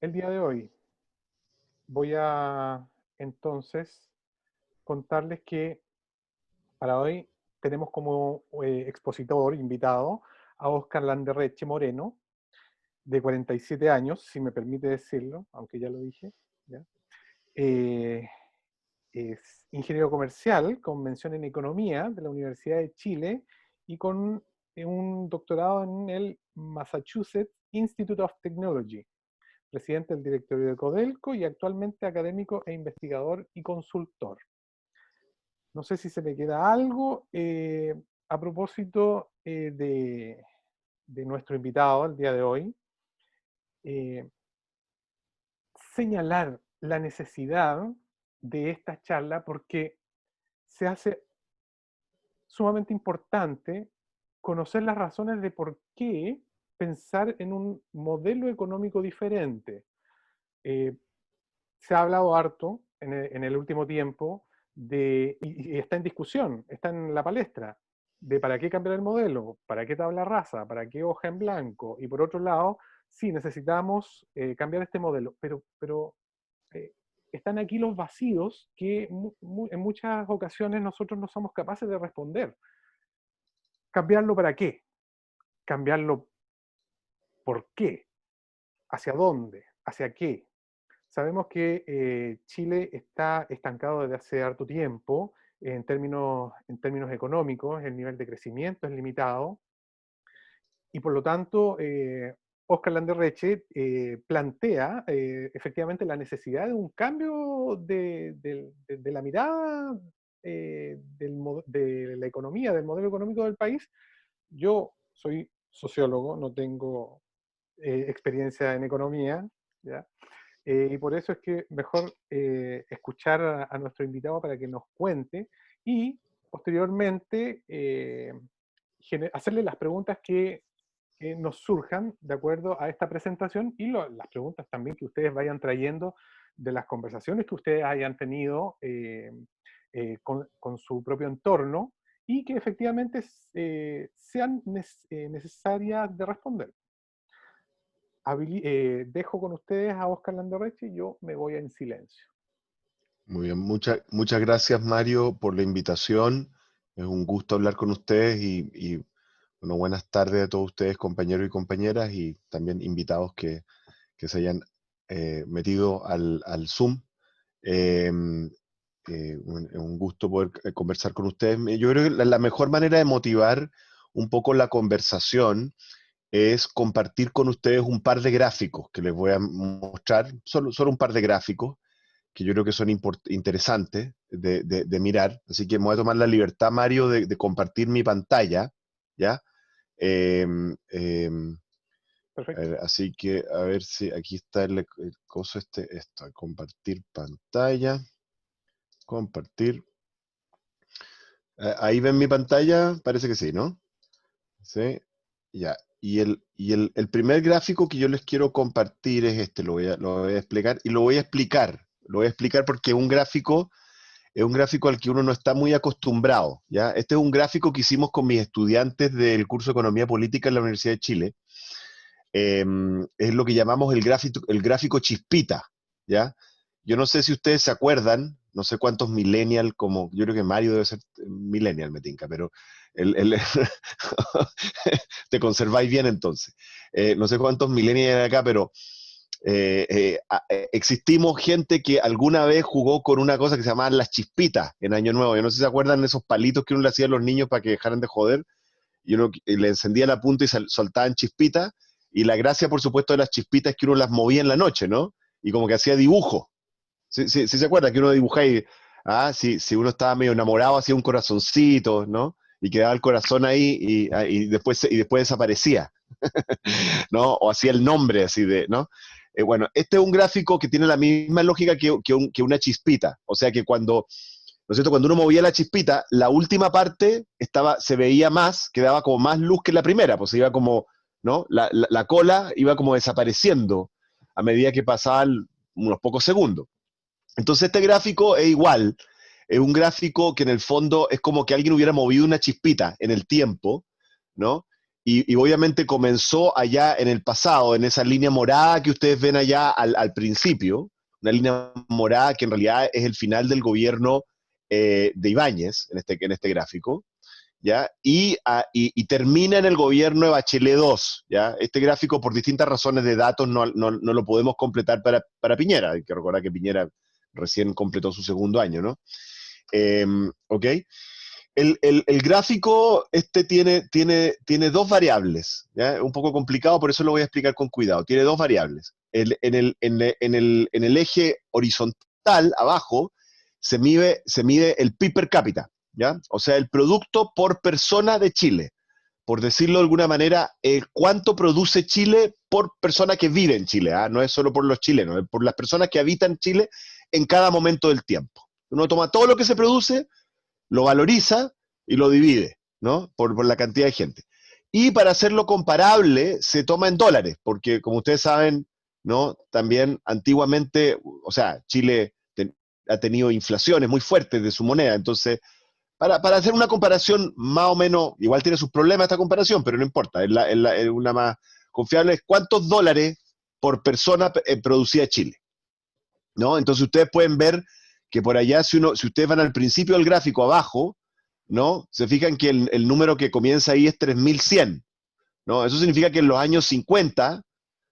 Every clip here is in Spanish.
el día de hoy voy a entonces contarles que para hoy tenemos como expositor invitado a Óscar Landerreche Moreno, de 47 años, si me permite decirlo, aunque ya lo dije. ¿Ya? Eh, es ingeniero comercial con mención en economía de la Universidad de Chile y con un doctorado en el Massachusetts Institute of Technology, presidente del directorio de Codelco y actualmente académico e investigador y consultor. No sé si se me queda algo a propósito de nuestro invitado el día de hoy. eh, Señalar la necesidad de esta charla porque se hace sumamente importante conocer las razones de por qué pensar en un modelo económico diferente. Eh, Se ha hablado harto en el último tiempo y está en discusión, está en la palestra, de para qué cambiar el modelo, para qué tabla rasa, para qué hoja en blanco. Y por otro lado, sí, necesitamos cambiar este modelo, pero eh, están aquí los vacíos que en muchas ocasiones nosotros no somos capaces de responder. ¿Cambiarlo para qué? ¿Cambiarlo por qué? ¿Hacia dónde? ¿Hacia qué? Sabemos que Chile está estancado desde hace harto tiempo en términos económicos, el nivel de crecimiento es limitado y por lo tanto Óscar Landerreche plantea efectivamente la necesidad de un cambio de la mirada de la economía, del modelo económico del país. Yo soy sociólogo, no tengo experiencia en economía, ¿ya? Y por eso es que mejor escuchar a nuestro invitado para que nos cuente y posteriormente hacerle las preguntas que nos surjan de acuerdo a esta presentación y las preguntas también que ustedes vayan trayendo de las conversaciones que ustedes hayan tenido con su propio entorno y que efectivamente sean necesarias de responder. Dejo con ustedes a Óscar Landerreche y yo me voy en silencio. Muy bien, muchas gracias Mario por la invitación. Es un gusto hablar con ustedes bueno, buenas tardes a todos ustedes, compañeros y compañeras, y también invitados que se hayan metido al Zoom. Un gusto poder conversar con ustedes. Yo creo que la mejor manera de motivar un poco la conversación es compartir con ustedes un par de gráficos que les voy a mostrar, solo un par de gráficos que yo creo que son interesantes de mirar. Así que me voy a tomar la libertad, Mario, de compartir mi pantalla, ¿ya? Eh, eh, Perfecto. Así que a ver si aquí está el coso esto, compartir pantalla, compartir. Ahí ven mi pantalla, parece que sí, ¿no? Sí, ya. Y el primer gráfico que yo les quiero compartir es este, lo voy a explicar, y lo voy a explicar porque es un gráfico al que uno no está muy acostumbrado, ¿ya? Este es un gráfico que hicimos con mis estudiantes del curso de Economía Política en la Universidad de Chile. Es lo que llamamos el gráfico chispita, ¿ya? Yo no sé si ustedes se acuerdan, no sé cuántos millennial, como yo creo que Mario debe ser millennial, me tinca, pero te conserváis bien entonces. No sé cuántos millennials hay acá, pero existimos gente que alguna vez jugó con una cosa que se llamaban las chispitas en Año Nuevo. Yo no sé si se acuerdan de esos palitos que uno le hacía a los niños para que dejaran de joder, y uno le encendía la punta y soltaban chispitas, y la gracia, por supuesto, de las chispitas es que uno las movía en la noche, ¿no? Y como que hacía dibujo. Sí se acuerda que uno dibujaba y, si uno estaba medio enamorado, hacía un corazoncito, ¿no? Y quedaba el corazón ahí y después desaparecía, ¿no? O hacía el nombre así de, ¿no? Bueno, este es un gráfico que tiene la misma lógica que una chispita. O sea que cuando, ¿no es cierto? Cuando uno movía la chispita, la última parte se veía más, quedaba como más luz que la primera, pues iba como, ¿no? La cola iba como desapareciendo a medida que pasaban unos pocos segundos. Entonces este gráfico es igual, es un gráfico que en el fondo es como que alguien hubiera movido una chispita en el tiempo, ¿no? y obviamente comenzó allá en el pasado, en esa línea morada que ustedes ven allá al principio, una línea morada que en realidad es el final del gobierno de Ibáñez, en este gráfico, ¿ya? Y termina en el gobierno de Bachelet II, ¿ya? Este gráfico, por distintas razones de datos, no lo podemos completar para Piñera. Hay que recordar que Piñera recién completó su segundo año, ¿no? ¿Ok? El gráfico tiene dos variables, ¿ya? Es un poco complicado, por eso lo voy a explicar con cuidado. Tiene dos variables. En el eje horizontal, abajo, se mide el PIB per cápita, ¿ya? O sea, el producto por persona de Chile. Por decirlo de alguna manera, cuánto produce Chile por persona que vive en Chile, ¿ah? No es solo por los chilenos, es por las personas que habitan Chile en cada momento del tiempo. Uno toma todo lo que se produce, lo valoriza y lo divide, ¿no? Por la cantidad de gente. Y para hacerlo comparable, se toma en dólares, porque como ustedes saben, ¿no? También antiguamente, o sea, Chile ha tenido inflaciones muy fuertes de su moneda, entonces, para hacer una comparación más o menos, igual tiene sus problemas esta comparación, pero no importa, es una más confiable, es cuántos dólares por persona producía Chile, ¿no? Entonces ustedes pueden ver que por allá, si ustedes van al principio del gráfico abajo, ¿no? Se fijan que el número que comienza ahí es 3100, ¿no? Eso significa que en los años 50,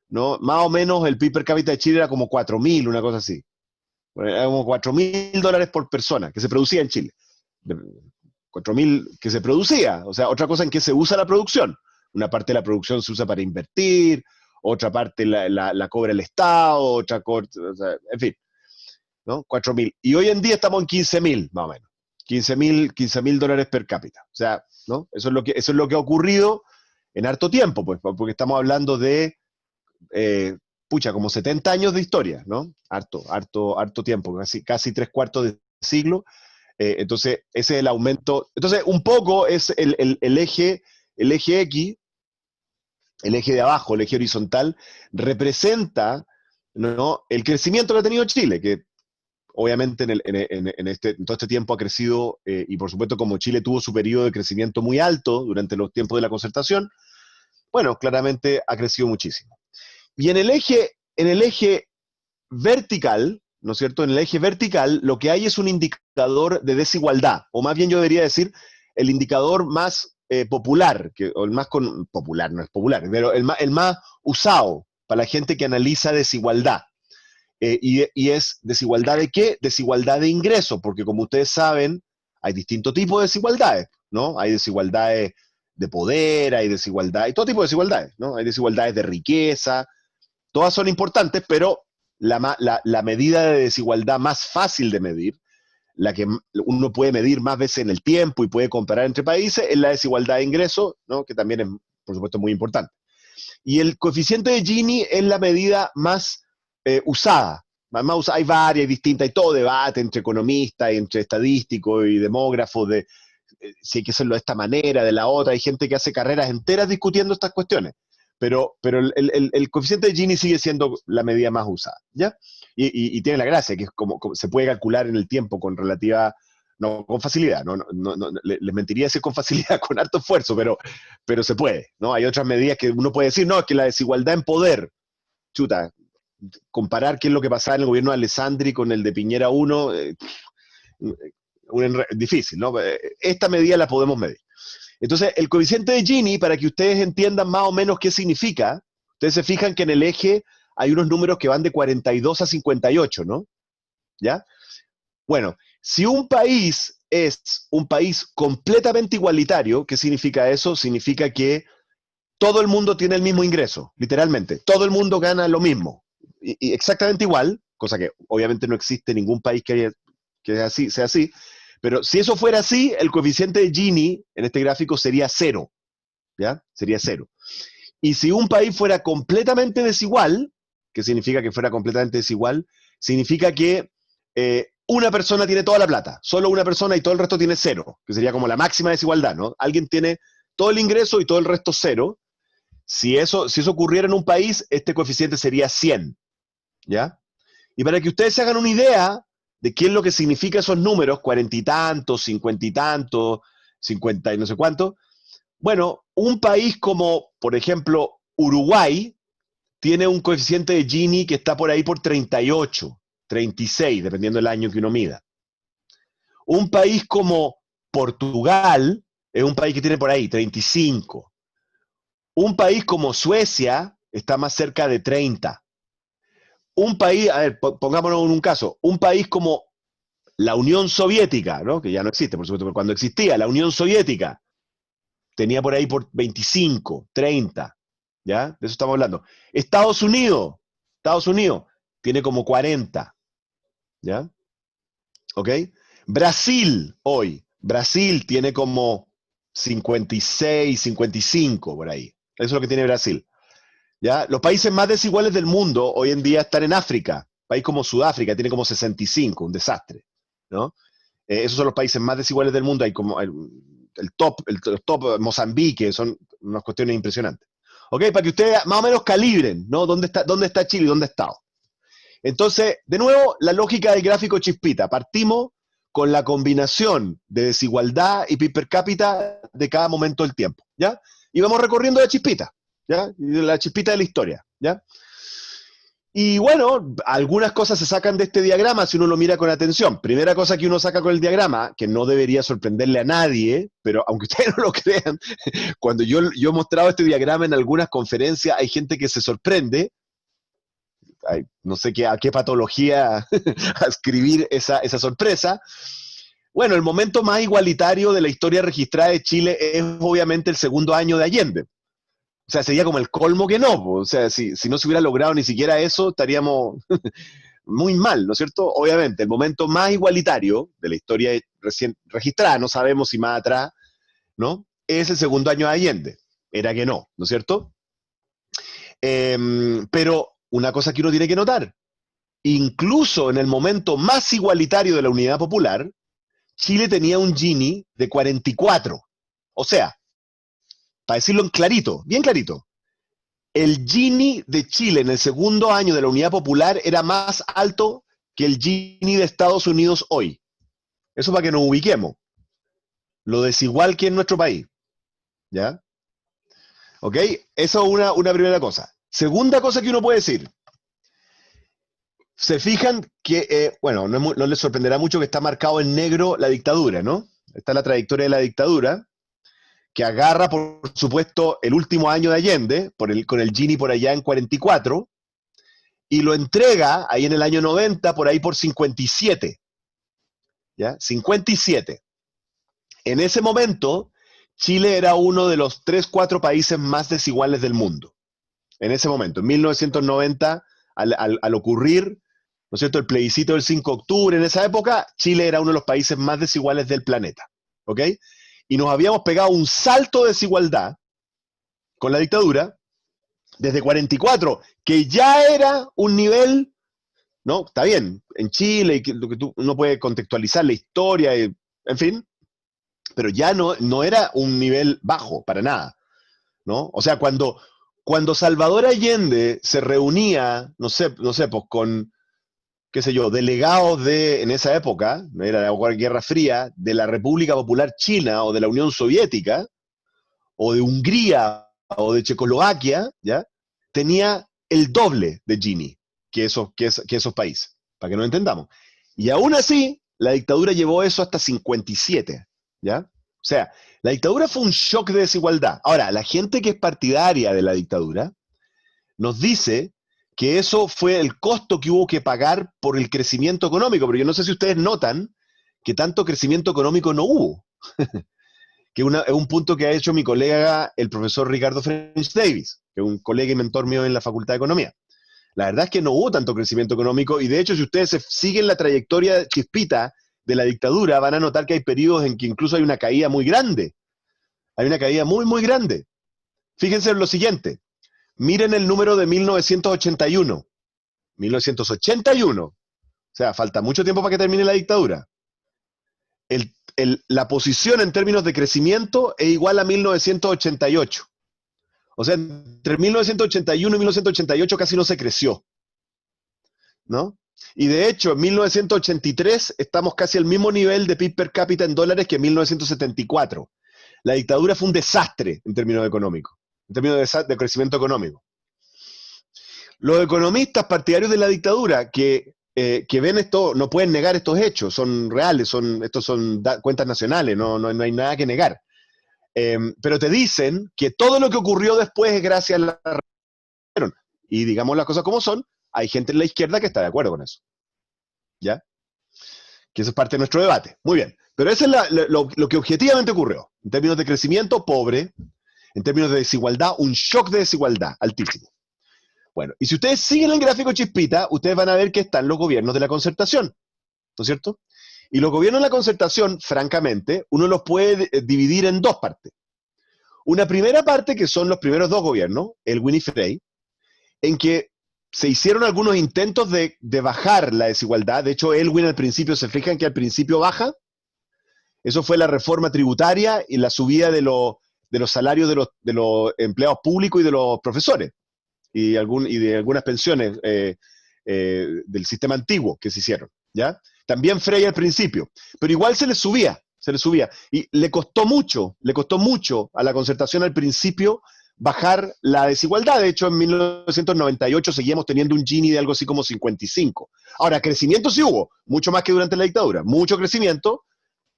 ¿no? Más o menos el PIB per cápita de Chile era como 4000, una cosa así. Era como $4000 por persona que se producía en Chile. 4000 que se producía, o sea, otra cosa en que se usa la producción. Una parte de la producción se usa para invertir, otra parte la cobra el Estado, o sea, en fin, ¿no? 4000. Y hoy en día estamos en 15000, más o menos. 15.000 dólares per cápita. O sea, ¿no? Eso es lo que ha ocurrido en harto tiempo, pues, porque estamos hablando de, como 70 años de historia, ¿no? Harto tiempo, casi 3/4 de siglo. Entonces, ese es el aumento. Entonces, un poco es el eje X, el eje de abajo, el eje horizontal, representa, ¿no? El crecimiento que ha tenido Chile, que obviamente en todo este tiempo ha crecido, y por supuesto como Chile tuvo su periodo de crecimiento muy alto durante los tiempos de la concertación, bueno, claramente ha crecido muchísimo. Y en el eje vertical, ¿no es cierto? En el eje vertical lo que hay es un indicador de desigualdad, o más bien yo debería decir el indicador más popular, o el más popular, no es popular, pero el más usado para la gente que analiza desigualdad. Y es desigualdad de qué? Desigualdad de ingresos, porque como ustedes saben, hay distintos tipos de desigualdades, ¿no? Hay desigualdades de poder, hay todo tipo de desigualdades, ¿no? Hay desigualdades de riqueza, todas son importantes, pero la medida de desigualdad más fácil de medir, la que uno puede medir más veces en el tiempo y puede comparar entre países, es la desigualdad de ingresos, ¿no? Que también es, por supuesto, muy importante. Y el coeficiente de Gini es la medida más usada. Hay varias distintas, hay todo debate entre economistas, entre estadísticos y demógrafos de si hay que hacerlo de esta manera, de la otra. Hay gente que hace carreras enteras discutiendo estas cuestiones. Pero el coeficiente de Gini sigue siendo la medida más usada, ¿ya? Y tiene la gracia, que es como se puede calcular en el tiempo con relativa, no con facilidad, les mentiría decir con facilidad, con harto esfuerzo, pero se puede, ¿no? Hay otras medidas que uno puede decir, no, es que la desigualdad en poder, chuta, comparar qué es lo que pasaba en el gobierno de Alessandri con el de Piñera 1, difícil, ¿no? Esta medida la podemos medir. Entonces, el coeficiente de Gini, para que ustedes entiendan más o menos qué significa, ustedes se fijan que en el eje hay unos números que van de 42 a 58, ¿no? ¿Ya? Bueno, si un país es un país completamente igualitario, ¿qué significa eso? Significa que todo el mundo tiene el mismo ingreso, literalmente. Todo el mundo gana lo mismo. Y exactamente igual, cosa que obviamente no existe ningún país que sea así, pero si eso fuera así, el coeficiente de Gini en este gráfico sería 0, ¿ya? Sería 0. Y si un país fuera completamente desigual, ¿qué significa que fuera completamente desigual? Significa que una persona tiene toda la plata, solo una persona y todo el resto tiene 0, que sería como la máxima desigualdad, ¿no? Alguien tiene todo el ingreso y todo el resto 0. Si eso ocurriera en un país, este coeficiente sería 100, ¿ya? Y para que ustedes se hagan una idea de qué es lo que significa esos números, 40 y tantos, 50 y tantos, 50 y no sé cuánto, bueno, un país como, por ejemplo, Uruguay, tiene un coeficiente de Gini que está por ahí por 38, 36, dependiendo del año que uno mida. Un país como Portugal es un país que tiene por ahí 35. Un país como Suecia está más cerca de 30. Un país, a ver, pongámonos en un caso, un país como la Unión Soviética, ¿no? Que ya no existe, por supuesto, pero cuando existía la Unión Soviética, tenía por ahí por 25, 30, ¿ya? De eso estamos hablando. Estados Unidos tiene como 40, ¿ya? ¿Ok? Brasil tiene como 56, 55 por ahí. Eso es lo que tiene Brasil. ¿Ya? Los países más desiguales del mundo hoy en día están en África. País como Sudáfrica tiene como 65, un desastre, ¿no? Esos son los países más desiguales del mundo. Hay como el top Mozambique, son unas cuestiones impresionantes. ¿Ok? Para que ustedes más o menos calibren, ¿no? ¿Dónde está Chile y dónde ha estado? Entonces, de nuevo, la lógica del gráfico Chispita. Partimos con la combinación de desigualdad y PIB per cápita de cada momento del tiempo, ¿ya? Y vamos recorriendo la chispita, ¿ya? La chispita de la historia, ¿ya? Y bueno, algunas cosas se sacan de este diagrama si uno lo mira con atención. Primera cosa que uno saca con el diagrama, que no debería sorprenderle a nadie, pero aunque ustedes no lo crean, cuando yo he mostrado este diagrama en algunas conferencias, hay gente que se sorprende. No sé a qué patología ascribir esa sorpresa. Bueno, el momento más igualitario de la historia registrada de Chile es obviamente el segundo año de Allende. O sea, sería como el colmo que no. O sea, si no se hubiera logrado ni siquiera eso, estaríamos muy mal, ¿no es cierto? Obviamente, el momento más igualitario de la historia recién registrada, no sabemos si más atrás, ¿no? Es el segundo año de Allende. Era que no, ¿no es cierto? Pero una cosa que uno tiene que notar, incluso en el momento más igualitario de la Unidad Popular, Chile tenía un Gini de 44. O sea, para decirlo en clarito, bien clarito, el Gini de Chile en el segundo año de la Unidad Popular era más alto que el Gini de Estados Unidos hoy. Eso para que nos ubiquemos. Lo desigual que es nuestro país. ¿Ya? ¿Ok? Eso es una primera cosa. Segunda cosa que uno puede decir. Se fijan que, bueno, no les sorprenderá mucho que está marcado en negro la dictadura, ¿no? Está la trayectoria de la dictadura, que agarra, por supuesto, el último año de Allende, con el Gini por allá en 44, y lo entrega ahí en el año 90, por ahí por 57. ¿Ya? 57. En ese momento, Chile era uno de los 3, 4 países más desiguales del mundo. En ese momento, en 1990, al ocurrir, ¿no es cierto?, el plebiscito del 5 de octubre, en esa época, Chile era uno de los países más desiguales del planeta. ¿Ok? Y nos habíamos pegado un salto de desigualdad con la dictadura desde 44, que ya era un nivel, ¿no? Está bien, en Chile, y lo que uno puede contextualizar la historia, en fin, pero ya no era un nivel bajo, para nada, ¿no? O sea, cuando Salvador Allende se reunía, no sé, pues con, qué sé yo, delegados en esa época, era la Guerra Fría, de la República Popular China o de la Unión Soviética, o de Hungría o de Checoslovaquia, ¿ya? Tenía el doble de Gini que esos países, para que nos entendamos. Y aún así, la dictadura llevó eso hasta 57, ¿ya? O sea, la dictadura fue un shock de desigualdad. Ahora, la gente que es partidaria de la dictadura nos dice que eso fue el costo que hubo que pagar por el crecimiento económico, pero yo no sé si ustedes notan que tanto crecimiento económico no hubo. Que es un punto que ha hecho mi colega, el profesor Ricardo French Davis, que es un colega y mentor mío en la Facultad de Economía. La verdad es que no hubo tanto crecimiento económico y de hecho si ustedes siguen la trayectoria chispita de la dictadura van a notar que hay periodos en que incluso hay una caída muy grande. Hay una caída muy, muy grande. Fíjense en lo siguiente. Miren el número de 1981. 1981. O sea, falta mucho tiempo para que termine la dictadura. La posición en términos de crecimiento es igual a 1988. O sea, entre 1981 y 1988 casi no se creció, ¿no? Y de hecho, en 1983 estamos casi al mismo nivel de PIB per cápita en dólares que en 1974. La dictadura fue un desastre en términos económicos, en términos de crecimiento económico. Los economistas partidarios de la dictadura que ven esto, no pueden negar estos hechos, son reales, estos son cuentas nacionales, no hay nada que negar. Pero te dicen que todo lo que ocurrió después es gracias a la revolución. Y digamos las cosas como son, hay gente en la izquierda que está de acuerdo con eso. ¿Ya? Que eso es parte de nuestro debate. Muy bien. Pero eso es lo que objetivamente ocurrió. En términos de crecimiento, pobre. En términos de desigualdad, un shock de desigualdad altísimo. Bueno, y si ustedes siguen el gráfico Chispita, ustedes van a ver que están los gobiernos de la concertación, ¿no es cierto? Y los gobiernos de la concertación, francamente, uno los puede dividir en dos partes. Una primera parte, que son los primeros dos gobiernos, Elwin y Frey, en que se hicieron algunos intentos de bajar la desigualdad. De hecho, Elwin al principio, se fijan que al principio baja. Eso fue la reforma tributaria y la subida de los salarios de los empleados públicos y de los profesores. Y de algunas pensiones del sistema antiguo que se hicieron, ¿ya? También Frey al principio, pero igual se le subía, y le costó mucho a la concertación al principio bajar la desigualdad. De hecho, en 1998 seguíamos teniendo un Gini de algo así como 55. Ahora, crecimiento sí hubo, mucho más que durante la dictadura, mucho crecimiento,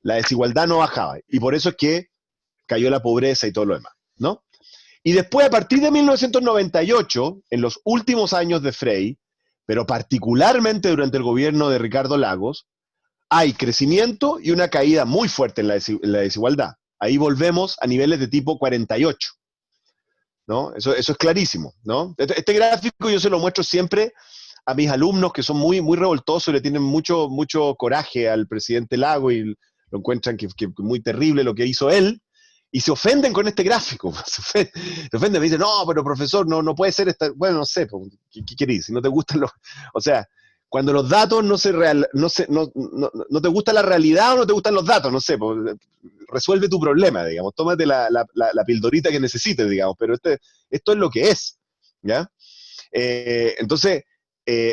la desigualdad no bajaba, y por eso es que cayó la pobreza y todo lo demás, ¿no? Y después, a partir de 1998, en los últimos años de Frey, pero particularmente durante el gobierno de Ricardo Lagos, hay crecimiento y una caída muy fuerte en la desigualdad. Ahí volvemos a niveles de tipo 48, ¿no? Eso es clarísimo, ¿no? Este gráfico yo se lo muestro siempre a mis alumnos que son muy, muy revoltosos y le tienen mucho, mucho coraje al presidente Lagos y lo encuentran que muy terrible lo que hizo él. Y se ofenden con este gráfico. Se ofenden, me dicen, no, pero profesor, no puede ser esta. Bueno, no sé, ¿qué querés? Si no te gustan los. O sea, cuando los datos no te gusta la realidad o no te gustan los datos, no sé, resuelve tu problema, digamos. Tómate la pildorita que necesites, digamos, pero esto es lo que es, ¿ya? Entonces,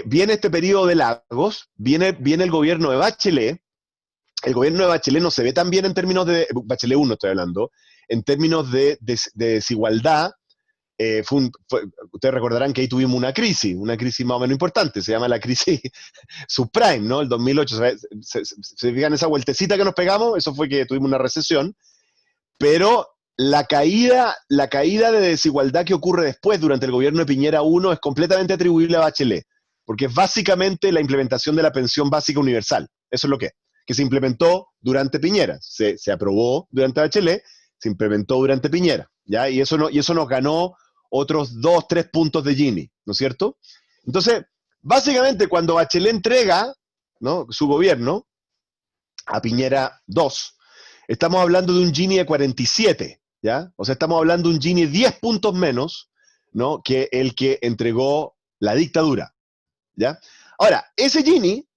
viene este periodo de Lagos, viene el gobierno de Bachelet. El gobierno de Bachelet no se ve tan bien en términos de. Bachelet 1 estoy hablando, en términos de desigualdad. Ustedes recordarán que ahí tuvimos una crisis más o menos importante, se llama la crisis subprime, ¿no? El 2008. ¿Se fijan esa vueltecita que nos pegamos? Eso fue que tuvimos una recesión. Pero la caída de desigualdad que ocurre después, durante el gobierno de Piñera 1, es completamente atribuible a Bachelet, porque es básicamente la implementación de la pensión básica universal. Eso es lo que se implementó durante Piñera. Se aprobó durante Bachelet, se implementó durante Piñera, ¿ya? Y eso nos ganó otros 2, 3 puntos de Gini, ¿no es cierto? Entonces, básicamente, cuando Bachelet entrega, ¿no?, su gobierno a Piñera 2, estamos hablando de un Gini de 47, ¿ya? O sea, estamos hablando de un Gini 10 puntos menos, ¿no?, que el que entregó la dictadura, ¿ya? Ahora, ese Gini,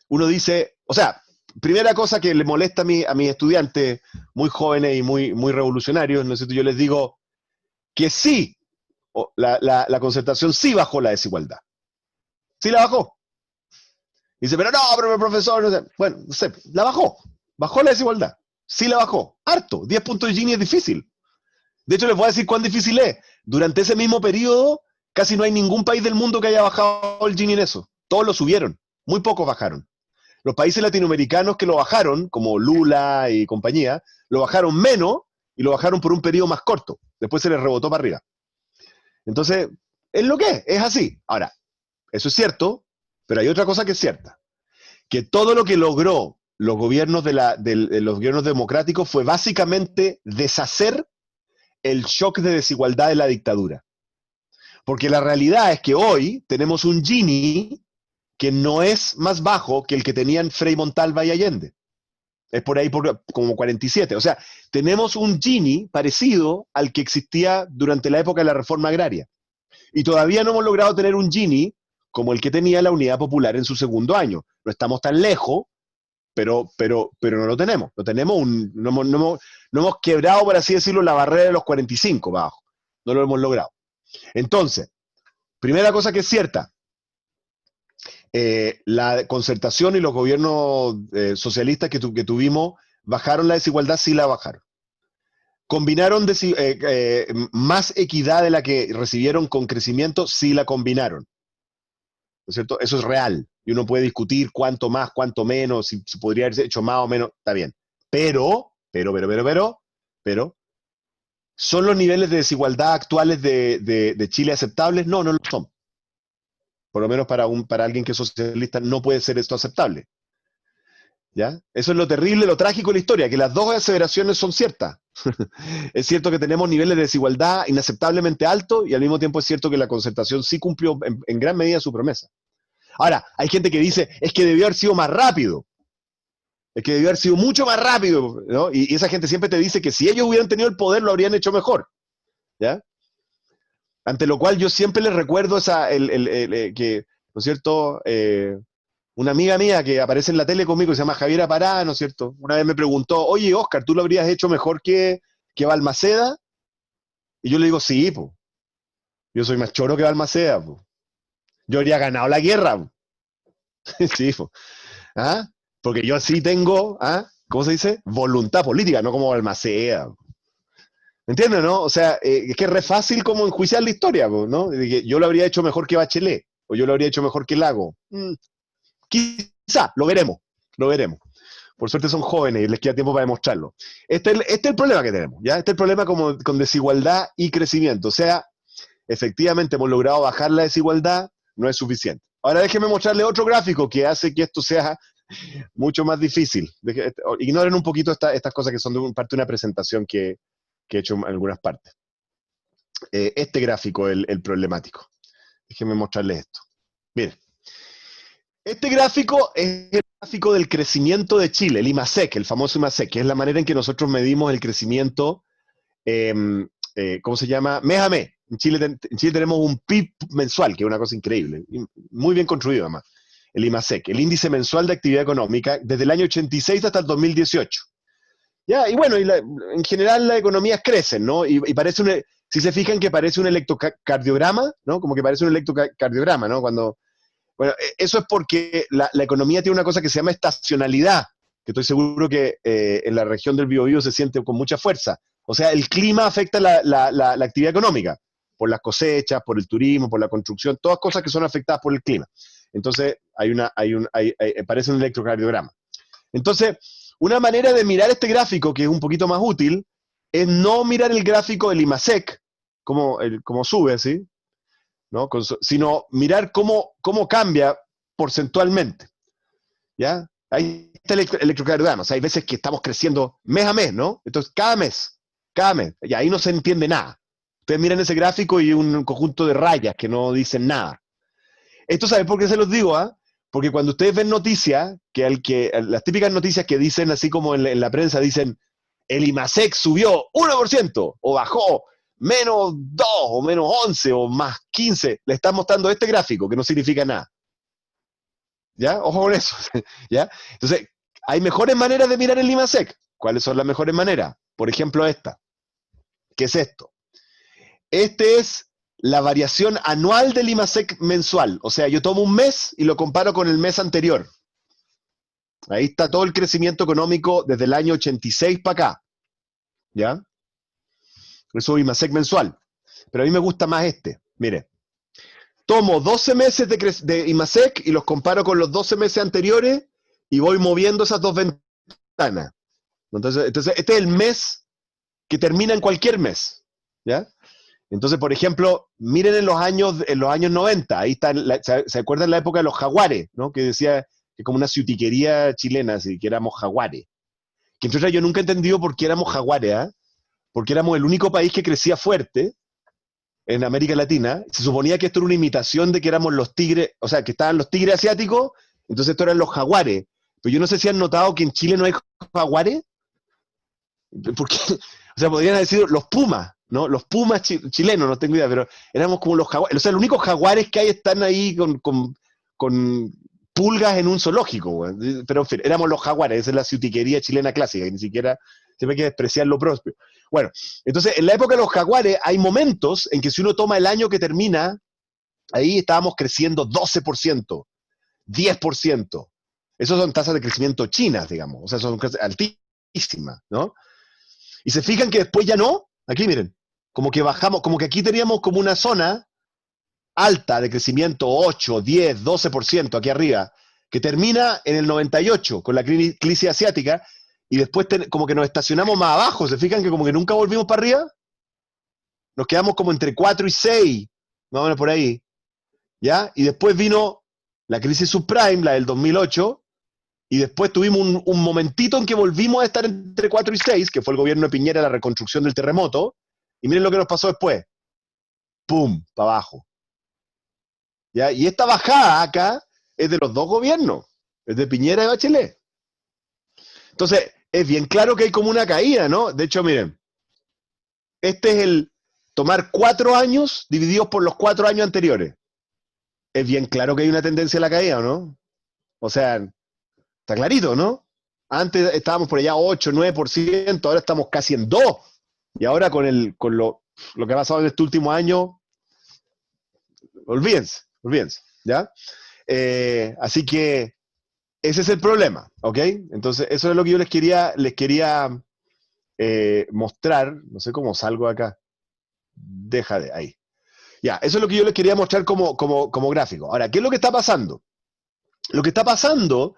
uno dice, o sea, primera cosa que le molesta a mis estudiantes muy jóvenes y muy, muy revolucionarios, ¿no es cierto? Yo les digo que sí, la concertación sí bajó la desigualdad. Sí la bajó. Dice, pero profesor, no sé. Bueno, no sé, la bajó la desigualdad. Sí la bajó, harto. 10 puntos de Gini es difícil. De hecho, les voy a decir cuán difícil es. Durante ese mismo periodo, casi no hay ningún país del mundo que haya bajado el Gini en eso. Todos lo subieron, muy pocos bajaron. Los países latinoamericanos que lo bajaron, como Lula y compañía, lo bajaron menos y lo bajaron por un periodo más corto. Después se les rebotó para arriba. Entonces, es lo que es así. Ahora, eso es cierto, pero hay otra cosa que es cierta. Que todo lo que logró los gobiernos, los gobiernos democráticos fue básicamente deshacer el shock de desigualdad de la dictadura. Porque la realidad es que hoy tenemos un Gini que no es más bajo que el que tenían Frei Montalva y Allende. Es por ahí como 47. O sea, tenemos un Gini parecido al que existía durante la época de la reforma agraria. Y todavía no hemos logrado tener un Gini como el que tenía la Unidad Popular en su segundo año. No estamos tan lejos, pero no lo tenemos. No hemos quebrado, por así decirlo, la barrera de los 45 abajo. No lo hemos logrado. Entonces, primera cosa que es cierta, la concertación y los gobiernos socialistas que tuvimos bajaron la desigualdad, sí la bajaron. ¿Combinaron más equidad de la que recibieron con crecimiento? Sí la combinaron, ¿no es cierto? Eso es real. Y uno puede discutir cuánto más, cuánto menos, si podría haberse hecho más o menos, está bien. Pero, ¿son los niveles de desigualdad actuales de Chile aceptables? No, no lo son. Por lo menos para alguien que es socialista no puede ser esto aceptable. ¿Ya? Eso es lo terrible, lo trágico de la historia, que las dos aseveraciones son ciertas. Es cierto que tenemos niveles de desigualdad inaceptablemente altos y al mismo tiempo es cierto que la concertación sí cumplió en gran medida su promesa. Ahora, hay gente que dice, es que debió haber sido más rápido, es que debió haber sido mucho más rápido, ¿no? Y esa gente siempre te dice que si ellos hubieran tenido el poder lo habrían hecho mejor, ¿ya? Ante lo cual yo siempre les recuerdo que, ¿no es cierto?, una amiga mía que aparece en la tele conmigo, que se llama Javiera Pará, ¿no es cierto? Una vez me preguntó, oye, Oscar, ¿tú lo habrías hecho mejor que Balmaceda? Y yo le digo, sí, po. Yo soy más choro que Balmaceda, po. Yo habría ganado la guerra, po. Sí, po. ¿Ah? Porque yo sí tengo, ¿cómo se dice? Voluntad política, no como Balmaceda. ¿Entiendes, no? O sea, es que es re fácil como enjuiciar la historia, po, ¿no? De que yo lo habría hecho mejor que Bachelet, o yo lo habría hecho mejor que Lago. Quizá, lo veremos, lo veremos. Por suerte son jóvenes y les queda tiempo para demostrarlo. Este es el problema que tenemos, ¿ya? Este es el problema con desigualdad y crecimiento. O sea, efectivamente hemos logrado bajar la desigualdad, no es suficiente. Ahora déjenme mostrarles otro gráfico que hace que esto sea mucho más difícil. Ignoren un poquito estas cosas que son parte de una presentación que he hecho en algunas partes. Este gráfico es el problemático. Déjenme mostrarles esto. Miren. Este gráfico es el gráfico del crecimiento de Chile, el IMASEC, el famoso IMASEC, que es la manera en que nosotros medimos el crecimiento, ¿cómo se llama? Mes a mes. En Chile tenemos un PIB mensual, que es una cosa increíble, muy bien construido además, el IMASEC, el índice mensual de actividad económica, desde el año 86 hasta el 2018. ¿Ya? Y bueno, en general las economías crecen, ¿no? Y parece si se fijan que parece un electrocardiograma, ¿no? Como que parece un electrocardiograma, ¿no? Bueno, eso es porque la economía tiene una cosa que se llama estacionalidad, que estoy seguro que en la región del Biobío se siente con mucha fuerza. O sea, el clima afecta la actividad económica, por las cosechas, por el turismo, por la construcción, todas cosas que son afectadas por el clima. Entonces, parece un electrocardiograma. Entonces, una manera de mirar este gráfico, que es un poquito más útil, es no mirar el gráfico del IMASEC, como sube, ¿sí? ¿No? Sino mirar cómo cambia porcentualmente. ¿Ya? Ahí está el electrocardiograma. O sea, hay veces que estamos creciendo mes a mes, ¿no? Entonces, cada mes, y ahí no se entiende nada. Ustedes miran ese gráfico y un conjunto de rayas que no dicen nada. Esto, ¿saben por qué se los digo? Porque cuando ustedes ven noticias, las típicas noticias que dicen, así como en la prensa, dicen, el IMASEC subió 1%, o bajó menos 2, o menos 11, o más 15, le están mostrando este gráfico, que no significa nada. ¿Ya? Ojo con eso. ¿Ya? Entonces, hay mejores maneras de mirar el IMASEC. ¿Cuáles son las mejores maneras? Por ejemplo, esta. ¿Qué es esto? Este es la variación anual del IMASEC mensual. O sea, yo tomo un mes y lo comparo con el mes anterior. Ahí está todo el crecimiento económico desde el año 86 para acá. ¿Ya? Eso es IMASEC mensual. Pero a mí me gusta más este. Mire. Tomo 12 meses de IMASEC y los comparo con los 12 meses anteriores y voy moviendo esas dos ventanas. Entonces, este es el mes que termina en cualquier mes. ¿Ya? Entonces, por ejemplo, miren en los años 90, ahí está, ¿se acuerdan la época de los jaguares? ¿No? Que decía que como una ciutiquería chilena, así, que éramos jaguares. Que entonces yo nunca he entendido por qué éramos jaguares, porque éramos el único país que crecía fuerte en América Latina. Se suponía que esto era una imitación de que éramos los tigres, o sea, que estaban los tigres asiáticos, entonces estos eran los jaguares. Pero yo no sé si han notado que en Chile no hay jaguares, porque, o sea, podrían decir los pumas, ¿no? Los pumas chilenos, no tengo idea, pero éramos como los jaguares. O sea, los únicos jaguares que hay están ahí con pulgas en un zoológico, güey. Pero en fin, éramos los jaguares, esa es la ciutiquería chilena clásica, que ni siquiera siempre hay que despreciar lo propio. Bueno, entonces en la época de los jaguares hay momentos en que si uno toma el año que termina, ahí estábamos creciendo 12%, 10%. Esas son tasas de crecimiento chinas, digamos, o sea, son altísimas, ¿no? Y se fijan que después ya no, aquí miren, como que bajamos, como que aquí teníamos como una zona alta de crecimiento 8, 10, 12% aquí arriba, que termina en el 98 con la crisis asiática, y después como que nos estacionamos más abajo. ¿Se fijan que como que nunca volvimos para arriba? Nos quedamos como entre 4 y 6, más o menos por ahí, ¿ya? Y después vino la crisis subprime, la del 2008, y después tuvimos un momentito en que volvimos a estar entre 4 y 6, que fue el gobierno de Piñera, la reconstrucción del terremoto, y miren lo que nos pasó después. ¡Pum! Para abajo. ¿Ya? Y esta bajada acá es de los dos gobiernos, es de Piñera y Bachelet. Entonces, es bien claro que hay como una caída, ¿no? De hecho, miren, este es el tomar 4 años divididos por los 4 años anteriores. Es bien claro que hay una tendencia a la caída, ¿no? O sea, está clarito, ¿no? Antes estábamos por allá 8, 9%, ahora estamos casi en 2. Y ahora con lo que ha pasado en este último año, olvídense, ¿ya? Así que ese es el problema, ¿ok? Entonces, eso es lo que yo les quería mostrar. No sé cómo salgo acá. Deja de ahí. Ya, eso es lo que yo les quería mostrar como gráfico. Ahora, ¿qué es lo que está pasando? Lo que está pasando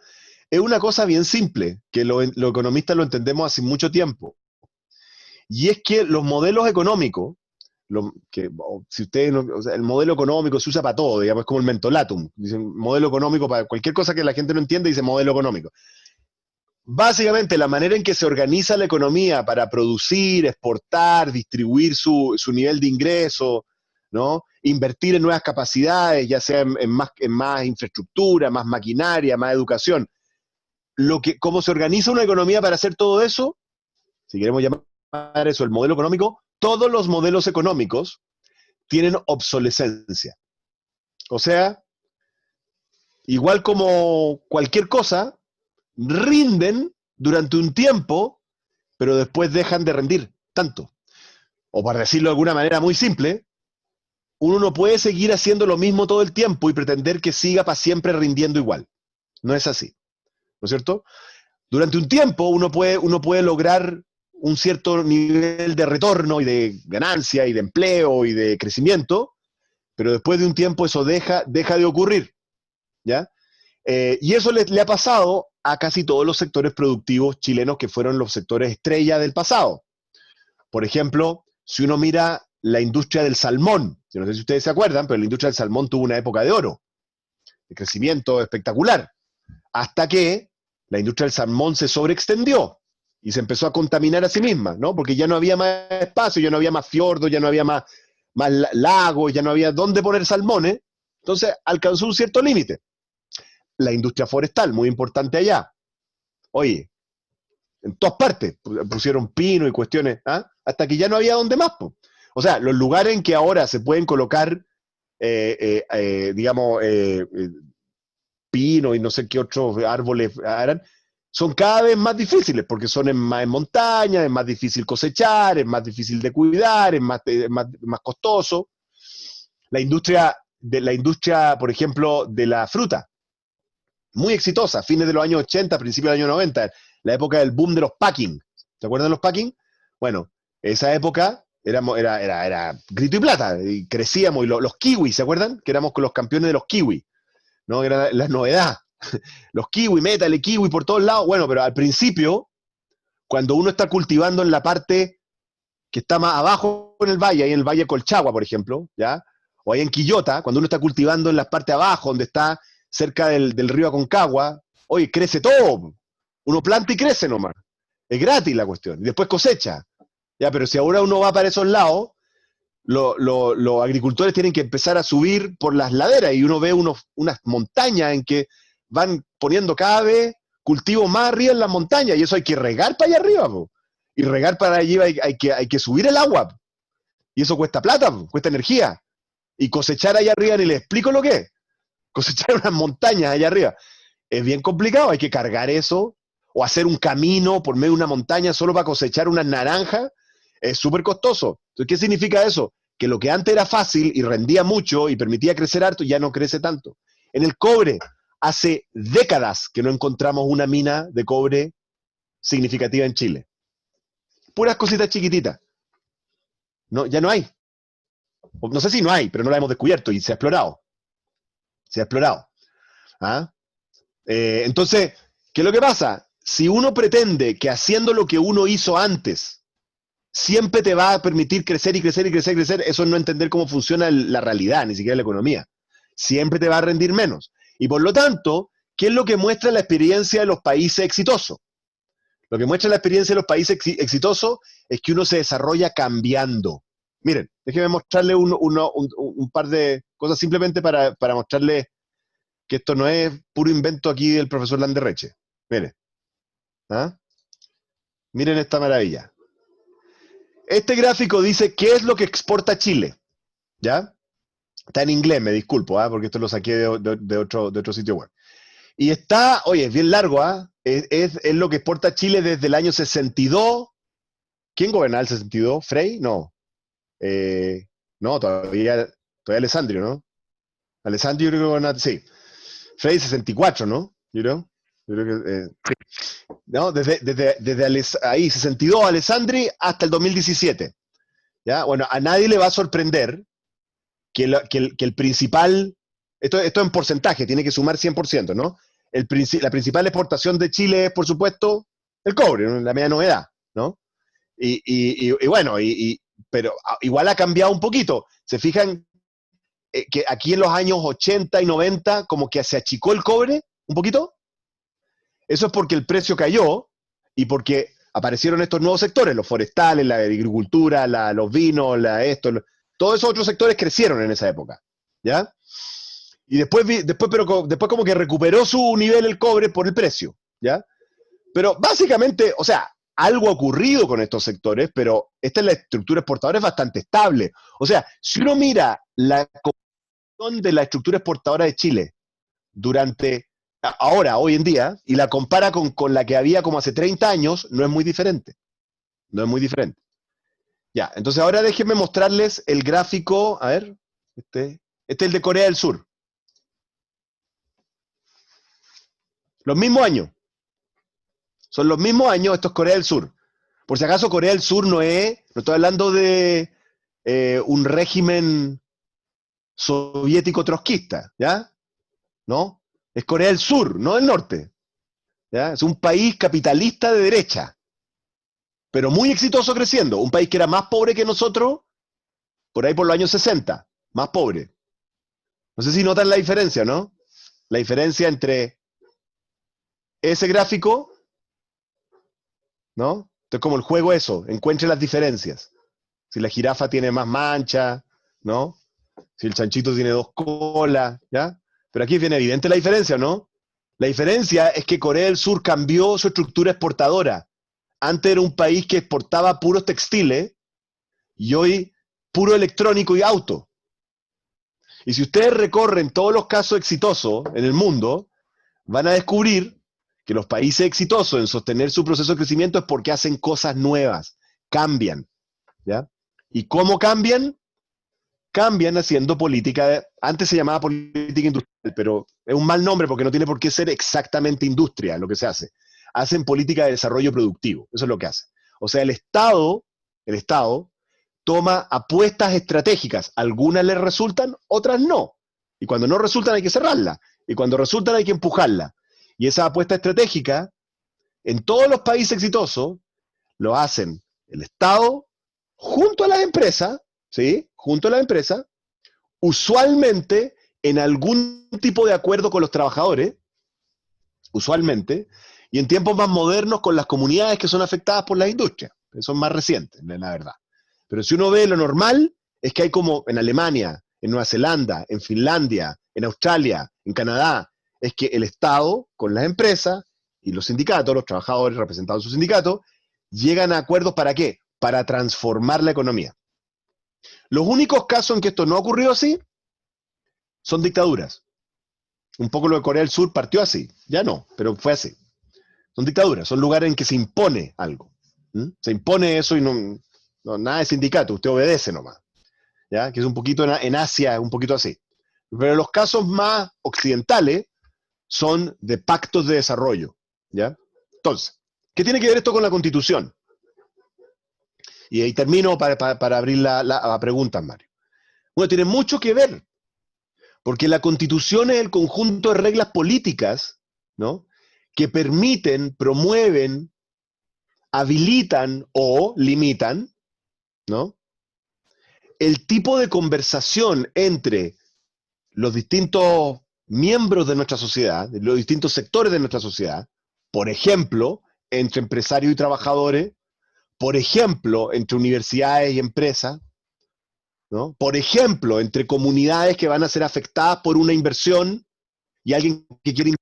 es una cosa bien simple, que los economistas lo entendemos hace mucho tiempo. Y es que los modelos económicos, si ustedes o sea, el modelo económico se usa para todo, digamos, es como el mentolatum. Dicen modelo económico para cualquier cosa que la gente no entiende, dice modelo económico. Básicamente, la manera en que se organiza la economía para producir, exportar, distribuir su nivel de ingreso, ¿no? Invertir en nuevas capacidades, ya sea en más infraestructura, más maquinaria, más educación. Cómo se organiza una economía para hacer todo eso, si queremos llamar eso el modelo económico, todos los modelos económicos tienen obsolescencia. O sea, igual como cualquier cosa, rinden durante un tiempo, pero después dejan de rendir tanto. O para decirlo de alguna manera muy simple, uno no puede seguir haciendo lo mismo todo el tiempo y pretender que siga para siempre rindiendo igual. No es así, ¿no es cierto? Durante un tiempo uno puede lograr un cierto nivel de retorno y de ganancia y de empleo y de crecimiento, pero después de un tiempo eso deja de ocurrir, ¿ya? Y eso le ha pasado a casi todos los sectores productivos chilenos que fueron los sectores estrella del pasado. Por ejemplo, si uno mira la industria del salmón, yo no sé si ustedes se acuerdan, pero la industria del salmón tuvo una época de oro, de crecimiento espectacular, hasta que la industria del salmón se sobreextendió y se empezó a contaminar a sí misma, ¿no? Porque ya no había más espacio, ya no había más fiordos, ya no había más lagos, ya no había dónde poner salmones, entonces alcanzó un cierto límite. La industria forestal, muy importante allá. Oye, en todas partes pusieron pino y cuestiones, ¿ah? Hasta que ya no había dónde más. Po. O sea, los lugares en que ahora se pueden colocar, digamos, pino y no sé qué otros árboles harán, son cada vez más difíciles, porque son más en montaña, es más difícil cosechar, es más difícil de cuidar, es más costoso. La industria, por ejemplo, de la fruta, muy exitosa, fines de los años 80, principios de los años 90, la época del boom de los packing. ¿Se acuerdan de los packing? Bueno, esa época era grito y plata, y crecíamos, y los kiwis, ¿se acuerdan? Que éramos los campeones de los kiwis, ¿no? Era la novedad. Los kiwi, métale kiwi por todos lados. Bueno, pero al principio, cuando uno está cultivando en la parte que está más abajo en el valle, ahí en el valle Colchagua, por ejemplo, ¿ya? O ahí en Quillota, cuando uno está cultivando en la parte abajo, donde está cerca del río Aconcagua, oye, crece todo. Uno planta y crece nomás. Es gratis la cuestión. Y después cosecha. Ya, pero si ahora uno va para esos lados, los agricultores tienen que empezar a subir por las laderas y uno ve unas montañas en que van poniendo cada vez cultivos más arriba en las montañas y eso hay que regar para allá arriba. Po. Y regar para allí hay que subir el agua. Y eso cuesta plata, po, cuesta energía. Y cosechar allá arriba, ni les explico lo que es. Cosechar unas montañas allá arriba. Es bien complicado, hay que cargar eso, o hacer un camino por medio de una montaña solo para cosechar unas naranjas, es súper costoso. Entonces, ¿qué significa eso? Que lo que antes era fácil y rendía mucho y permitía crecer harto, ya no crece tanto. En el cobre, hace décadas que no encontramos una mina de cobre significativa en Chile. puras cositas chiquititas. No, ya no hay. No sé si no hay, pero no la hemos descubierto y se ha explorado. Se ha explorado. ¿Ah? Entonces, ¿qué es lo que pasa? Si uno pretende que haciendo lo que uno hizo antes siempre te va a permitir crecer y crecer y crecer y crecer, eso es no entender cómo funciona la realidad, ni siquiera la economía. Siempre te va a rendir menos. Y por lo tanto, ¿qué es lo que muestra la experiencia de los países exitosos? Lo que muestra la experiencia de los países exitosos es que uno se desarrolla cambiando. Miren, déjenme mostrarle un par de cosas simplemente para mostrarle que esto no es puro invento aquí del profesor Landerreche. Miren, ¿ah? Miren esta maravilla. Este gráfico dice qué es lo que exporta Chile, ¿ya? Está en inglés, me disculpo, ¿ah? Porque esto lo saqué de otro sitio web. Y está, oye, es bien largo, ¿ah? Es lo que exporta Chile desde el año 62. ¿Quién gobernaba el 62? ¿Frei? No. No, todavía Alessandro, ¿no? Alessandro yo creo que gobernaba, sí. Frei 64, ¿no? Yo creo que, sí. No, desde ahí, 62 Alessandri hasta el 2017. ¿Ya? Bueno, a nadie le va a sorprender que el principal, esto en porcentaje, tiene que sumar 100%, ¿no? La principal exportación de Chile es, por supuesto, el cobre, ¿no? La media novedad, ¿no? Y bueno, pero igual ha cambiado un poquito. ¿Se fijan que aquí en los años 80 y 90 como que se achicó el cobre un poquito? Eso es porque el precio cayó y porque aparecieron estos nuevos sectores, los forestales, la agricultura, los vinos, todos esos otros sectores crecieron en esa época, ¿ya? Y después como que recuperó su nivel el cobre por el precio, ¿ya? Pero básicamente, o sea, algo ha ocurrido con estos sectores, pero esta es la estructura exportadora, es bastante estable. O sea, si uno mira la composición de la estructura exportadora de Chile durante ahora, hoy en día, y la compara con la que había como hace 30 años, no es muy diferente. No es muy diferente. Ya, entonces ahora déjenme mostrarles el gráfico, a ver, este es el de Corea del Sur. Los mismos años. Son los mismos años, esto es Corea del Sur. Por si acaso Corea del Sur no estoy hablando de un régimen soviético trotskista, ¿ya? ¿No? Es Corea del Sur, no del norte. ¿Ya? Es un país capitalista de derecha, pero muy exitoso creciendo. Un país que era más pobre que nosotros, por ahí por los años 60, más pobre. No sé si notan la diferencia, ¿no? La diferencia entre ese gráfico, ¿no? Entonces, como el juego eso, encuentre las diferencias. Si la jirafa tiene más mancha, ¿no? Si el chanchito tiene dos colas, ¿ya? Pero aquí viene evidente la diferencia, ¿no? La diferencia es que Corea del Sur cambió su estructura exportadora. Antes era un país que exportaba puros textiles y hoy puro electrónico y auto. Y si ustedes recorren todos los casos exitosos en el mundo, van a descubrir que los países exitosos en sostener su proceso de crecimiento es porque hacen cosas nuevas, cambian, ¿ya? ¿Y cómo cambian? Cambian haciendo política, antes se llamaba política industrial, pero es un mal nombre porque no tiene por qué ser exactamente industria lo que se hace. Hacen política de desarrollo productivo, eso es lo que hace. O sea, el Estado toma apuestas estratégicas, algunas le resultan, otras no. Y cuando no resultan hay que cerrarla, y cuando resultan hay que empujarla. Y esa apuesta estratégica, en todos los países exitosos, lo hacen el Estado junto a las empresas, ¿sí? Junto a las empresas, usualmente en algún tipo de acuerdo con los trabajadores, usualmente, y en tiempos más modernos con las comunidades que son afectadas por las industrias, que son más recientes, la verdad. Pero si uno ve lo normal, es que hay como en Alemania, en Nueva Zelanda, en Finlandia, en Australia, en Canadá, es que el Estado con las empresas y los sindicatos, los trabajadores representados en sus sindicatos, llegan a acuerdos ¿para qué? Para transformar la economía. Los únicos casos en que esto no ha ocurrido así son dictaduras. Un poco lo de Corea del Sur partió así, ya no, pero fue así. Son dictaduras, son lugares en que se impone algo. Se impone eso y no, nada de sindicato, usted obedece nomás. ¿Ya? Que es un poquito en Asia, un poquito así. Pero los casos más occidentales son de pactos de desarrollo. ¿Ya? Entonces, ¿qué tiene que ver esto con la Constitución? Y ahí termino para abrir a preguntas, Mario. Bueno, tiene mucho que ver, porque la Constitución es el conjunto de reglas políticas, ¿no?, que permiten, promueven, habilitan o limitan, ¿no?, el tipo de conversación entre los distintos miembros de nuestra sociedad, los distintos sectores de nuestra sociedad, por ejemplo, entre empresarios y trabajadores, por ejemplo, entre universidades y empresas, ¿no?, por ejemplo, entre comunidades que van a ser afectadas por una inversión y alguien que quiere,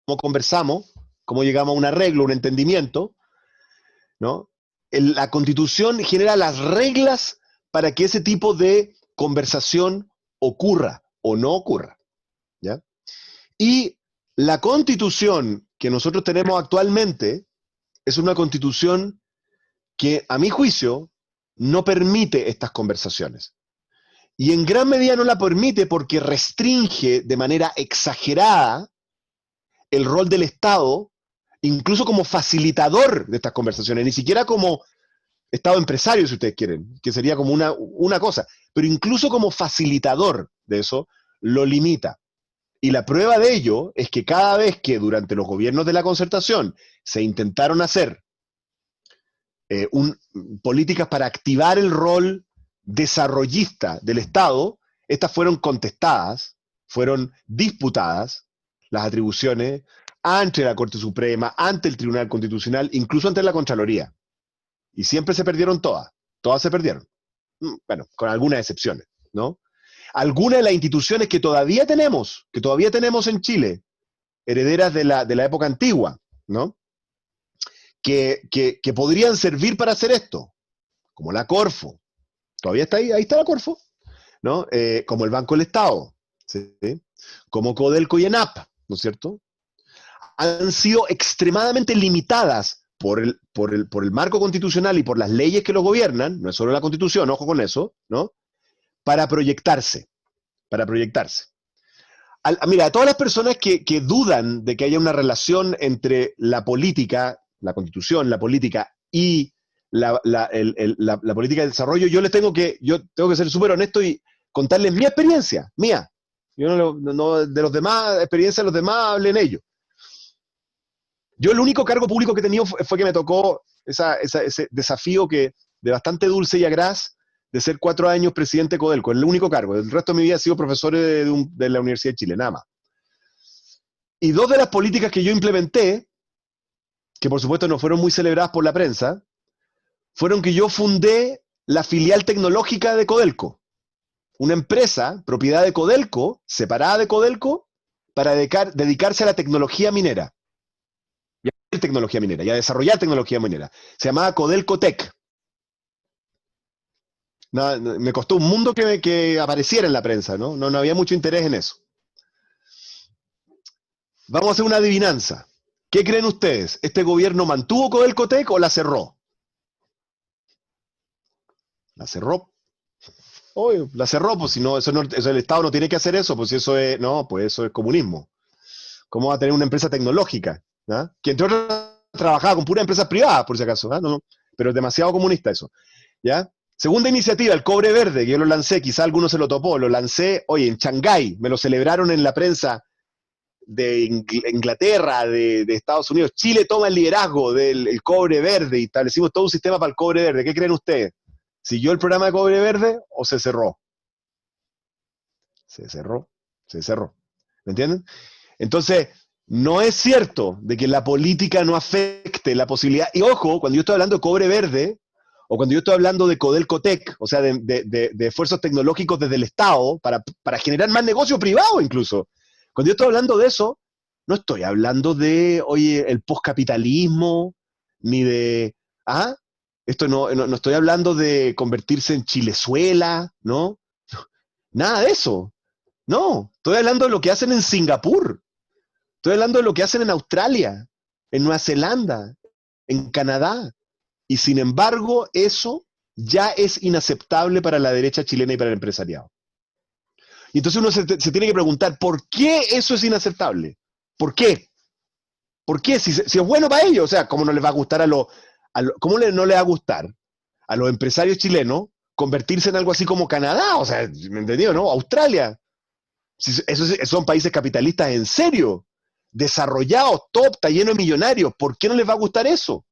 cómo conversamos, cómo llegamos a un arreglo, un entendimiento, ¿no? La Constitución genera las reglas para que ese tipo de conversación ocurra o no ocurra, ¿ya? Y la Constitución que nosotros tenemos actualmente es una Constitución que, a mi juicio, no permite estas conversaciones. Y en gran medida no la permite porque restringe de manera exagerada el rol del Estado, incluso como facilitador de estas conversaciones, ni siquiera como Estado empresario, si ustedes quieren, que sería como una cosa, pero incluso como facilitador de eso, lo limita. Y la prueba de ello es que cada vez que durante los gobiernos de la concertación se intentaron hacer políticas para activar el rol desarrollista del Estado, estas fueron contestadas, fueron disputadas, las atribuciones, ante la Corte Suprema, ante el Tribunal Constitucional, incluso ante la Contraloría. Y siempre se perdieron todas se perdieron. Bueno, con algunas excepciones, ¿no? Algunas de las instituciones que todavía tenemos en Chile, herederas de la época antigua, ¿no?, que podrían servir para hacer esto, como la Corfo, todavía está ahí está la Corfo, ¿no? Como el Banco del Estado, ¿sí?, como Codelco y ENAP, ¿no es cierto?, han sido extremadamente limitadas por el marco constitucional y por las leyes que los gobiernan, no es solo la Constitución, ojo con eso, ¿no?, para proyectarse. Mira, a todas las personas que dudan de que haya una relación entre la política, la Constitución, la política y la política de desarrollo, yo tengo que ser súper honesto y contarles mi experiencia, mía. Yo no de los demás, experiencia de los demás, hablen ellos. Yo el único cargo público que he tenido fue que me tocó ese desafío de bastante dulce y agraz de ser 4 años presidente de Codelco, el único cargo. El resto de mi vida he sido profesor de la Universidad de Chile, nada más. Y 2 de las políticas que yo implementé, que por supuesto no fueron muy celebradas por la prensa, fueron que yo fundé la filial tecnológica de Codelco, una empresa, propiedad de Codelco, separada de Codelco, para dedicarse a la tecnología minera. Y a desarrollar tecnología minera. Se llamaba Codelco Tech. Me costó un mundo que apareciera en la prensa, ¿no? No había mucho interés en eso. Vamos a hacer una adivinanza. ¿Qué creen ustedes? ¿Este gobierno mantuvo Codelco Tech o la cerró? La cerró. Obvio, la cerró, pues si no, el Estado no tiene que hacer eso, pues eso es comunismo. ¿Cómo va a tener una empresa tecnológica? ¿Ah? Que entre otras trabajaba con puras empresas privadas, por si acaso, ¿ah? No, pero es demasiado comunista eso, ¿ya? Segunda iniciativa, el cobre verde, que yo lo lancé, quizá alguno se lo topó, lo lancé, oye, en Shanghái, me lo celebraron en la prensa de Inglaterra, de Estados Unidos. Chile toma el liderazgo del cobre verde y establecimos todo un sistema para el cobre verde. ¿Qué creen ustedes? ¿Siguió el programa de cobre verde o se cerró? Se cerró. ¿Me entienden? Entonces, no es cierto de que la política no afecte la posibilidad. Y ojo, cuando yo estoy hablando de cobre verde, o cuando yo estoy hablando de Codelco Tech, o sea, de esfuerzos tecnológicos desde el Estado para generar más negocio privado incluso. Cuando yo estoy hablando de eso, no estoy hablando de, oye, el postcapitalismo, ni de, esto no estoy hablando de convertirse en Chilezuela, ¿no? Nada de eso. No, estoy hablando de lo que hacen en Singapur. Estoy hablando de lo que hacen en Australia, en Nueva Zelanda, en Canadá. Y sin embargo, eso ya es inaceptable para la derecha chilena y para el empresariado. Y entonces uno se tiene que preguntar, ¿por qué eso es inaceptable? ¿Por qué? ¿Por qué? Si es bueno para ellos, o sea, ¿cómo no les va a gustar ¿cómo no les va a gustar a los empresarios chilenos convertirse en algo así como Canadá, o sea, ¿me entendió, no? Australia. Esos son países capitalistas en serio, desarrollados, top, está lleno de millonarios. ¿Por qué no les va a gustar eso?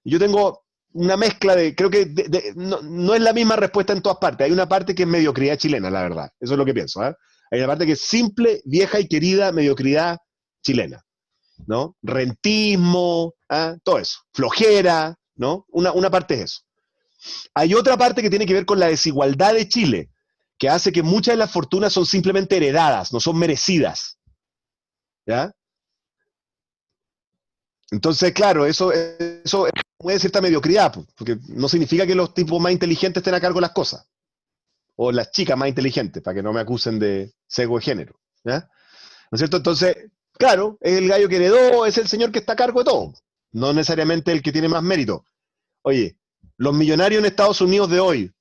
Yo tengo una mezcla creo que no es la misma respuesta en todas partes. Hay una parte que es mediocridad chilena, la verdad. Eso es lo que pienso. ¿Eh? Hay una parte que es simple, vieja y querida mediocridad chilena, ¿no? Rentismo, ¿eh? Todo eso. Flojera, ¿no? Una parte es eso. Hay otra parte que tiene que ver con la desigualdad de Chile, que hace que muchas de las fortunas son simplemente heredadas, no son merecidas. ¿Ya? Entonces, claro, eso mueve cierta mediocridad, porque no significa que los tipos más inteligentes estén a cargo de las cosas, o las chicas más inteligentes, para que no me acusen de sesgo de género. ¿Ya? ¿No es cierto? Entonces, claro, es el gallo que heredó, es el señor que está a cargo de todo, no necesariamente el que tiene más mérito. Oye, los millonarios en Estados Unidos de hoy,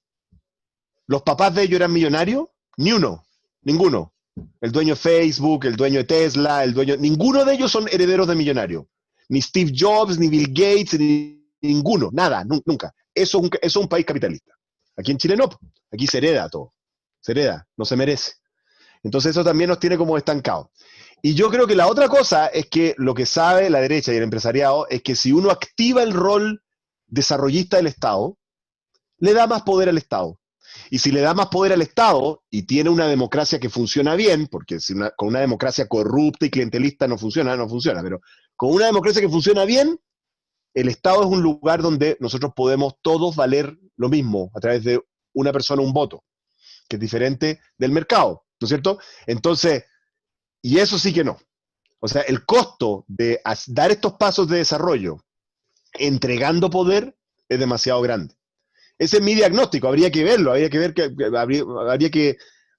¿los papás de ellos eran millonarios? Ni uno, ninguno. El dueño de Facebook, el dueño de Tesla, ninguno de ellos son herederos de millonarios. Ni Steve Jobs, ni Bill Gates, ni ninguno, nada, nunca. Eso es un país capitalista. Aquí en Chile no, aquí se hereda todo. Se hereda, no se merece. Entonces eso también nos tiene como estancados. Y yo creo que la otra cosa es que lo que sabe la derecha y el empresariado es que si uno activa el rol desarrollista del Estado, le da más poder al Estado. Y si le da más poder al Estado y tiene una democracia que funciona bien, porque si con una democracia corrupta y clientelista no funciona, pero con una democracia que funciona bien, el Estado es un lugar donde nosotros podemos todos valer lo mismo a través de una persona, un voto, que es diferente del mercado, ¿no es cierto? Entonces, y eso sí que no. O sea, el costo de dar estos pasos de desarrollo entregando poder es demasiado grande. Ese es mi diagnóstico, habría que verlo, habría que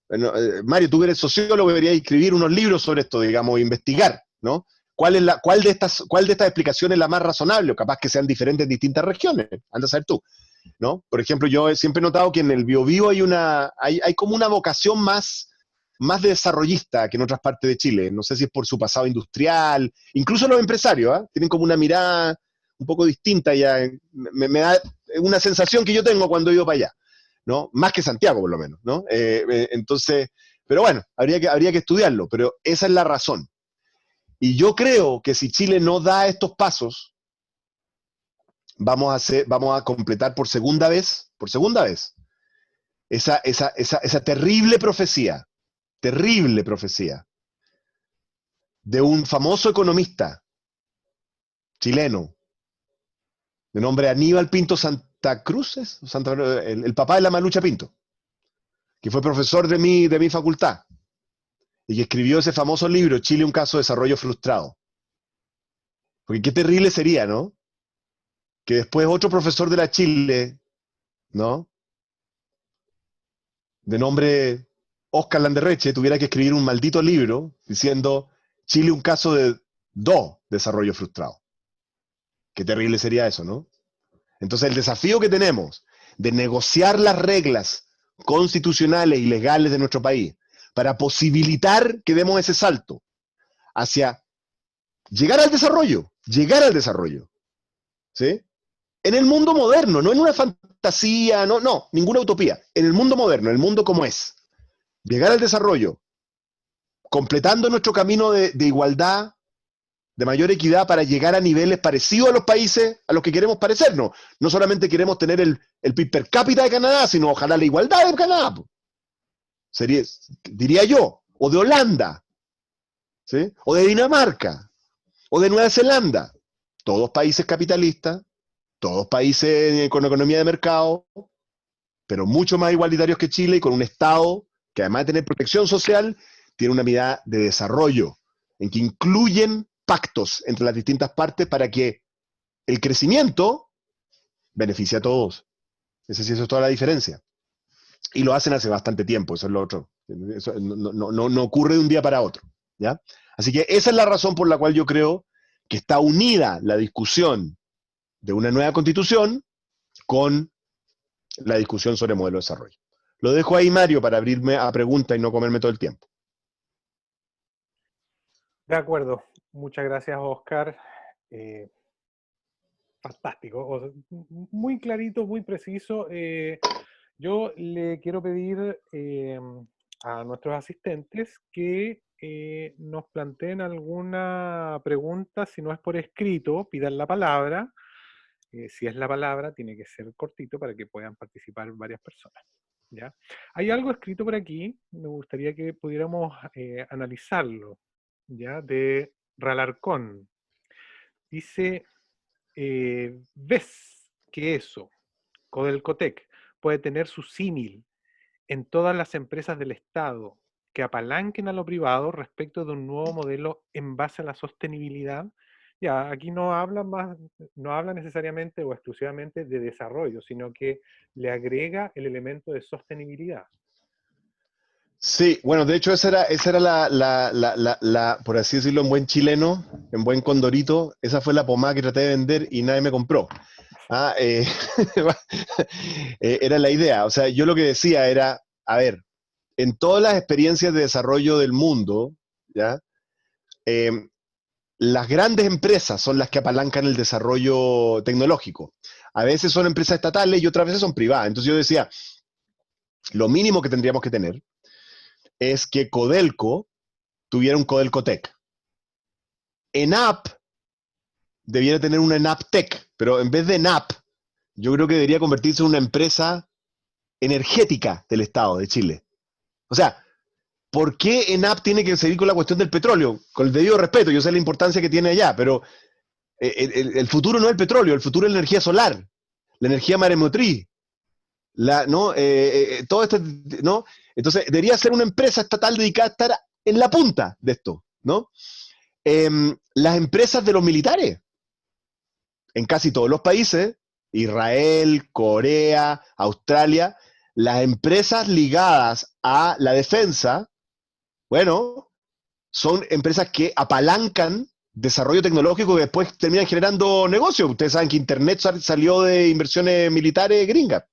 bueno, Mario, tú eres sociólogo, deberías escribir unos libros sobre esto, digamos, investigar, ¿no? ¿Cuál de estas explicaciones es la más razonable? O capaz que sean diferentes en distintas regiones, anda a saber tú, ¿no? Por ejemplo, yo siempre he notado que en el Biobío hay como una vocación más de desarrollista que en otras partes de Chile. No sé si es por su pasado industrial, incluso los empresarios, ¿eh? Tienen como una mirada un poco distinta ya. Me da una sensación que yo tengo cuando he ido para allá, ¿no? Más que Santiago, por lo menos, ¿no? Entonces, pero bueno, habría que estudiarlo, pero esa es la razón. Y yo creo que si Chile no da estos pasos, vamos a completar por segunda vez, esa terrible profecía de un famoso economista chileno, de nombre Aníbal Pinto Santa Cruz, el papá de la Malucha Pinto, que fue profesor de mi facultad, y que escribió ese famoso libro, Chile, un caso de desarrollo frustrado. Porque qué terrible sería, ¿no? Que después otro profesor de la Chile, ¿no? De nombre Oscar Landerreche, tuviera que escribir un maldito libro diciendo Chile, un caso de desarrollo frustrado. Qué terrible sería eso, ¿no? Entonces el desafío que tenemos de negociar las reglas constitucionales y legales de nuestro país para posibilitar que demos ese salto hacia llegar al desarrollo, ¿sí? En el mundo moderno, no en una fantasía, no, ninguna utopía, en el mundo moderno, el mundo como es. Llegar al desarrollo, completando nuestro camino de igualdad, de mayor equidad para llegar a niveles parecidos a los países a los que queremos parecernos. No solamente queremos tener el PIB per cápita de Canadá, sino ojalá la igualdad de Canadá. Sería, diría yo, o de Holanda, ¿sí? O de Dinamarca, o de Nueva Zelanda. Todos países capitalistas, todos países con economía de mercado, pero mucho más igualitarios que Chile y con un Estado que además de tener protección social, tiene una mirada de desarrollo, en que incluyen pactos entre las distintas partes para que el crecimiento beneficie a todos. Eso es toda la diferencia. Y lo hacen hace bastante tiempo, eso es lo otro. Eso no ocurre de un día para otro, ¿ya? Así que esa es la razón por la cual yo creo que está unida la discusión de una nueva constitución con la discusión sobre modelo de desarrollo. Lo dejo ahí, Mario, para abrirme a preguntas y no comerme todo el tiempo. De acuerdo. Muchas gracias, Oscar. fantástico, muy clarito, muy preciso. Yo le quiero pedir a nuestros asistentes que nos planteen alguna pregunta, si no es por escrito, pidan la palabra. Si es la palabra, tiene que ser cortito para que puedan participar varias personas. ¿Ya? Hay algo escrito por aquí, me gustaría que pudiéramos analizarlo, ¿ya? De Ralarcón. Dice, ¿ves que eso, Codelcotec, puede tener su símil en todas las empresas del Estado que apalanquen a lo privado respecto de un nuevo modelo en base a la sostenibilidad? Ya, aquí no habla más, no habla necesariamente o exclusivamente de desarrollo, sino que le agrega el elemento de sostenibilidad. Sí, bueno, de hecho esa era por así decirlo, en buen chileno, en buen condorito, esa fue la pomada que traté de vender y nadie me compró. Ah, era la idea. O sea, yo lo que decía era, a ver, en todas las experiencias de desarrollo del mundo, ¿ya? Eh, las grandes empresas son las que apalancan el desarrollo tecnológico. A veces son empresas estatales y otras veces son privadas. Entonces yo decía, lo mínimo que tendríamos que tener es que Codelco tuviera un Codelcotec. ENAP debiera tener una ENAPTEC, pero en vez de ENAP, yo creo que debería convertirse en una empresa energética del Estado de Chile. O sea, ¿por qué ENAP tiene que seguir con la cuestión del petróleo? Con el debido respeto, yo sé la importancia que tiene allá, pero el futuro no es el petróleo, el futuro es la energía solar, la energía maremotriz, ¿no? Todo esto, ¿no? Entonces, debería ser una empresa estatal dedicada a estar en la punta de esto, ¿no? Las empresas de los militares, en casi todos los países, Israel, Corea, Australia, las empresas ligadas a la defensa, bueno, son empresas que apalancan desarrollo tecnológico que después terminan generando negocios. Ustedes saben que Internet salió de inversiones militares gringas.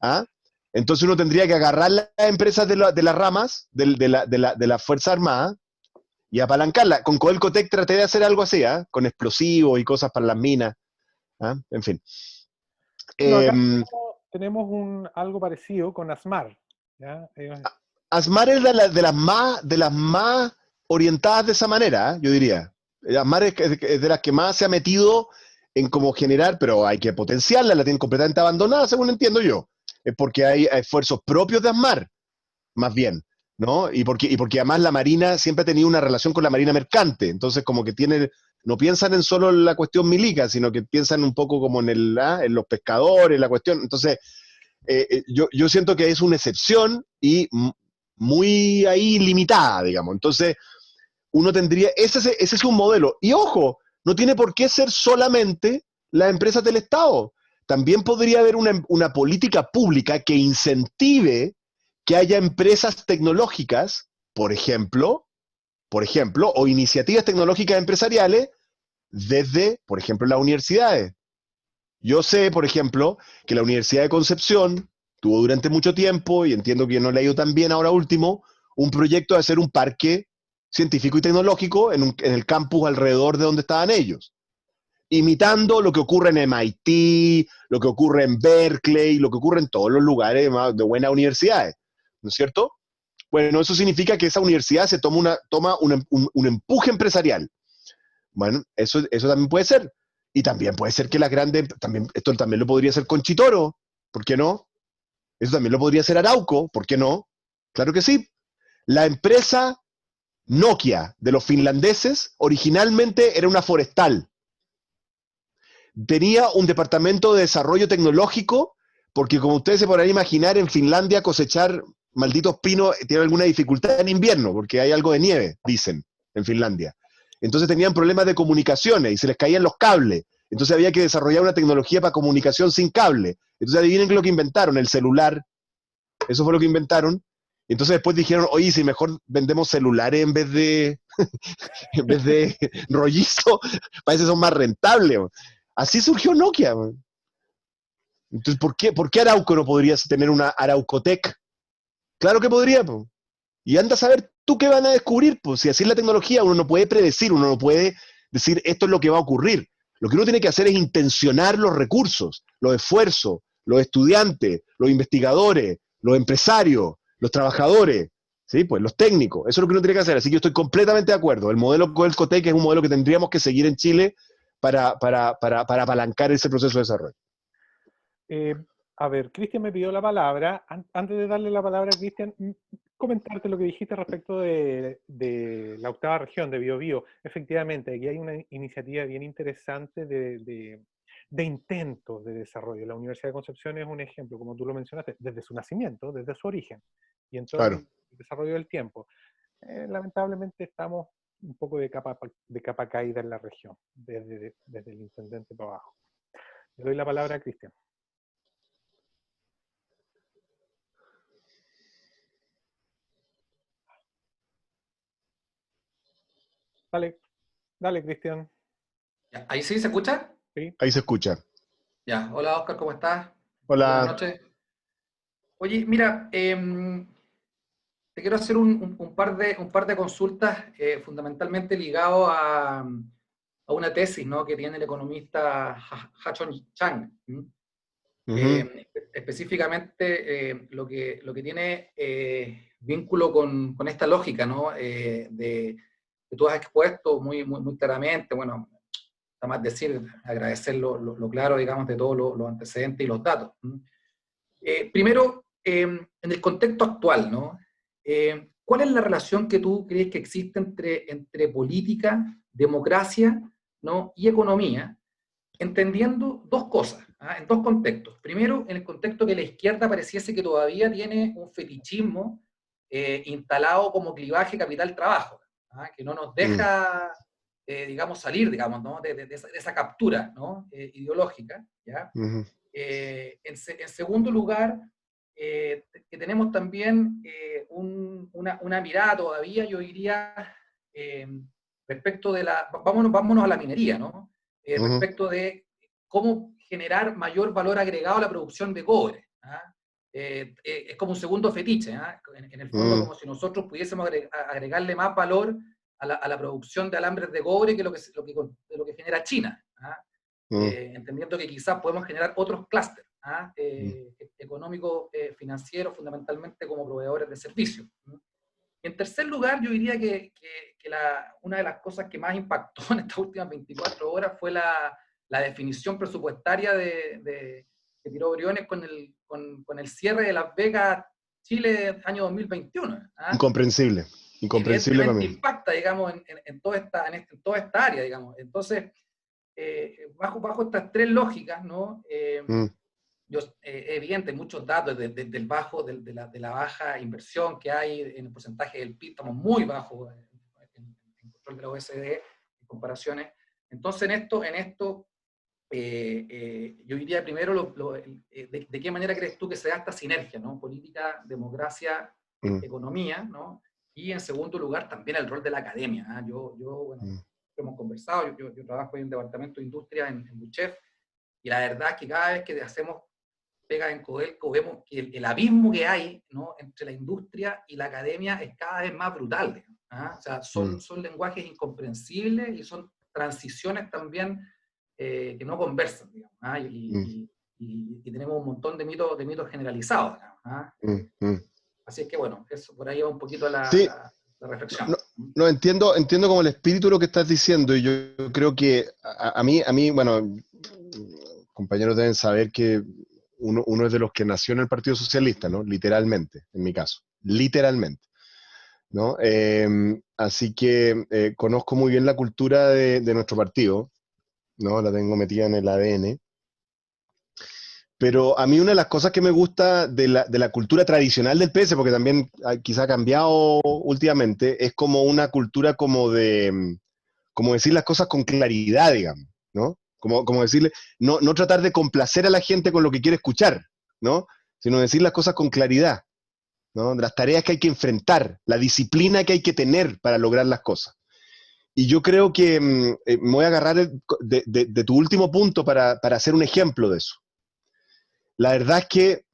¿Ah? Entonces uno tendría que agarrar las empresas de las ramas de la Fuerza Armada y apalancarla. Con Codelcotec traté de hacer algo así, ¿ah? Con explosivos y cosas para las minas. ¿Ah? En fin. Bueno, acá Eh, tenemos algo parecido con ASMAR. ¿Ya? Asmar es de las más orientadas de esa manera, ¿eh? Yo diría. Asmar es de las que más se ha metido en cómo generar, pero hay que potenciarla, la tienen completamente abandonada, según entiendo yo. Es porque hay esfuerzos propios de Asmar, más bien, ¿no? Y porque además la Marina siempre ha tenido una relación con la Marina mercante, entonces como que no piensan en solo la cuestión milica, sino que piensan un poco como en los pescadores, la cuestión. Entonces, yo siento que es una excepción y muy ahí limitada, digamos. Entonces, uno tendría, ese es un modelo. Y ojo, no tiene por qué ser solamente las empresas del Estado. También podría haber una política pública que incentive que haya empresas tecnológicas, por ejemplo, o iniciativas tecnológicas empresariales desde, por ejemplo, las universidades. Yo sé, por ejemplo, que la Universidad de Concepción tuvo durante mucho tiempo, y entiendo que no le ha ido tan bien ahora último, un proyecto de hacer un parque científico y tecnológico en el campus alrededor de donde estaban ellos, imitando lo que ocurre en MIT, lo que ocurre en Berkeley, lo que ocurre en todos los lugares de buenas universidades, ¿no es cierto? Bueno, eso significa que esa universidad se toma un empuje empresarial. Bueno, eso también puede ser. Y también puede ser que las grandes, esto también lo podría hacer Conchitoro, ¿por qué no? Eso también lo podría hacer Arauco, ¿por qué no? Claro que sí. La empresa Nokia de los finlandeses originalmente era una forestal. Tenía un departamento de desarrollo tecnológico, porque como ustedes se podrán imaginar, en Finlandia cosechar malditos pinos tiene alguna dificultad en invierno, porque hay algo de nieve, dicen, en Finlandia. Entonces tenían problemas de comunicaciones y se les caían los cables. Entonces había que desarrollar una tecnología para comunicación sin cable. Entonces adivinen lo que inventaron, el celular. Eso fue lo que inventaron. Entonces después dijeron, oye, si mejor vendemos celulares en vez de rollizo, parece que son más rentables. Así surgió Nokia. Entonces, ¿por qué Arauco no podría tener una Araucotec? Claro que podría. Y anda a saber tú qué van a descubrir. Pues si así es la tecnología, uno no puede predecir, uno no puede decir esto es lo que va a ocurrir. Lo que uno tiene que hacer es intencionar los recursos, los esfuerzos, los estudiantes, los investigadores, los empresarios, los trabajadores, ¿sí? Pues los técnicos. Eso es lo que uno tiene que hacer. Así que yo estoy completamente de acuerdo. El modelo Codelcotec es un modelo que tendríamos que seguir en Chile para apalancar ese proceso de desarrollo. A ver, Cristian me pidió la palabra. Antes de darle la palabra a Cristian, comentarte lo que dijiste respecto de la octava región de Biobío. Efectivamente, aquí hay una iniciativa bien interesante de intentos de desarrollo. La Universidad de Concepción es un ejemplo, como tú lo mencionaste, desde su nacimiento, desde su origen, y en todo Claro. el desarrollo del tiempo. Lamentablemente estamos un poco de capa caída en la región, desde el intendente para abajo. Le doy la palabra a Cristian. Dale, dale, Cristian. Ya, ¿ahí sí se escucha? Sí. Ahí se escucha. Ya, hola Oscar, ¿cómo estás? Hola. Buenas noches. Oye, mira, te quiero hacer un par de consultas fundamentalmente ligado a una tesis, ¿no?, que tiene el economista Ha-Chon Chang. Específicamente lo que tiene vínculo con esta lógica, ¿no?, que tú has expuesto muy claramente. Bueno, está más decir, agradecer lo claro, digamos, de todos los antecedentes y los datos. Primero, en el contexto actual, ¿no? ¿Cuál es la relación que tú crees que existe entre política, democracia, ¿no?, y economía? Entendiendo dos cosas, en dos contextos. Primero, en el contexto que la izquierda pareciese que todavía tiene un fetichismo instalado como clivaje capital-trabajo, que no nos deja, digamos, salir, digamos, ¿no?, de esa captura, ¿no?, ideológica, ¿ya? En segundo lugar, que tenemos también una mirada todavía, yo diría, respecto de vámonos a la minería, ¿no? Respecto de cómo generar mayor valor agregado a la producción de cobre. Es como un segundo fetiche, en el fondo, como si nosotros pudiésemos agregarle más valor a la producción de alambres de cobre que lo que genera China. Entendiendo que quizás podemos generar otros clústeres económicos, financieros, fundamentalmente como proveedores de servicios. En tercer lugar, yo diría que una de las cosas que más impactó en estas últimas 24 horas fue la definición presupuestaria que tiró Briones con el cierre de Las Vegas, Chile, año 2021. Incomprensible. Incomprensible para mí. Impacta, digamos, en toda esta área, digamos. Entonces, bajo estas tres lógicas, ¿no? Es evidente, muchos datos del de la baja inversión que hay en el porcentaje del PIB, estamos muy bajos en control de la OSD, en comparaciones. Entonces, en esto yo diría primero, de qué manera crees tú que se da esta sinergia, ¿no? Política, democracia, economía, ¿no? Y en segundo lugar, también el rol de la academia. Bueno, hemos conversado, yo trabajo en el departamento de industria en Buchef, y la verdad es que cada vez que hacemos pega en Codelco, vemos que el abismo que hay, ¿no?, entre la industria y la academia es cada vez más brutal. O sea, son lenguajes incomprensibles y son transiciones también que no conversan, digamos, y tenemos un montón de mitos generalizados. Así es que, bueno, eso por ahí va un poquito la reflexión. No, entiendo como el espíritu de lo que estás diciendo, y yo creo que a mí, bueno, compañeros deben saber que uno es de los que nació en el Partido Socialista, ¿no? Literalmente, en mi caso. Literalmente. ¿No? Así que conozco muy bien la cultura de nuestro partido, ¿no? La tengo metida en el ADN. Pero a mí una de las cosas que me gusta de la cultura tradicional del PS, porque también quizá ha cambiado últimamente, es como una cultura como decir las cosas con claridad, digamos, ¿no? Como decirle, no tratar de complacer a la gente con lo que quiere escuchar, ¿no? Sino decir las cosas con claridad, ¿no? Las tareas que hay que enfrentar, la disciplina que hay que tener para lograr las cosas. Y yo creo que me voy a agarrar de tu último punto para hacer un ejemplo de eso. La verdad es que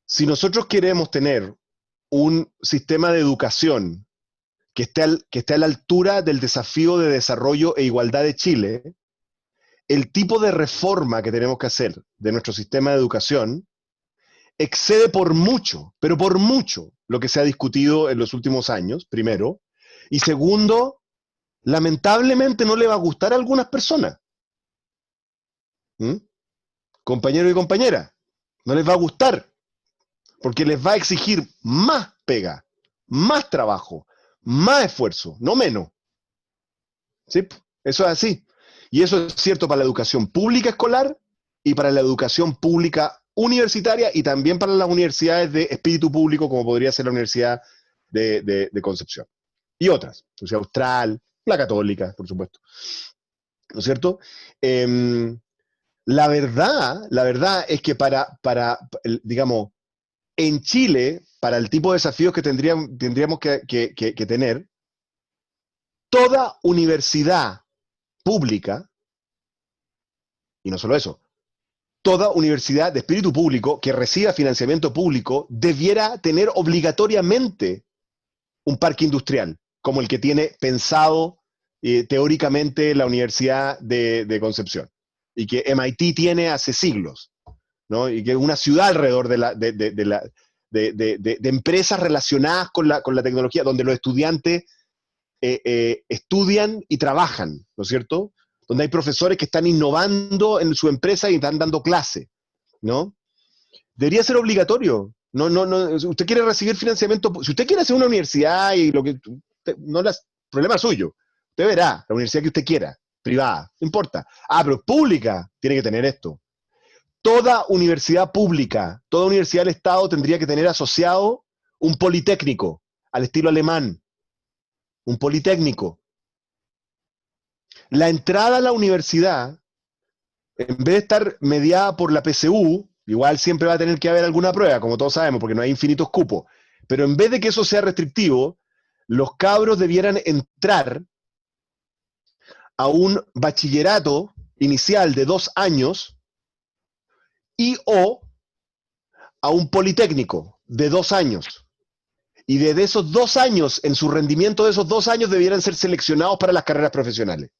si nosotros queremos tener un sistema de educación que esté a la altura del desafío de desarrollo e igualdad de Chile, el tipo de reforma que tenemos que hacer de nuestro sistema de educación excede por mucho, pero por mucho, lo que se ha discutido en los últimos años, primero. Y segundo, lamentablemente no le va a gustar a algunas personas. ¿Mm? Compañeros y compañeras, no les va a gustar, porque les va a exigir más pega, más trabajo, más esfuerzo, no menos. ¿Sí? Eso es así. Y eso es cierto para la educación pública escolar y para la educación pública universitaria y también para las universidades de espíritu público, como podría ser la Universidad de Concepción. Y otras, Universidad Austral, la Católica, por supuesto. ¿No es cierto? La verdad es que digamos, en Chile, para el tipo de desafíos que tendríamos que tener, toda universidad pública, y no solo eso, toda universidad de espíritu público que reciba financiamiento público debiera tener obligatoriamente un parque industrial, como el que tiene pensado teóricamente la Universidad de Concepción, y que MIT tiene hace siglos, ¿no? Y que es una ciudad alrededor de empresas relacionadas con la tecnología, donde los estudiantes estudian y trabajan, ¿no es cierto? Donde hay profesores que están innovando en su empresa y están dando clase, ¿no? Debería ser obligatorio. No, usted quiere recibir financiamiento, si usted quiere hacer una universidad y lo que, no es problema suyo. Usted verá la universidad que usted quiera, privada, no importa. Ah, pero pública, tiene que tener esto. Toda universidad pública, toda universidad del Estado tendría que tener asociado un politécnico, al estilo alemán. Un politécnico. La entrada a la universidad, en vez de estar mediada por la PSU, igual siempre va a tener que haber alguna prueba, como todos sabemos, porque no hay infinitos cupos, pero en vez de que eso sea restrictivo, los cabros debieran entrar a un bachillerato inicial de 2 años y o a un politécnico de 2 años. Y desde esos 2 años, en su rendimiento de esos 2 años, debieran ser seleccionados para las carreras profesionales.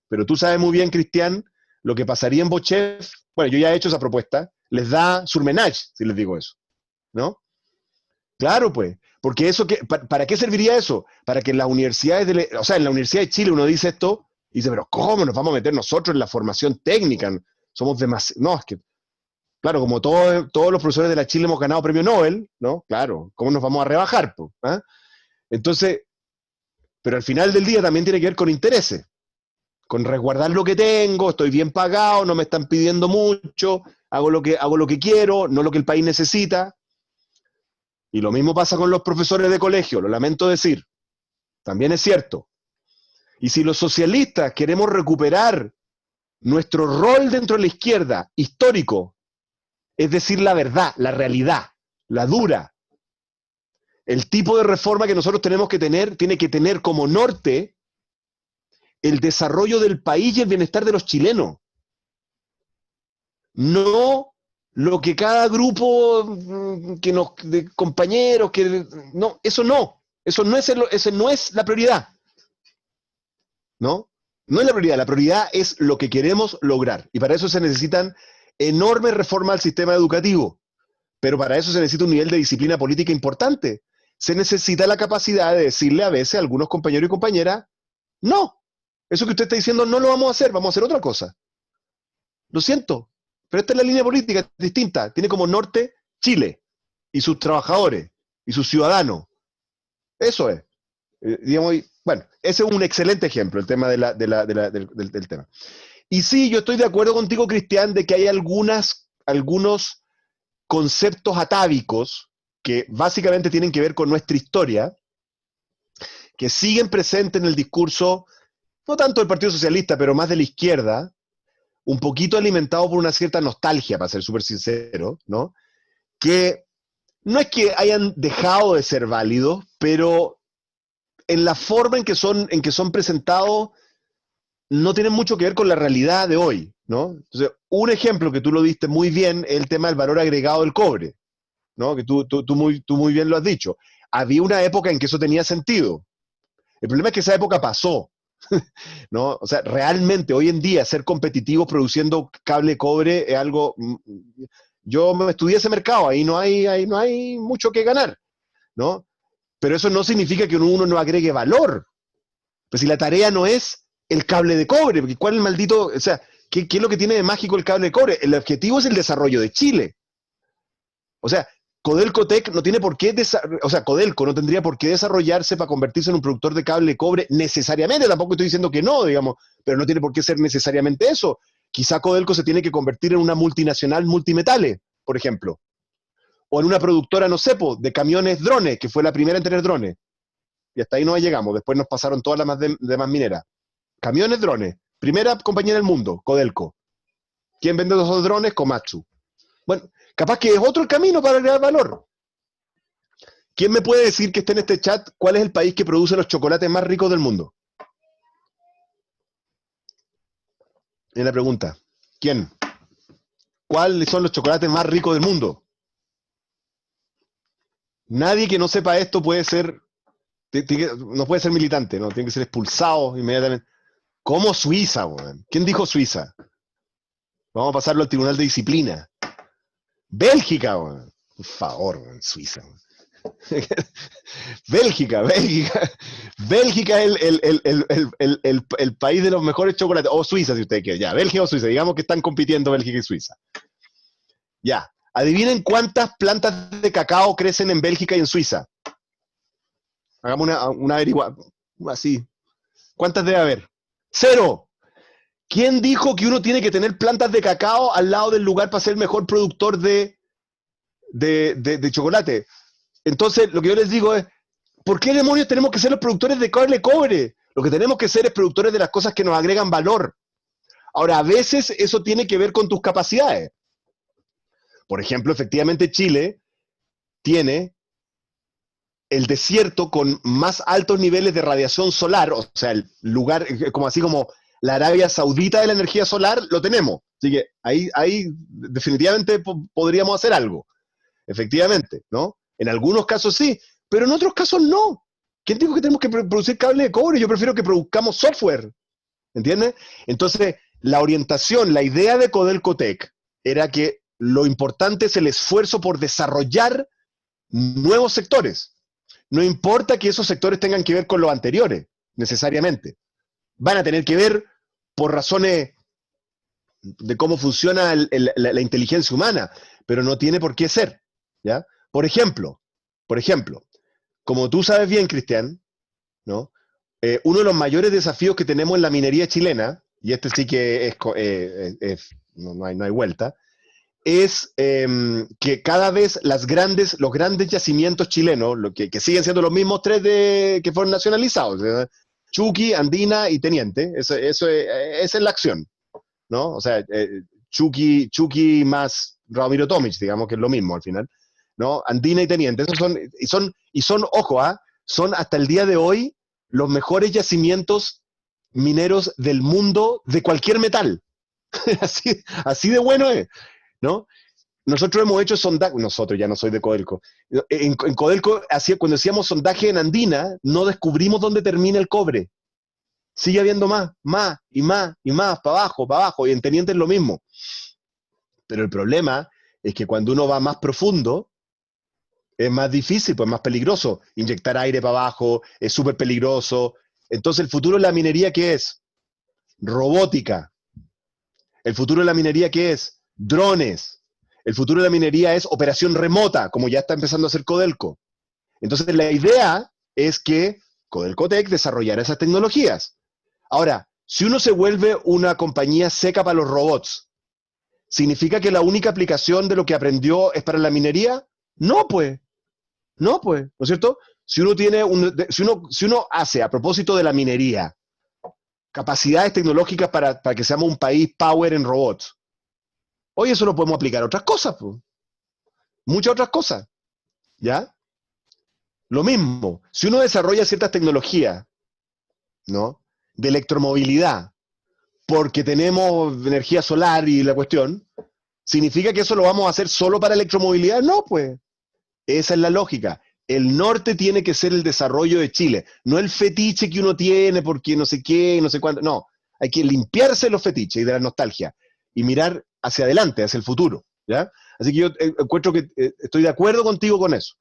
Pero tú sabes muy bien, Cristian, lo que pasaría en Bochef. Bueno, yo ya he hecho esa propuesta, les da surmenage, si les digo eso, ¿no? Claro, pues, porque eso, ¿para qué serviría eso? Para que en las universidades, o sea, en la Universidad de Chile uno dice esto, y dice, pero ¿cómo nos vamos a meter nosotros en la formación técnica? Somos demasiado, no, es que, claro, como todos los profesores de la Chile hemos ganado premio Nobel, ¿no? Claro, ¿cómo nos vamos a rebajar? Pues? ¿Ah? Entonces, pero al final del día también tiene que ver con intereses, con resguardar lo que tengo, estoy bien pagado, no me están pidiendo mucho, hago lo que quiero, no lo que el país necesita. Y lo mismo pasa con los profesores de colegio, lo lamento decir, también es cierto. Y si los socialistas queremos recuperar nuestro rol dentro de la izquierda, histórico, es decir, la verdad, la realidad, la dura, el tipo de reforma que nosotros tenemos que tener, tiene que tener como norte el desarrollo del país y el bienestar de los chilenos. No lo que cada grupo de compañeros, no, eso no es la prioridad. ¿No? No es la prioridad es lo que queremos lograr. Y para eso se necesitan enormes reformas al sistema educativo. Pero para eso se necesita un nivel de disciplina política importante. Se necesita la capacidad de decirle a veces a algunos compañeros y compañeras, no, eso que usted está diciendo no lo vamos a hacer otra cosa. Lo siento, pero esta es la línea política distinta. Tiene como norte Chile y sus trabajadores y sus ciudadanos. Eso es. Digamos, bueno, ese es un excelente ejemplo, el tema del tema. Y sí, yo estoy de acuerdo contigo, Cristian, de que hay algunos conceptos atávicos que básicamente tienen que ver con nuestra historia, que siguen presentes en el discurso, no tanto del Partido Socialista, pero más de la izquierda, un poquito alimentado por una cierta nostalgia, para ser súper sincero, ¿no? Que no es que hayan dejado de ser válidos, pero en la forma en que son presentados no tienen mucho que ver con la realidad de hoy, ¿no? Entonces, un ejemplo que tú lo diste muy bien es el tema del valor agregado del cobre, ¿no? Que tú muy bien lo has dicho. Había una época en que eso tenía sentido. El problema es que esa época pasó. ¿no? O sea, realmente hoy en día ser competitivos produciendo cable de cobre es algo... Yo me estudié ese mercado, ahí no hay mucho que ganar, ¿no? Pero eso no significa que uno no agregue valor. Pues si la tarea no es el cable de cobre, porque ¿cuál es el maldito...? O sea, ¿qué es lo que tiene de mágico el cable de cobre? El objetivo es el desarrollo de Chile. O sea, Codelco Tech no tiene por qué, o sea, Codelco no tendría por qué desarrollarse para convertirse en un productor de cable de cobre necesariamente, tampoco estoy diciendo que no, digamos, pero no tiene por qué ser necesariamente eso. Quizá Codelco se tiene que convertir en una multinacional multimetales, por ejemplo, o en una productora, no sé, de camiones drones, que fue la primera en tener drones, y hasta ahí no llegamos, después nos pasaron todas las demás mineras. Camiones drones, primera compañía en el mundo, Codelco. ¿Quién vende esos drones? Komatsu. Bueno, capaz que es otro el camino para agregar valor. ¿Quién me puede decir que esté en este chat cuál es el país que produce los chocolates más ricos del mundo? En la pregunta. ¿Quién? ¿Cuáles son los chocolates más ricos del mundo? Nadie que no sepa esto puede ser, no puede ser militante, ¿no? Tiene que ser expulsado inmediatamente. ¿Cómo Suiza, weón? ¿Quién dijo Suiza? Vamos a pasarlo al Tribunal de Disciplina. Bélgica, weón. Por favor, weón, Suiza, weón. Bélgica es el país de los mejores chocolates, o Suiza si ustedes quieren, ya, Bélgica o Suiza, digamos que están compitiendo Bélgica y Suiza. Ya, adivinen cuántas plantas de cacao crecen en Bélgica y en Suiza. Hagamos una averiguación, así. ¿Cuántas debe haber? 0. ¿Quién dijo que uno tiene que tener plantas de cacao al lado del lugar para ser el mejor productor de chocolate? Entonces, lo que yo les digo es, ¿por qué demonios tenemos que ser los productores de cable cobre? Lo que tenemos que ser es productores de las cosas que nos agregan valor. Ahora, a veces eso tiene que ver con tus capacidades. Por ejemplo, efectivamente Chile tiene el desierto con más altos niveles de radiación solar, o sea, el lugar, como así como la Arabia Saudita de la energía solar, lo tenemos. Así que ahí definitivamente podríamos hacer algo. Efectivamente, ¿no? En algunos casos sí, pero en otros casos no. ¿Quién dijo que tenemos que producir cable de cobre? Yo prefiero que produzcamos software, ¿entiendes? Entonces, la orientación, la idea de Codelco Tech era que lo importante es el esfuerzo por desarrollar nuevos sectores. No importa que esos sectores tengan que ver con los anteriores, necesariamente. Van a tener que ver por razones de cómo funciona la inteligencia humana, pero no tiene por qué ser, ¿ya? Por ejemplo, como tú sabes bien, Cristian, ¿no? Uno de los mayores desafíos que tenemos en la minería chilena, y este sí que no hay vuelta, es que cada vez los grandes yacimientos chilenos, que siguen siendo los mismos tres que fueron nacionalizados, ¿verdad? Chuqui, Andina y Teniente, esa es la acción, ¿no? O sea, Chuqui más Ramiro Tomic, digamos que es lo mismo al final, ¿no? Andina y Teniente, esos son, ojo, son hasta el día de hoy los mejores yacimientos mineros del mundo de cualquier metal. así de bueno es, ¿no? Nosotros hemos hecho sondaje, nosotros, ya no soy de Codelco, en Codelco, cuando hacíamos sondaje en Andina, no descubrimos dónde termina el cobre. Sigue habiendo más, para abajo, y en Teniente es lo mismo. Pero el problema es que cuando uno va más profundo, es más difícil, pues más peligroso. Inyectar aire para abajo es súper peligroso. Entonces, ¿el futuro de la minería qué es? Robótica. ¿El futuro de la minería qué es? Drones. El futuro de la minería es operación remota, como ya está empezando a hacer Codelco. Entonces, la idea es que Codelco Tech desarrollara esas tecnologías. Ahora, si uno se vuelve una compañía seca para los robots, ¿significa que la única aplicación de lo que aprendió es para la minería? No, pues. ¿No es cierto? Si uno hace, a propósito de la minería, capacidades tecnológicas para que seamos un país power en robots, hoy eso lo podemos aplicar a otras cosas, pues. Muchas otras cosas, ¿ya? Lo mismo, si uno desarrolla ciertas tecnologías, ¿no? De electromovilidad, porque tenemos energía solar y la cuestión, ¿significa que eso lo vamos a hacer solo para electromovilidad? No, pues. Esa es la lógica. El norte tiene que ser el desarrollo de Chile, no el fetiche que uno tiene porque no sé qué, no sé cuánto. No, hay que limpiarse los fetiches y de la nostalgia y mirar hacia adelante, hacia el futuro, ¿ya? Así que yo encuentro que estoy de acuerdo contigo con eso.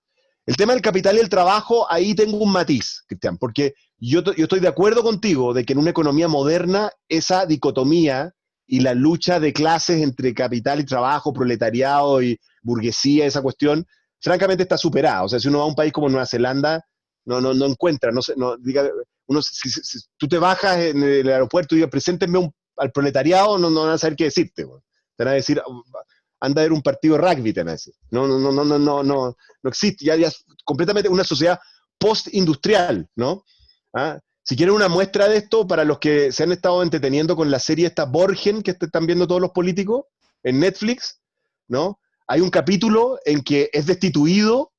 El tema del capital y el trabajo, ahí tengo un matiz, Cristian, porque yo estoy de acuerdo contigo de que en una economía moderna esa dicotomía y la lucha de clases entre capital y trabajo, proletariado y burguesía, esa cuestión, francamente está superada. O sea, si uno va a un país como Nueva Zelanda, no encuentra, diga, si tú te bajas en el aeropuerto y digas, preséntenme al proletariado, no van a saber qué decirte. Bueno. Te van a decir, anda a ver un partido de rugby, te van a decir. No existe, ya es completamente una sociedad post-industrial, ¿no? ¿Ah? Si quieren una muestra de esto, para los que se han estado entreteniendo con la serie esta Borgen, que están viendo todos los políticos, en Netflix, ¿no? Hay un capítulo en que es destituido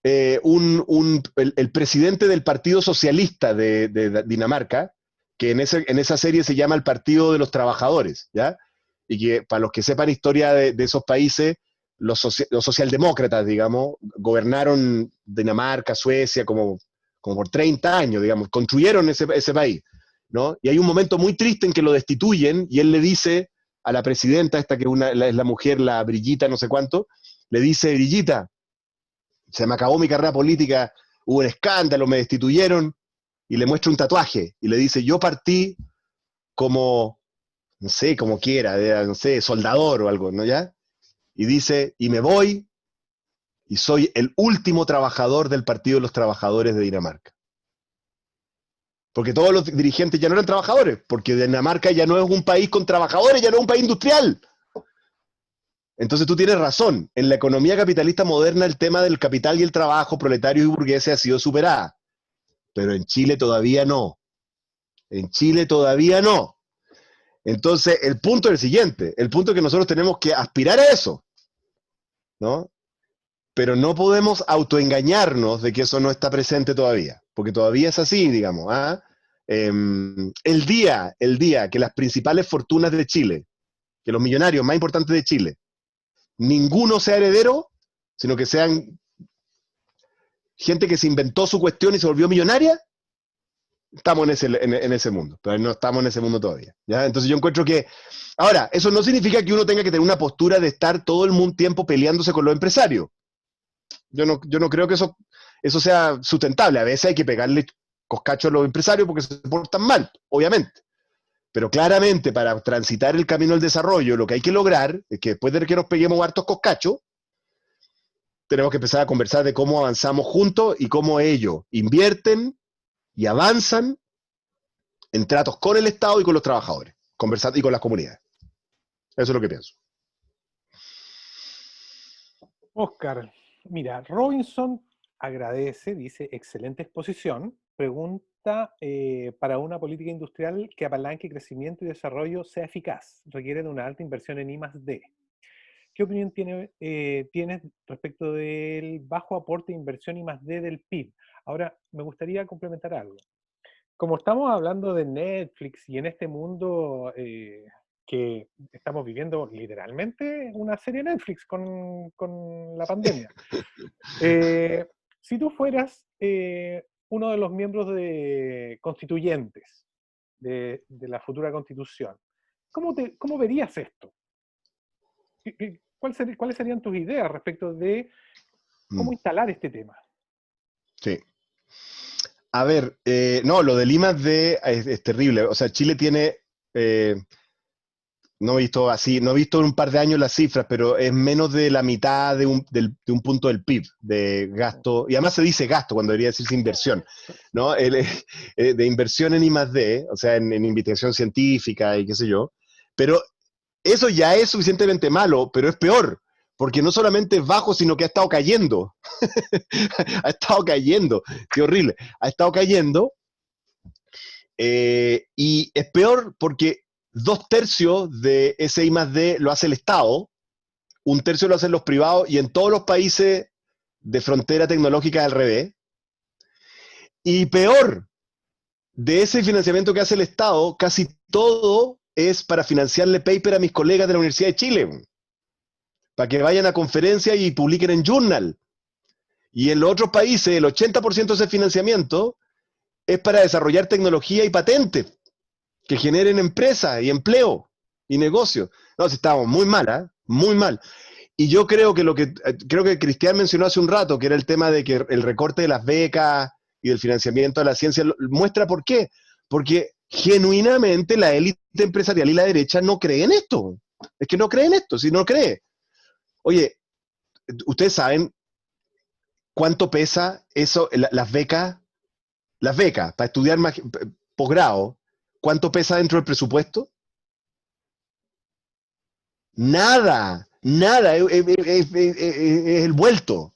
el presidente del Partido Socialista de Dinamarca, que en esa serie se llama el Partido de los Trabajadores, ¿ya? Y que para los que sepan historia de esos países, los socialdemócratas, digamos, gobernaron Dinamarca, Suecia, como por 30 años, digamos, construyeron ese país, ¿no? Y hay un momento muy triste en que lo destituyen y él le dice a la presidenta, esta que es la mujer, la Brillita, no sé cuánto, le dice, Brillita, se me acabó mi carrera política, hubo un escándalo, me destituyeron, y le muestra un tatuaje, y le dice, yo partí como, no sé, como quiera, no sé, soldador o algo, ¿no? ¿Ya? Y dice, y me voy, y soy el último trabajador del Partido de los Trabajadores de Dinamarca. Porque todos los dirigentes ya no eran trabajadores, porque Dinamarca ya no es un país con trabajadores, ya no es un país industrial. Entonces tú tienes razón, en la economía capitalista moderna el tema del capital y el trabajo, proletarios y burgueses, ha sido superada. Pero en Chile todavía no. En Chile todavía no. Entonces el punto es el siguiente, el punto es que nosotros tenemos que aspirar a eso, ¿no? Pero no podemos autoengañarnos de que eso no está presente todavía, porque todavía es así, digamos. ¿Ah? El día que las principales fortunas de Chile, que los millonarios más importantes de Chile, ninguno sea heredero, sino que sean gente que se inventó su cuestión y se volvió millonaria, estamos en ese mundo, pero no estamos en ese mundo todavía. ¿Ya? Entonces yo encuentro que, ahora, eso no significa que uno tenga que tener una postura de estar todo el tiempo peleándose con los empresarios. Yo no creo que eso sea sustentable. A veces hay que pegarle coscacho a los empresarios porque se portan mal, obviamente. Pero claramente para transitar el camino del desarrollo, lo que hay que lograr es que después de que nos peguemos hartos coscachos, tenemos que empezar a conversar de cómo avanzamos juntos y cómo ellos invierten y avanzan en tratos con el Estado y con los trabajadores, conversando y con las comunidades. Eso es lo que pienso. Oscar, mira, Robinson agradece, dice, excelente exposición, pregunta, para una política industrial que apalanque crecimiento y desarrollo sea eficaz, requiere de una alta inversión en I+D. ¿Qué opinión tienes respecto del bajo aporte de inversión I+D del PIB? Ahora, me gustaría complementar algo. Como estamos hablando de Netflix y en este mundo que estamos viviendo literalmente una serie Netflix con la pandemia. Si tú fueras uno de los miembros constituyentes de la futura constitución, ¿cómo verías esto? ¿Cuáles serían tus ideas respecto de cómo instalar este tema? Sí. A ver, no, lo del I+D es terrible. O sea, Chile tiene, no he visto en un par de años las cifras, pero es menos de la mitad de un punto del PIB, de gasto, y además se dice gasto cuando debería decirse inversión, ¿no? De inversión en I+D, o sea, en investigación científica y qué sé yo, pero eso ya es suficientemente malo, pero es peor, porque no solamente es bajo, sino que ha estado cayendo. Ha estado cayendo, qué horrible. Ha estado cayendo, y es peor porque 2/3 de ese I+D lo hace el Estado, 1/3 lo hacen los privados, y en todos los países de frontera tecnológica al revés. Y peor, de ese financiamiento que hace el Estado, casi todo es para financiarle paper a mis colegas de la Universidad de Chile, para que vayan a conferencias y publiquen en Journal. Y en los otros países, el 80% de ese financiamiento es para desarrollar tecnología y patentes que generen empresas y empleo y negocios. No, si estábamos muy mal, ¿eh? Muy mal. Y yo creo que Cristian mencionó hace un rato, que era el tema de que el recorte de las becas y del financiamiento de la ciencia, muestra por qué. Porque genuinamente la élite empresarial y la derecha no cree en esto. Es que no cree en esto, si no cree. Oye, ¿ustedes saben cuánto pesa eso, las becas? Las becas para estudiar posgrado, ¿cuánto pesa dentro del presupuesto? Nada, nada, es el vuelto.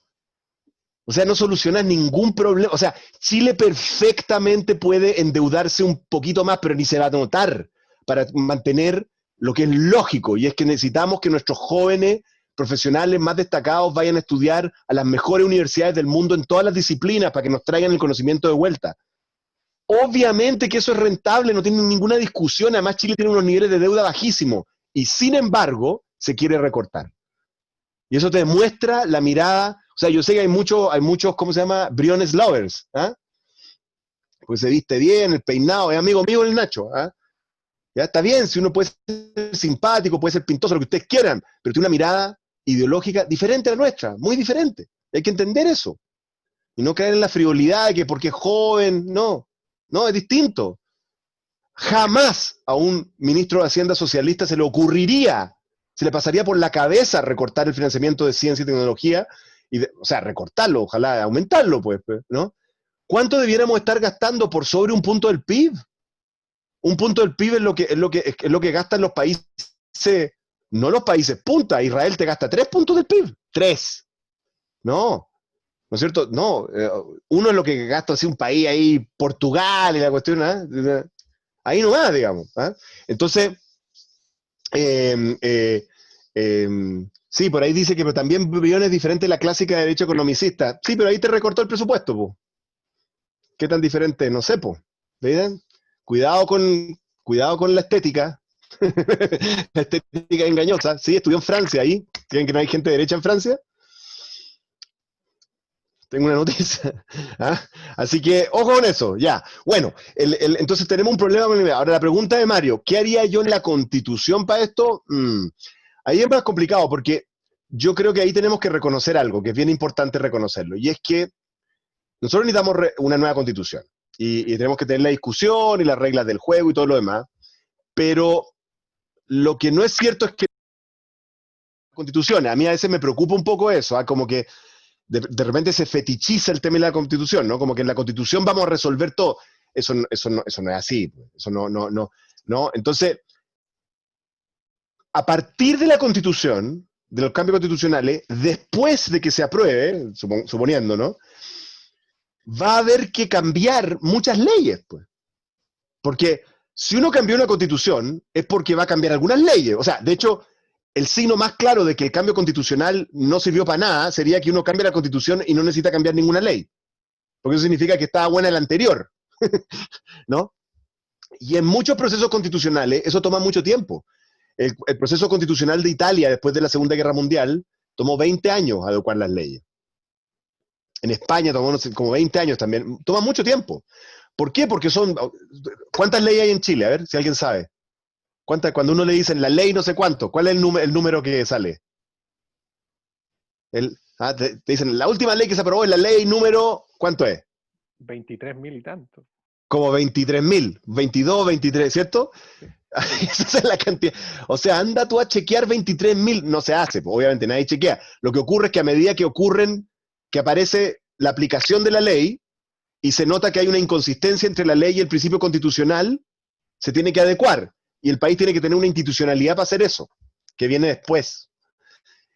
O sea, no solucionas ningún problema. O sea, Chile perfectamente puede endeudarse un poquito más, pero ni se va a notar para mantener lo que es lógico, y es que necesitamos que nuestros jóvenes profesionales más destacados vayan a estudiar a las mejores universidades del mundo en todas las disciplinas para que nos traigan el conocimiento de vuelta. Obviamente que eso es rentable, no tiene ninguna discusión. Además, Chile tiene unos niveles de deuda bajísimos y sin embargo se quiere recortar. Y eso te demuestra la mirada. O sea, yo sé que hay muchos, ¿cómo se llama? Briones lovers. ¿Ah? Pues se viste bien, el peinado, es amigo mío el Nacho. ¿Ah? Ya está bien, si uno puede ser simpático, puede ser pintoso, lo que ustedes quieran, pero tiene una mirada ideológica diferente a la nuestra, muy diferente. Hay que entender eso. Y no caer en la frivolidad de que porque es joven, no. No, es distinto. Jamás a un ministro de Hacienda socialista se le ocurriría, se le pasaría por la cabeza recortar el financiamiento de ciencia y tecnología, o sea, recortarlo, ojalá aumentarlo, pues, ¿no? ¿Cuánto debiéramos estar gastando por sobre un punto del PIB? Un punto del PIB es lo que gastan los países, no los países punta. Israel te gasta 3 puntos del PIB. 3. No. ¿No es cierto? No, uno es lo que gasta así un país ahí, Portugal y la cuestión, ¿eh? Ahí nomás, digamos. ¿Eh? Entonces, sí, por ahí dice que pero también Brion es diferente de la clásica de derecho economicista. Sí, pero ahí te recortó el presupuesto, po. ¿Qué tan diferente? No sé, po. ¿Ven? Cuidado con la estética. La estética engañosa. Sí, estudió en Francia ahí. ¿Creen que no hay gente de derecha en Francia? Tengo una noticia. ¿Ah? Así que, ojo con eso, ya. Bueno, entonces tenemos un problema con el... Ahora la pregunta de Mario, ¿qué haría yo en la Constitución para esto? Ahí es más complicado porque yo creo que ahí tenemos que reconocer algo, que es bien importante reconocerlo, y es que nosotros necesitamos una nueva Constitución, y tenemos que tener la discusión y las reglas del juego y todo lo demás, pero lo que no es cierto es que la Constitución, a mí a veces me preocupa un poco eso, ¿ah? Como que de repente se fetichiza el tema de la Constitución, ¿no? Como que en la Constitución vamos a resolver todo. Eso no es así. Eso no. Entonces, a partir de la Constitución, de los cambios constitucionales, después de que se apruebe, suponiendo, ¿no? Va a haber que cambiar muchas leyes, pues. Porque si uno cambió una Constitución, es porque va a cambiar algunas leyes. O sea, de hecho, el signo más claro de que el cambio constitucional no sirvió para nada sería que uno cambie la Constitución y no necesita cambiar ninguna ley. Porque eso significa que estaba buena la anterior. ¿No? Y en muchos procesos constitucionales eso toma mucho tiempo. El proceso constitucional de Italia después de la Segunda Guerra Mundial tomó 20 años adecuar las leyes. En España tomó como 20 años también. Toma mucho tiempo. ¿Por qué? Porque son... ¿Cuántas leyes hay en Chile? A ver, si alguien sabe. Cuando uno le dicen la ley no sé cuánto, ¿cuál es el número que sale? Te dicen, la última ley que se aprobó es la ley número, ¿cuánto es? 23.000 y tanto. Como 23.000, 22, 23, ¿cierto? Sí. Esa es la cantidad. O sea, anda tú a chequear 23.000, no se hace, obviamente nadie chequea. Lo que ocurre es que a medida que aparece la aplicación de la ley y se nota que hay una inconsistencia entre la ley y el principio constitucional, se tiene que adecuar. Y el país tiene que tener una institucionalidad para hacer eso, que viene después.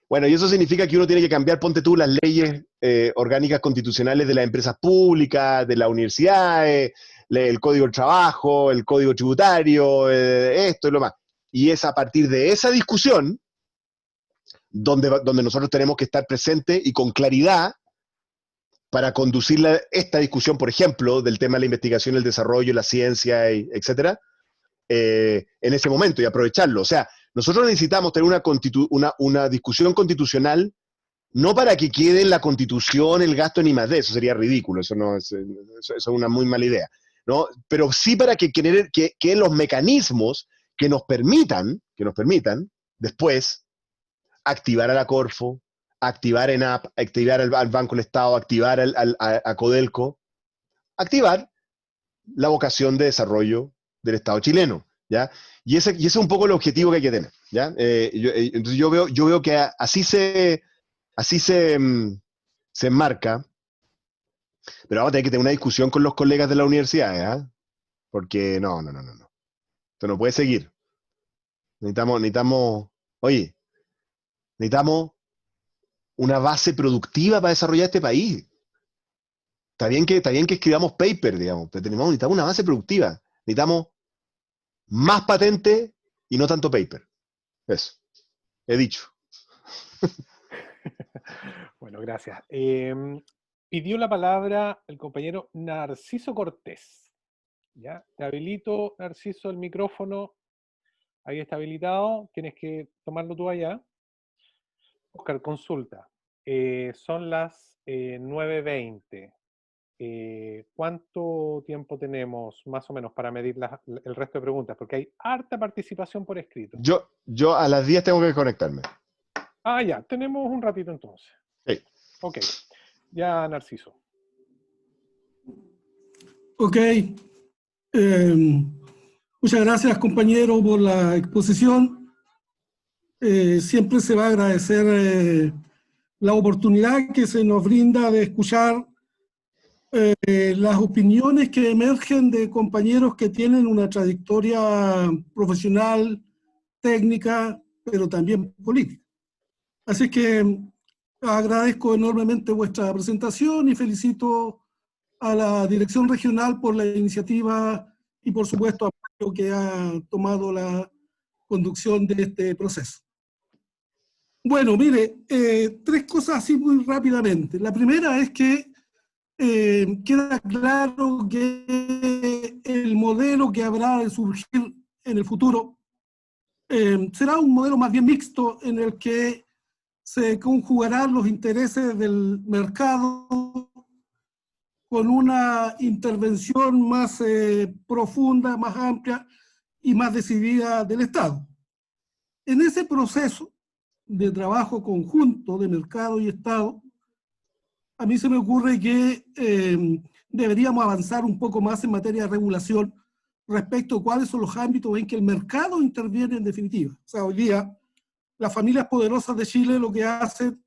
Bueno, y eso significa que uno tiene que cambiar, ponte tú, las leyes orgánicas constitucionales de las empresas públicas, de las universidades, el Código del Trabajo, el Código Tributario, esto y lo más. Y es a partir de esa discusión donde nosotros tenemos que estar presentes y con claridad para conducir esta discusión, por ejemplo, del tema de la investigación, el desarrollo, la ciencia, etcétera, en ese momento y aprovecharlo. O sea, nosotros necesitamos tener una discusión constitucional No para que quede en la Constitución el gasto en I+D, eso sería ridículo, eso es una muy mala idea, ¿no? Pero sí para que los mecanismos que nos permitan después activar a la Corfo, activar ENAP, activar al Banco del Estado, activar a Codelco, activar la vocación de desarrollo del Estado chileno, ¿ya? Y ese es un poco el objetivo que hay que tener, ¿ya? Entonces yo veo que así se enmarca, pero vamos a tener que tener una discusión con los colegas de la universidad, ¿eh? Porque no. Esto no puede seguir. Oye, necesitamos una base productiva para desarrollar este país. Está bien que escribamos paper, digamos, pero necesitamos una base productiva. Necesitamos más patente y no tanto paper. Eso, he dicho. Bueno, gracias. Pidió la palabra el compañero Narciso Cortés. ¿Ya? Te habilito, Narciso, el micrófono. Ahí está habilitado. Tienes que tomarlo tú allá. Oscar, consulta. Son las 9:20. ¿Cuánto tiempo tenemos más o menos para medir el resto de preguntas? Porque hay harta participación por escrito. Yo a las 10 tengo que conectarme. Ah, ya, tenemos un ratito entonces. Sí. Ok, ya Narciso. Ok, muchas gracias compañero por la exposición. Siempre se va a agradecer la oportunidad que se nos brinda de escuchar las opiniones que emergen de compañeros que tienen una trayectoria profesional, técnica, pero también política. Así que agradezco enormemente vuestra presentación y felicito a la Dirección Regional por la iniciativa y por supuesto a Mario que ha tomado la conducción de este proceso. Bueno, mire, tres cosas así muy rápidamente. La primera es que queda claro que el modelo que habrá de surgir en el futuro será un modelo más bien mixto en el que se conjugarán los intereses del mercado con una intervención más profunda, más amplia y más decidida del Estado. En ese proceso de trabajo conjunto de mercado y Estado, a mí se me ocurre que deberíamos avanzar un poco más en materia de regulación respecto a cuáles son los ámbitos en que el mercado interviene en definitiva. O sea, hoy día las familias poderosas de Chile lo que hacen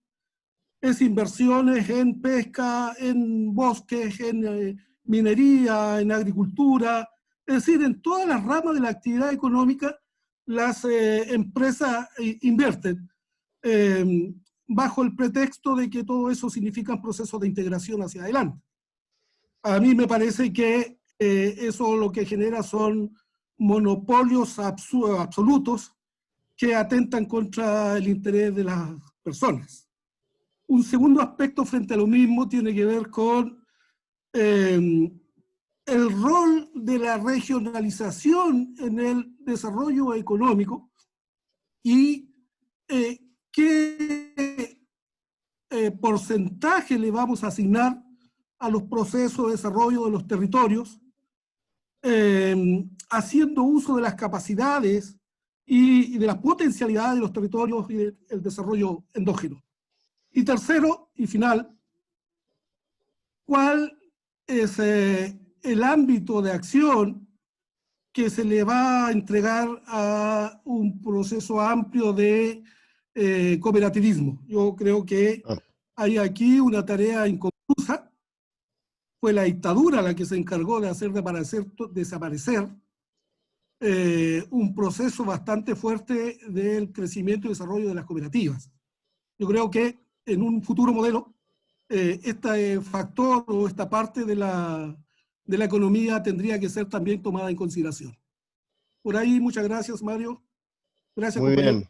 es inversiones en pesca, en bosques, en minería, en agricultura, es decir, en todas las ramas de la actividad económica las empresas invierten bajo el pretexto de que todo eso significa un proceso de integración hacia adelante. A mí me parece que eso lo que genera son monopolios absolutos que atentan contra el interés de las personas. Un segundo aspecto frente a lo mismo tiene que ver con el rol de la regionalización en el desarrollo económico y qué porcentaje le vamos a asignar a los procesos de desarrollo de los territorios, haciendo uso de las capacidades y de las potencialidades de los territorios y del desarrollo endógeno. Y tercero y final, ¿cuál es el ámbito de acción que se le va a entregar a un proceso amplio de cooperativismo? Yo creo que hay aquí una tarea inconclusa. Fue la dictadura la que se encargó de hacer desaparecer un proceso bastante fuerte del crecimiento y desarrollo de las cooperativas. Yo creo que en un futuro modelo, este factor o esta parte de la economía tendría que ser también tomada en consideración. Por ahí, muchas gracias, Mario. Gracias, Muy compañero. bien.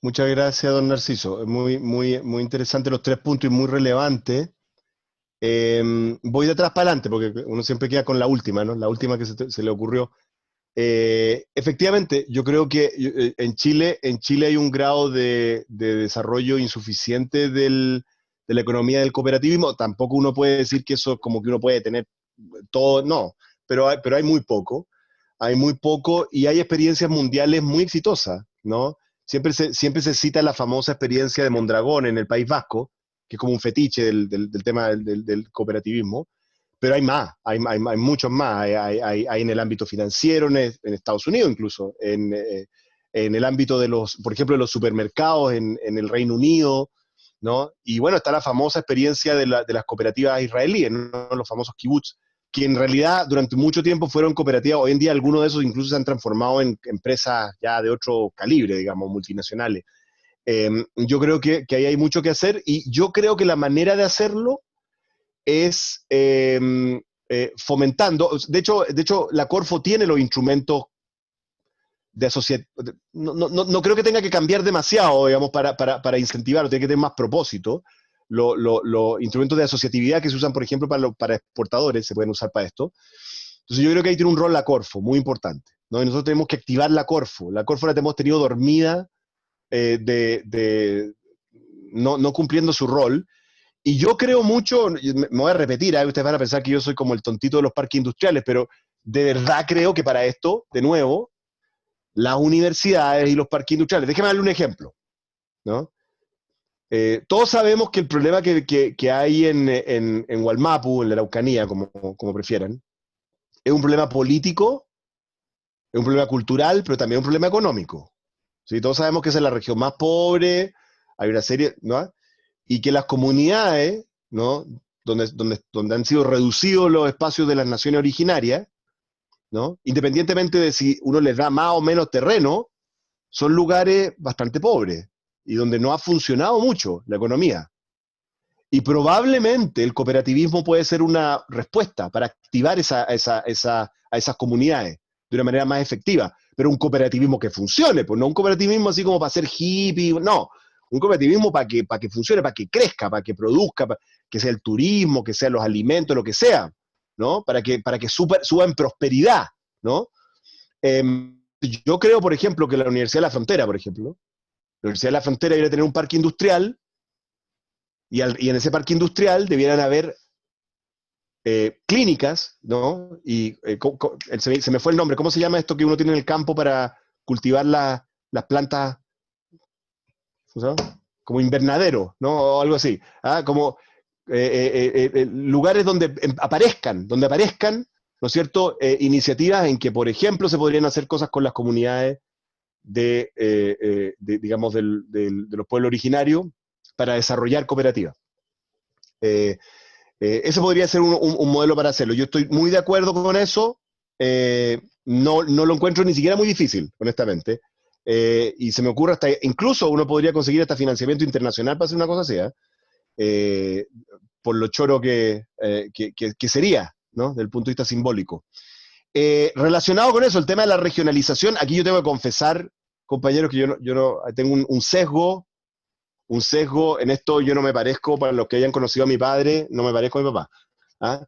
Muchas gracias, don Narciso. Muy interesante los 3 puntos y muy relevante. Voy de atrás para adelante, porque uno siempre queda con la última, ¿no? La última que se le ocurrió. Efectivamente, yo creo que en Chile hay un grado de desarrollo insuficiente de la economía del cooperativismo. Tampoco uno puede decir que eso como que uno puede tener todo, no, pero hay muy poco. Hay muy poco y hay experiencias mundiales muy exitosas, ¿no? Siempre se cita la famosa experiencia de Mondragón en el País Vasco, que es como un fetiche del tema del cooperativismo, pero hay más, hay muchos más, hay en el ámbito financiero, en Estados Unidos incluso, en el ámbito de por ejemplo, de los supermercados en el Reino Unido, ¿no? Y bueno, está la famosa experiencia de las cooperativas israelíes, ¿no? Los famosos kibbutz, que en realidad durante mucho tiempo fueron cooperativas. Hoy en día algunos de esos incluso se han transformado en empresas ya de otro calibre, digamos, multinacionales. Yo creo que ahí hay mucho que hacer y yo creo que la manera de hacerlo es fomentando. De hecho, la Corfo tiene los instrumentos de asociación. No creo que tenga que cambiar demasiado, digamos, para incentivarlo, tiene que tener más propósito. Los instrumentos de asociatividad que se usan, por ejemplo, para exportadores, se pueden usar para esto. Entonces yo creo que ahí tiene un rol la Corfo, muy importante, ¿no? Y nosotros tenemos que activar la Corfo. La Corfo la hemos tenido dormida, no cumpliendo su rol. Y yo creo mucho, me voy a repetir, ustedes van a pensar que yo soy como el tontito de los parques industriales, pero de verdad creo que para esto, de nuevo, las universidades y los parques industriales, déjenme darle un ejemplo, ¿no? Todos sabemos que el problema que hay en Wallmapu, en la Araucanía, como prefieran, es un problema político, es un problema cultural, pero también un problema económico. ¿Sí? Todos sabemos que esa es la región más pobre, hay una serie, ¿no? Y que las comunidades, ¿no? Donde han sido reducidos los espacios de las naciones originarias, ¿no? Independientemente de si uno les da más o menos terreno, son lugares bastante pobres y donde no ha funcionado mucho la economía. Y probablemente el cooperativismo puede ser una respuesta para activar a esas comunidades de una manera más efectiva, pero un cooperativismo que funcione, pues no un cooperativismo así como para ser hippie, no, un cooperativismo para que funcione, para que crezca, para que produzca, para que sea el turismo, que sean los alimentos, lo que sea, ¿no? Para que suba en prosperidad, ¿no? Eh, yo creo, por ejemplo, que la Universidad de la Frontera, por ejemplo, la Universidad de la Frontera debería tener un parque industrial y en ese parque industrial debieran haber clínicas, ¿no? Y se me fue el nombre, ¿cómo se llama esto que uno tiene en el campo para cultivar las plantas? ¿Cómo se llama? Como invernadero, ¿no? O algo así. ¿Ah? Como lugares donde aparezcan, ¿no es cierto? Iniciativas en que, por ejemplo, se podrían hacer cosas con las comunidades digamos, de los pueblos originarios para desarrollar cooperativas. Ese podría ser un modelo para hacerlo. Yo estoy muy de acuerdo con eso. No lo encuentro ni siquiera muy difícil, honestamente. Y se me ocurre incluso uno podría conseguir hasta financiamiento internacional para hacer una cosa así, por lo choro que sería, ¿no? Desde el punto de vista simbólico. Relacionado con eso, el tema de la regionalización, aquí yo tengo que confesar, compañeros, que yo no tengo un sesgo en esto. Yo no me parezco, para los que hayan conocido a mi padre, no me parezco a mi papá. ¿Ah?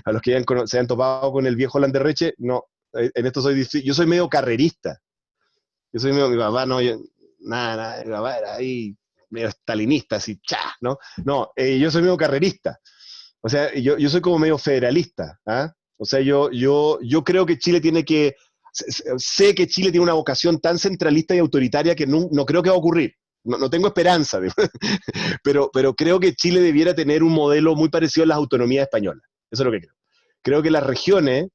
A los que se hayan topado con el viejo Landerreche, no, en esto yo soy medio carrerista. Yo soy medio, mi papá, no, nada, mi papá era ahí medio stalinista, así, ¿no? No, yo soy medio carrerista. O sea, yo soy como medio federalista, ¿ah? O sea, yo creo que Chile sé que Chile tiene una vocación tan centralista y autoritaria que no creo que va a ocurrir. No tengo esperanza, pero creo que Chile debiera tener un modelo muy parecido a las autonomías españolas. Eso es lo que creo. Creo que las regiones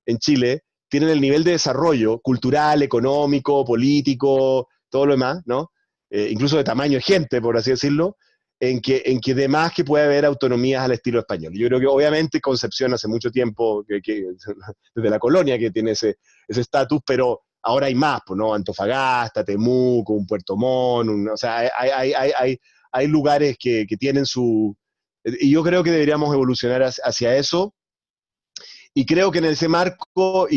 en Chile tienen el nivel de desarrollo cultural, económico, político, todo lo demás, ¿no? Incluso de tamaño de gente, por así decirlo, en que de más que puede haber autonomías al estilo español. Yo creo que obviamente Concepción hace mucho tiempo, desde la colonia, que tiene ese estatus, pero ahora hay más, pues, ¿no? Antofagasta, Temuco, un Puerto Montt, o sea, hay lugares que tienen su... Y yo creo que deberíamos evolucionar hacia eso. Y creo que en ese marco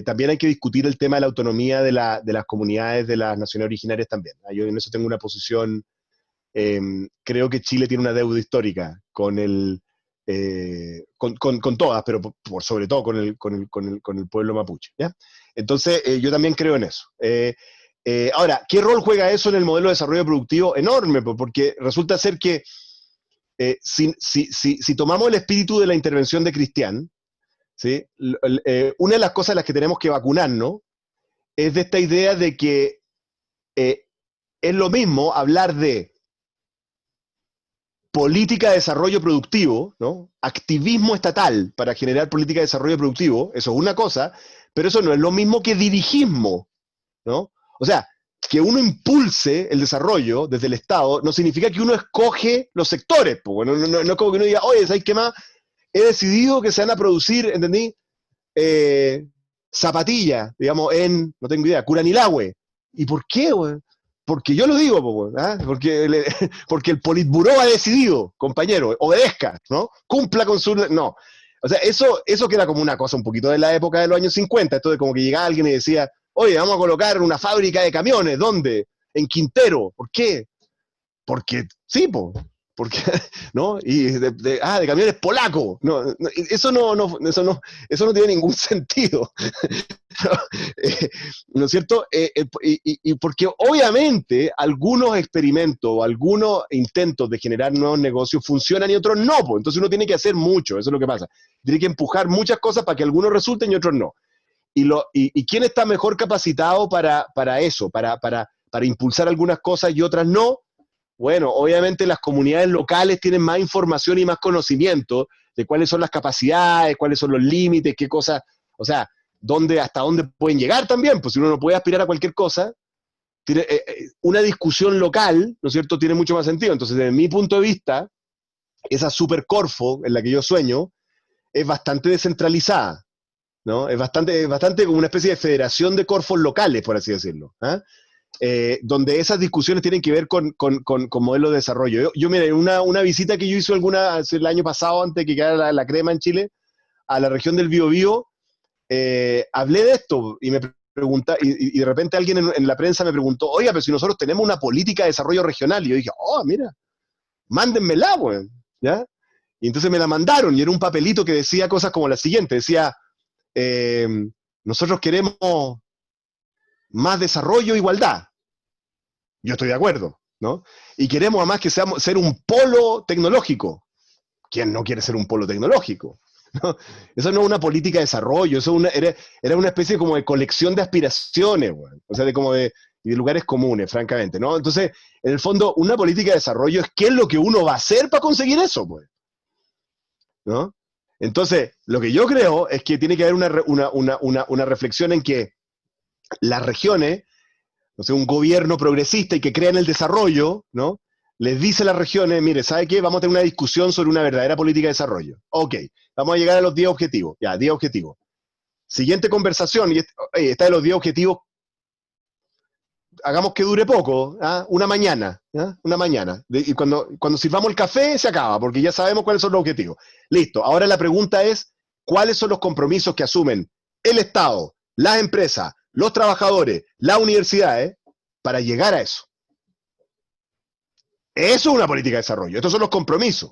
también hay que discutir el tema de la autonomía de las comunidades de las naciones originarias también. Yo en eso tengo una posición. Creo que Chile tiene una deuda histórica con con todas, pero sobre todo con el pueblo mapuche, ¿ya? Entonces, yo también creo en eso. Ahora, ¿qué rol juega eso en el modelo de desarrollo productivo? Enorme, porque resulta ser que si tomamos el espíritu de la intervención de Cristian, ¿sí? Una de las cosas a las que tenemos que vacunarnos es de esta idea de que es lo mismo hablar de política de desarrollo productivo, ¿no? Activismo estatal para generar política de desarrollo productivo, eso es una cosa, pero eso no es lo mismo que dirigismo, ¿no? O sea, que uno impulse el desarrollo desde el Estado no significa que uno escoge los sectores, pues, bueno, no es como que uno diga, oye, ¿sabes qué más? He decidido que se van a producir, ¿entendí? Zapatillas, digamos, no tengo idea, Curanilahue. ¿Y por qué, güey? Porque yo lo digo, po, ¿ah? Porque el Politburó ha decidido, compañero, obedezca, ¿no? Cumpla con su... No. O sea, eso queda como una cosa un poquito de la época de los años 50, esto de como que llegaba alguien y decía, oye, vamos a colocar una fábrica de camiones, ¿dónde? En Quintero. ¿Por qué? Porque sí, po. Porque, ¿no? Y de camiones polacos. No, eso no tiene ningún sentido. ¿No es cierto? Y porque obviamente algunos experimentos o algunos intentos de generar nuevos negocios funcionan y otros no, pues. Entonces uno tiene que hacer mucho, eso es lo que pasa. Tiene que empujar muchas cosas para que algunos resulten y otros no. ¿Y quién está mejor capacitado para eso, para impulsar algunas cosas y otras no? Bueno, obviamente las comunidades locales tienen más información y más conocimiento de cuáles son las capacidades, cuáles son los límites, qué cosas, o sea, hasta dónde pueden llegar también, pues si uno no puede aspirar a cualquier cosa, una discusión local, ¿no es cierto?, tiene mucho más sentido. Entonces, desde mi punto de vista, esa super Corfo en la que yo sueño es bastante descentralizada, ¿no? Es bastante como una especie de federación de Corfos locales, por así decirlo, ¿eh? Donde esas discusiones tienen que ver con modelos de desarrollo. Yo mira, una visita que yo hice el año pasado, antes de que quedara la crema en Chile, a la región del Biobío, hablé de esto y me pregunta, y de repente alguien en la prensa me preguntó, oiga, pero si nosotros tenemos una política de desarrollo regional, y yo dije, oh, mira, mándenmela, güey, ¿ya? Y entonces me la mandaron, y era un papelito que decía cosas como la siguiente, decía, nosotros queremos más desarrollo e igualdad. Yo estoy de acuerdo, ¿no? Y queremos además que ser un polo tecnológico. ¿Quién no quiere ser un polo tecnológico? ¿No? Eso no es una política de desarrollo, era una especie como de colección de aspiraciones, bueno, o sea, de lugares comunes, francamente, ¿no? Entonces, en el fondo, una política de desarrollo es qué es lo que uno va a hacer para conseguir eso, pues, ¿no? Entonces, lo que yo creo es que tiene que haber una reflexión en que las regiones, no sé, un gobierno progresista y que crea en el desarrollo, ¿no? Les dice a las regiones, mire, ¿sabe qué? Vamos a tener una discusión sobre una verdadera política de desarrollo. Ok, vamos a llegar a los 10 objetivos. Ya, 10 objetivos. Siguiente conversación, y está de los 10 objetivos, hagamos que dure poco, ¿ah? Una mañana, ¿ah? Una mañana. Y cuando sirvamos el café, se acaba, porque ya sabemos cuáles son los objetivos. Listo, ahora la pregunta es, ¿cuáles son los compromisos que asumen el Estado, las empresas, los trabajadores, las universidades, para llegar a eso? Eso es una política de desarrollo. Estos son los compromisos.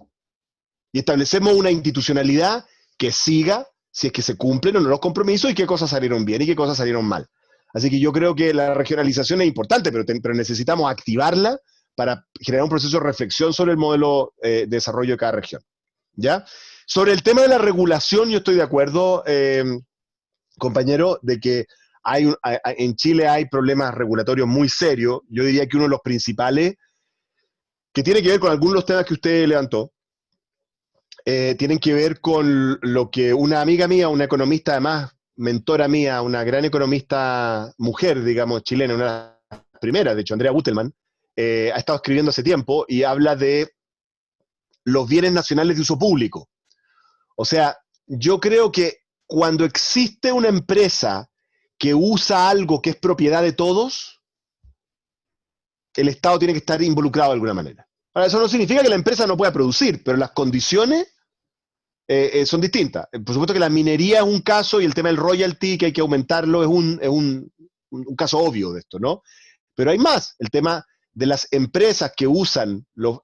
Y establecemos una institucionalidad que siga si es que se cumplen o no los compromisos y qué cosas salieron bien y qué cosas salieron mal. Así que yo creo que la regionalización es importante, pero necesitamos activarla para generar un proceso de reflexión sobre el modelo de desarrollo de cada región. ¿Ya? Sobre el tema de la regulación, yo estoy de acuerdo, compañero, de que en Chile hay problemas regulatorios muy serios. Yo diría que uno de los principales, que tiene que ver con algunos de los temas que usted levantó, tienen que ver con lo que una amiga mía, una economista además, mentora mía, una gran economista mujer, digamos, chilena, una de las primeras, de hecho, Andrea Butelman, ha estado escribiendo hace tiempo y habla de los bienes nacionales de uso público. O sea, yo creo que cuando existe una empresa que usa algo que es propiedad de todos, el Estado tiene que estar involucrado de alguna manera. Ahora, eso no significa que la empresa no pueda producir, pero las condiciones son distintas. Por supuesto que la minería es un caso y el tema del royalty, que hay que aumentarlo, es un caso obvio de esto, ¿no? Pero hay más. El tema de las empresas que usan los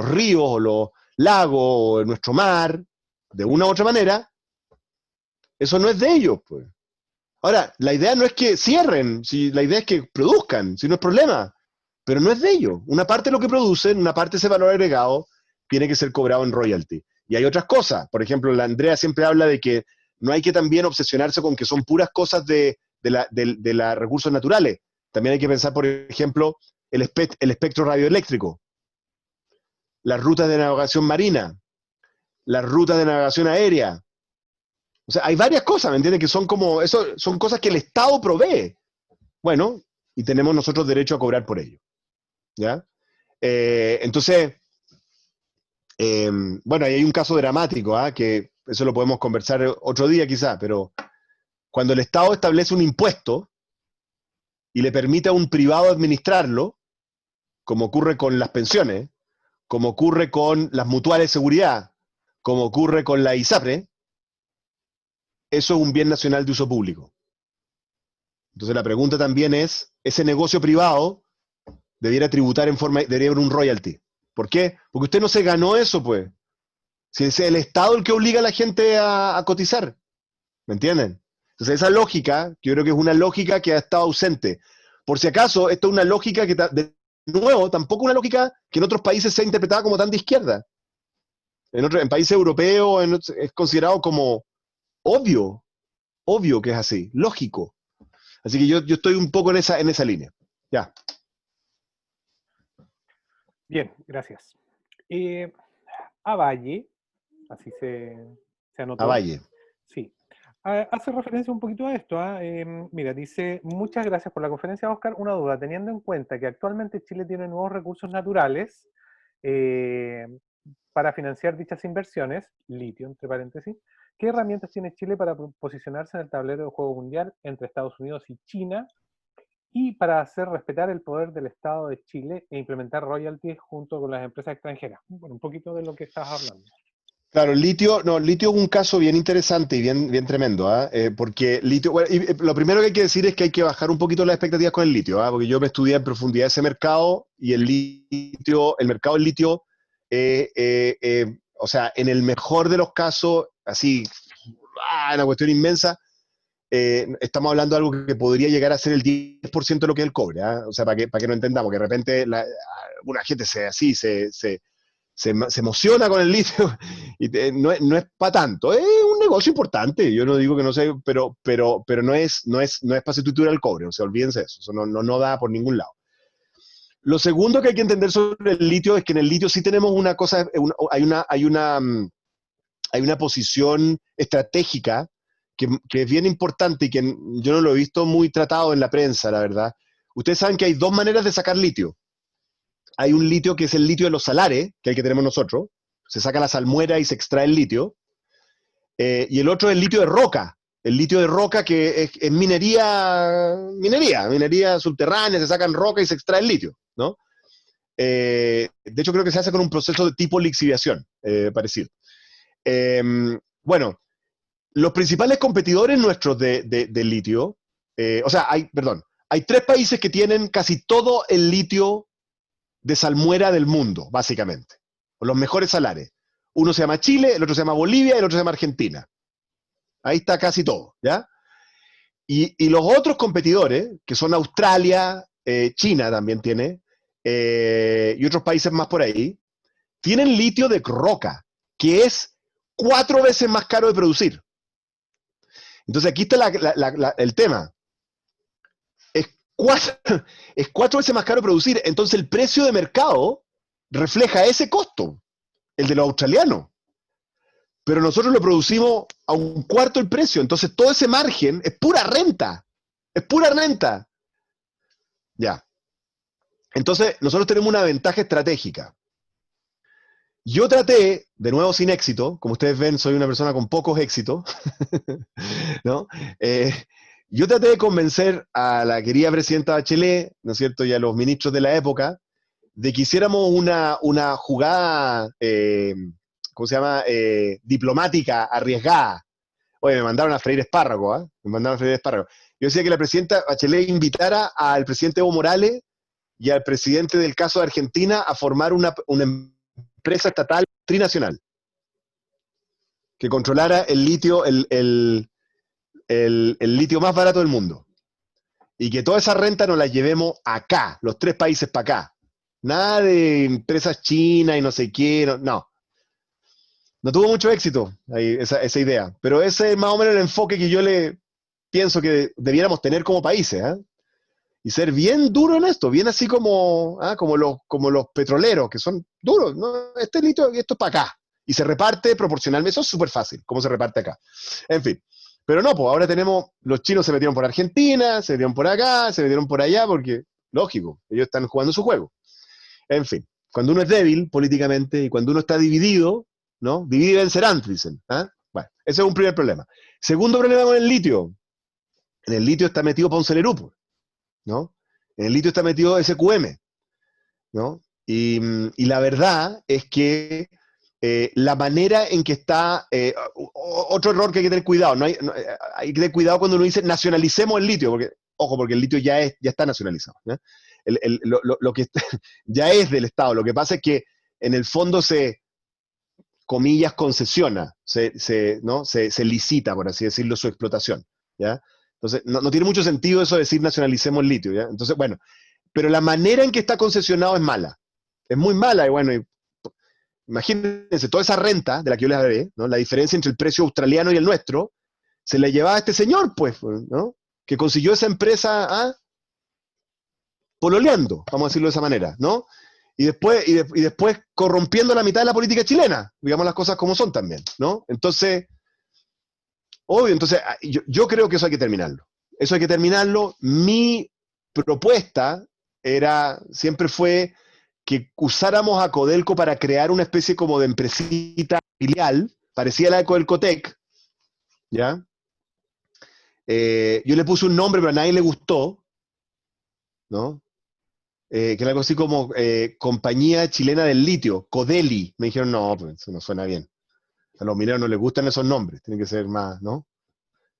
ríos o lago o en nuestro mar, de una u otra manera, eso no es de ellos, pues. Ahora, la idea no es que cierren, si la idea es que produzcan, si no es problema, pero no es de ellos. Una parte de lo que producen, una parte de ese valor agregado, tiene que ser cobrado en royalty. Y hay otras cosas, por ejemplo, la Andrea siempre habla de que no hay que también obsesionarse con que son puras cosas de los recursos naturales. También hay que pensar, por ejemplo, el espectro radioeléctrico, las rutas de navegación marina, las rutas de navegación aérea. O sea, hay varias cosas, ¿me entiendes? Que son como, eso son cosas que el Estado provee. Bueno, y tenemos nosotros derecho a cobrar por ello. ¿Ya? Entonces, bueno, ahí hay un caso dramático, que eso lo podemos conversar otro día quizá, pero cuando el Estado establece un impuesto y le permite a un privado administrarlo, como ocurre con las pensiones, como ocurre con las mutuales de seguridad, como ocurre con la ISAPRE, eso es un bien nacional de uso público. Entonces la pregunta también es, ¿ese negocio privado debiera tributar debería haber un royalty? ¿Por qué? Porque usted no se ganó eso, pues. Si es el Estado el que obliga a la gente a cotizar. ¿Me entienden? Entonces esa lógica, que yo creo que es una lógica que ha estado ausente. Por si acaso, esto es una lógica que, de nuevo, tampoco una lógica que en otros países sea interpretada como tan de izquierda. En países europeos es considerado como obvio que es así, lógico. Así que yo estoy un poco en esa línea. Ya. Bien, gracias. Avalle, así se anotó. Avalle. Sí. Hace referencia un poquito a esto. Mira, dice, muchas gracias por la conferencia, Oscar. Una duda, teniendo en cuenta que actualmente Chile tiene nuevos recursos naturales para financiar dichas inversiones, litio, entre paréntesis, ¿qué herramientas tiene Chile para posicionarse en el tablero de juego mundial entre Estados Unidos y China y para hacer respetar el poder del Estado de Chile e implementar royalties junto con las empresas extranjeras? Bueno, un poquito de lo que estás hablando. Claro, litio es un caso bien interesante y bien tremendo, porque litio, bueno, lo primero que hay que decir es que hay que bajar un poquito las expectativas con el litio, porque yo me estudié en profundidad ese mercado y el mercado del litio, o sea, en el mejor de los casos, así, una cuestión inmensa, estamos hablando de algo que podría llegar a ser el 10% de lo que es el cobre, o sea, para que no entendamos, que de repente alguna gente se emociona con el litio y no es para tanto, es un negocio importante, yo no digo que no sé, pero no es para sustituir al cobre, o sea, olvídense de eso no da por ningún lado. Lo segundo que hay que entender sobre el litio es que en el litio sí tenemos una cosa, hay una posición estratégica que es bien importante y que yo no lo he visto muy tratado en la prensa, la verdad. Ustedes saben que hay dos maneras de sacar litio. Hay un litio que es el litio de los salares, que es el que tenemos nosotros. Se saca la salmuera y se extrae el litio. Y el otro es el litio de roca. El litio de roca que es minería subterránea, se sacan roca y se extrae el litio, ¿no? De hecho, creo que se hace con un proceso de tipo lixiviación, parecido. Bueno, los principales competidores nuestros de litio, hay tres países que tienen casi todo el litio de salmuera del mundo, básicamente. Los mejores salares. Uno se llama Chile, el otro se llama Bolivia y el otro se llama Argentina. Ahí está casi todo, ¿ya? Y los otros competidores, que son Australia, China también tiene, y otros países más por ahí, tienen litio de roca, que es 4 veces más caro de producir. Entonces aquí está el tema. Es 4 veces más caro de producir. Entonces el precio de mercado refleja ese costo, el de los australianos. Pero nosotros lo producimos a 1/4 el precio. Entonces todo ese margen es pura renta. Es pura renta. Ya. Entonces nosotros tenemos una ventaja estratégica. Yo traté, de nuevo sin éxito, como ustedes ven, soy una persona con pocos éxitos, ¿no? Yo traté de convencer a la querida presidenta Bachelet, ¿no es cierto?, y a los ministros de la época, de que hiciéramos una jugada, ¿cómo se llama?, diplomática, arriesgada. Oye, me mandaron a freír espárragos, ¿eh? Me mandaron a freír espárragos. Yo decía que la presidenta Bachelet invitara al presidente Evo Morales y al presidente del caso de Argentina a formar una empresa estatal trinacional, que controlara el litio, el litio más barato del mundo. Y que toda esa renta nos la llevemos acá, los 3 países para acá. Nada de empresas chinas y no sé qué, no. No tuvo mucho éxito ahí, esa idea, pero ese es más o menos el enfoque que yo le pienso que debiéramos tener como países, ¿eh? Y ser bien duro en esto, bien así como los petroleros, que son duros, ¿no? Este litio y esto es para acá. Y se reparte proporcionalmente, eso es súper fácil, cómo se reparte acá. En fin, pero no, pues ahora tenemos, los chinos se metieron por Argentina, se metieron por acá, se metieron por allá, porque, lógico, ellos están jugando su juego. En fin, cuando uno es débil políticamente y cuando uno está dividido, ¿no? Divide y vencerán, dicen. ¿Ah? Bueno, ese es un primer problema. Segundo problema con el litio. En el litio está metido Ponce Lerú, ¿no? En el litio está metido SQM, ¿no? Y la verdad es que la manera en que está... otro error que hay que tener cuidado. Hay que tener cuidado cuando uno dice nacionalicemos el litio, porque, ojo, porque el litio ya está nacionalizado. ¿No? Lo que ya es del Estado. Lo que pasa es que en el fondo comillas, concesiona, se licita, por así decirlo, su explotación, ¿ya? Entonces, no tiene mucho sentido eso de decir nacionalicemos el litio, ¿ya? Entonces, bueno, pero la manera en que está concesionado es mala, es muy mala, y bueno, imagínense, toda esa renta de la que yo les hablé, ¿no? La diferencia entre el precio australiano y el nuestro, se la llevaba a este señor, pues, ¿no? Que consiguió esa empresa pololeando, vamos a decirlo de esa manera, ¿no? Y después corrompiendo la mitad de la política chilena, digamos las cosas como son también, ¿no? Entonces, obvio, entonces yo creo que eso hay que terminarlo. Eso hay que terminarlo. Mi propuesta siempre fue que usáramos a Codelco para crear una especie como de empresita filial, parecida a la de Codelcotec, ¿ya? Yo le puse un nombre, pero a nadie le gustó, ¿no? Que era algo así como Compañía Chilena del Litio, Codeli. Me dijeron, no, pues eso no suena bien. A los mineros no les gustan esos nombres, tienen que ser más, ¿no?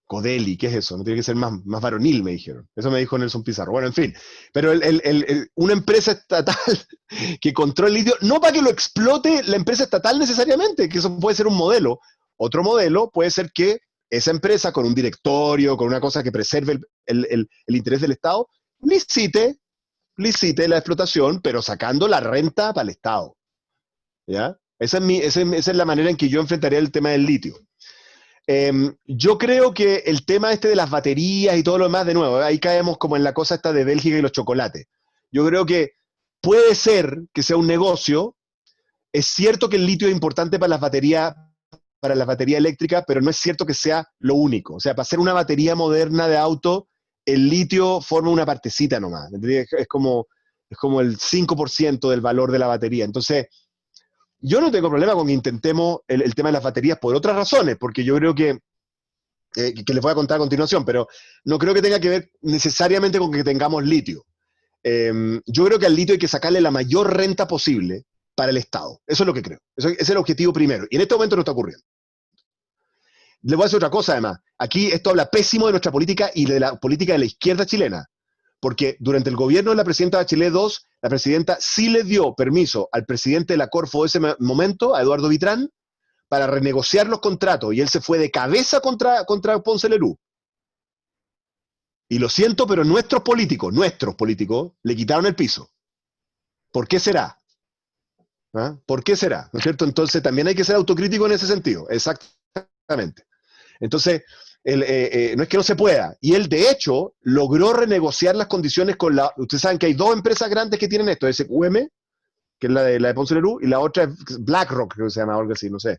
Codeli, ¿qué es eso? No tiene que ser más varonil, me dijeron. Eso me dijo Nelson Pizarro. Bueno, en fin. Pero una empresa estatal que controla el litio, no para que lo explote la empresa estatal necesariamente, que eso puede ser un modelo. Otro modelo puede ser que esa empresa, con un directorio, con una cosa que preserve el interés del Estado, licite la explotación, pero sacando la renta para el Estado. ¿Ya? Esa es la manera en que yo enfrentaría el tema del litio. Yo creo que el tema de las baterías y todo lo demás, de nuevo, ahí caemos como en la cosa esta de Bélgica y los chocolates. Yo creo que puede ser que sea un negocio. Es cierto que el litio es importante para las baterías eléctricas, pero no es cierto que sea lo único. O sea, para hacer una batería moderna de auto, el litio forma una partecita nomás. Es como el 5% del valor de la batería. Entonces, yo no tengo problema con que intentemos el tema de las baterías por otras razones, porque yo creo que les voy a contar a continuación, pero no creo que tenga que ver necesariamente con que tengamos litio. Yo creo que al litio hay que sacarle la mayor renta posible para el Estado. Eso es lo que creo. Ese es el objetivo primero. Y en este momento no está ocurriendo. Le voy a decir otra cosa, además. Aquí esto habla pésimo de nuestra política y de la política de la izquierda chilena. Porque durante el gobierno de la presidenta Bachelet II, la presidenta sí le dio permiso al presidente de la Corfo de ese momento, a Eduardo Vitrán, para renegociar los contratos. Y él se fue de cabeza contra Ponce Lerú. Y lo siento, pero nuestros políticos, le quitaron el piso. ¿Por qué será? ¿Ah? ¿Por qué será? ¿No es cierto? Entonces también hay que ser autocrítico en ese sentido. Exactamente. Entonces, no es que no se pueda. Y él, de hecho, logró renegociar las condiciones con ustedes saben que hay 2 empresas grandes que tienen esto, SQM, que es la de Ponce Lerú, y la otra es BlackRock, creo que se llama, algo así, no sé.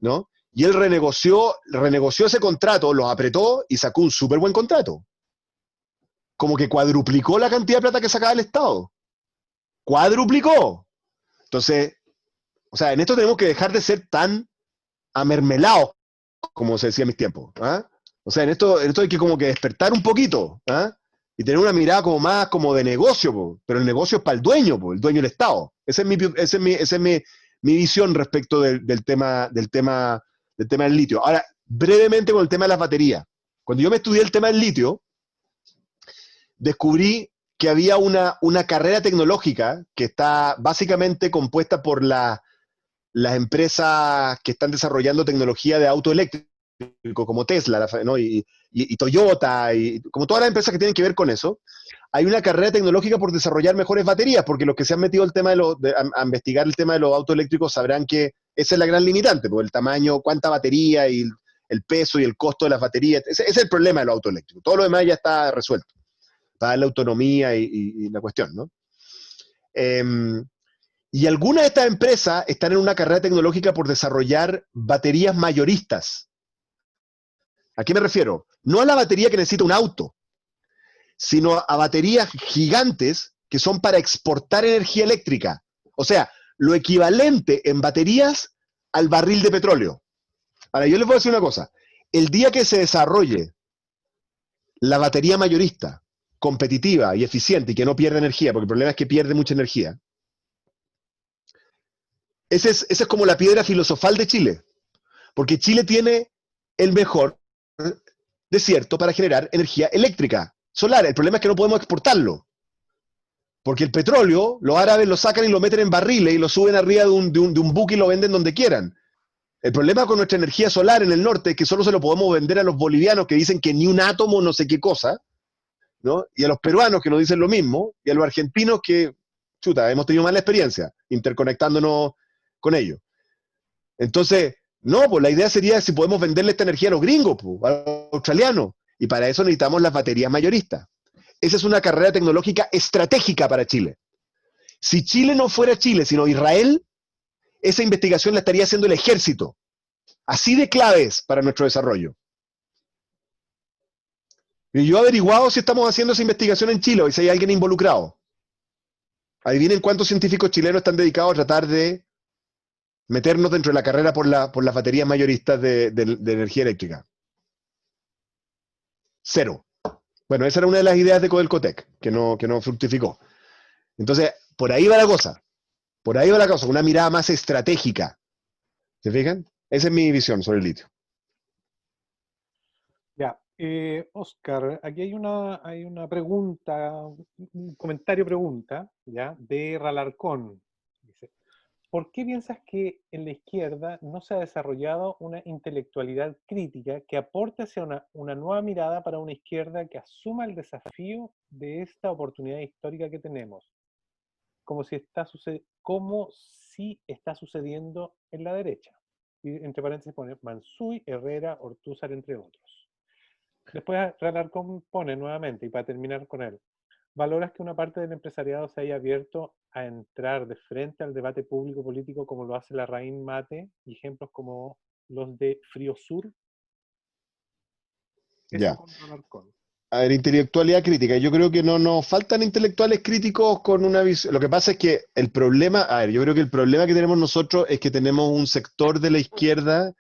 ¿No? Y él renegoció ese contrato, los apretó y sacó un súper buen contrato. Como que cuadruplicó la cantidad de plata que sacaba el Estado. ¡Cuadruplicó! Entonces, o sea, en esto tenemos que dejar de ser tan amermelados, como se decía en mis tiempos. ¿Ah? O sea, en esto hay que como que despertar un poquito, ¿ah? Y tener una mirada como más como de negocio, po. Pero el negocio es para el dueño, po, el dueño del Estado. Esa es mi visión respecto del tema del litio. Ahora, brevemente con el tema de las baterías. Cuando yo me estudié el tema del litio, descubrí que había una carrera tecnológica que está básicamente compuesta por la las empresas que están desarrollando tecnología de auto eléctrico, como Tesla, ¿no? y Toyota, y como todas las empresas que tienen que ver con eso, hay una carrera tecnológica por desarrollar mejores baterías, porque los que se han metido el tema a investigar el tema de los autos eléctricos sabrán que esa es la gran limitante, porque el tamaño, cuánta batería y el peso y el costo de las baterías, ese es el problema de los autos eléctricos. Todo lo demás ya está resuelto, para darle autonomía y la cuestión, ¿no? Y algunas de estas empresas están en una carrera tecnológica por desarrollar baterías mayoristas. ¿A qué me refiero? No a la batería que necesita un auto, sino a baterías gigantes que son para exportar energía eléctrica. O sea, lo equivalente en baterías al barril de petróleo. Ahora, yo les voy a decir una cosa. El día que se desarrolle la batería mayorista, competitiva y eficiente y que no pierda energía, porque el problema es que pierde mucha energía, esa es como la piedra filosofal de Chile. Porque Chile tiene el mejor desierto para generar energía eléctrica solar. El problema es que no podemos exportarlo. Porque el petróleo, los árabes lo sacan y lo meten en barriles y lo suben arriba de un buque y lo venden donde quieran. El problema con nuestra energía solar en el norte es que solo se lo podemos vender a los bolivianos que dicen que ni un átomo no sé qué cosa, ¿no? Y a los peruanos que nos dicen lo mismo, y a los argentinos que, chuta, hemos tenido mala experiencia interconectándonos con ellos. Entonces, no, pues la idea sería si podemos venderle esta energía a los gringos, pues, a los australianos, y para eso necesitamos las baterías mayoristas. Esa es una carrera tecnológica estratégica para Chile. Si Chile no fuera Chile, sino Israel, esa investigación la estaría haciendo el ejército. Así de clave es para nuestro desarrollo. Y yo he averiguado si estamos haciendo esa investigación en Chile o si hay alguien involucrado. Adivinen cuántos científicos chilenos están dedicados a tratar de meternos dentro de la carrera por las baterías mayoristas de energía eléctrica. 0. Bueno, esa era una de las ideas de Codelcotec, que no fructificó. Entonces, por ahí va la cosa. Por ahí va la cosa, una mirada más estratégica. ¿Se fijan? Esa es mi visión sobre el litio. Ya, Oscar, aquí hay una pregunta, un comentario-pregunta, ¿ya? De Ralarcón. Dice, ¿por qué piensas que en la izquierda no se ha desarrollado una intelectualidad crítica que aporte hacia una nueva mirada para una izquierda que asuma el desafío de esta oportunidad histórica que tenemos? Como si está sucediendo en la derecha. Y entre paréntesis pone Mansuy, Herrera, Ortúzar, entre otros. Después Ralarcón pone nuevamente, y para terminar con él, ¿valoras que una parte del empresariado se haya abierto a entrar de frente al debate público político como lo hace la Larraín Mate y ejemplos como los de Friosur? Ya. Eso con Ralarcón. A ver, intelectualidad crítica. Yo creo que no nos faltan intelectuales críticos con una visión. Lo que pasa es que el problema, yo creo que el problema que tenemos nosotros es que tenemos un sector de la izquierda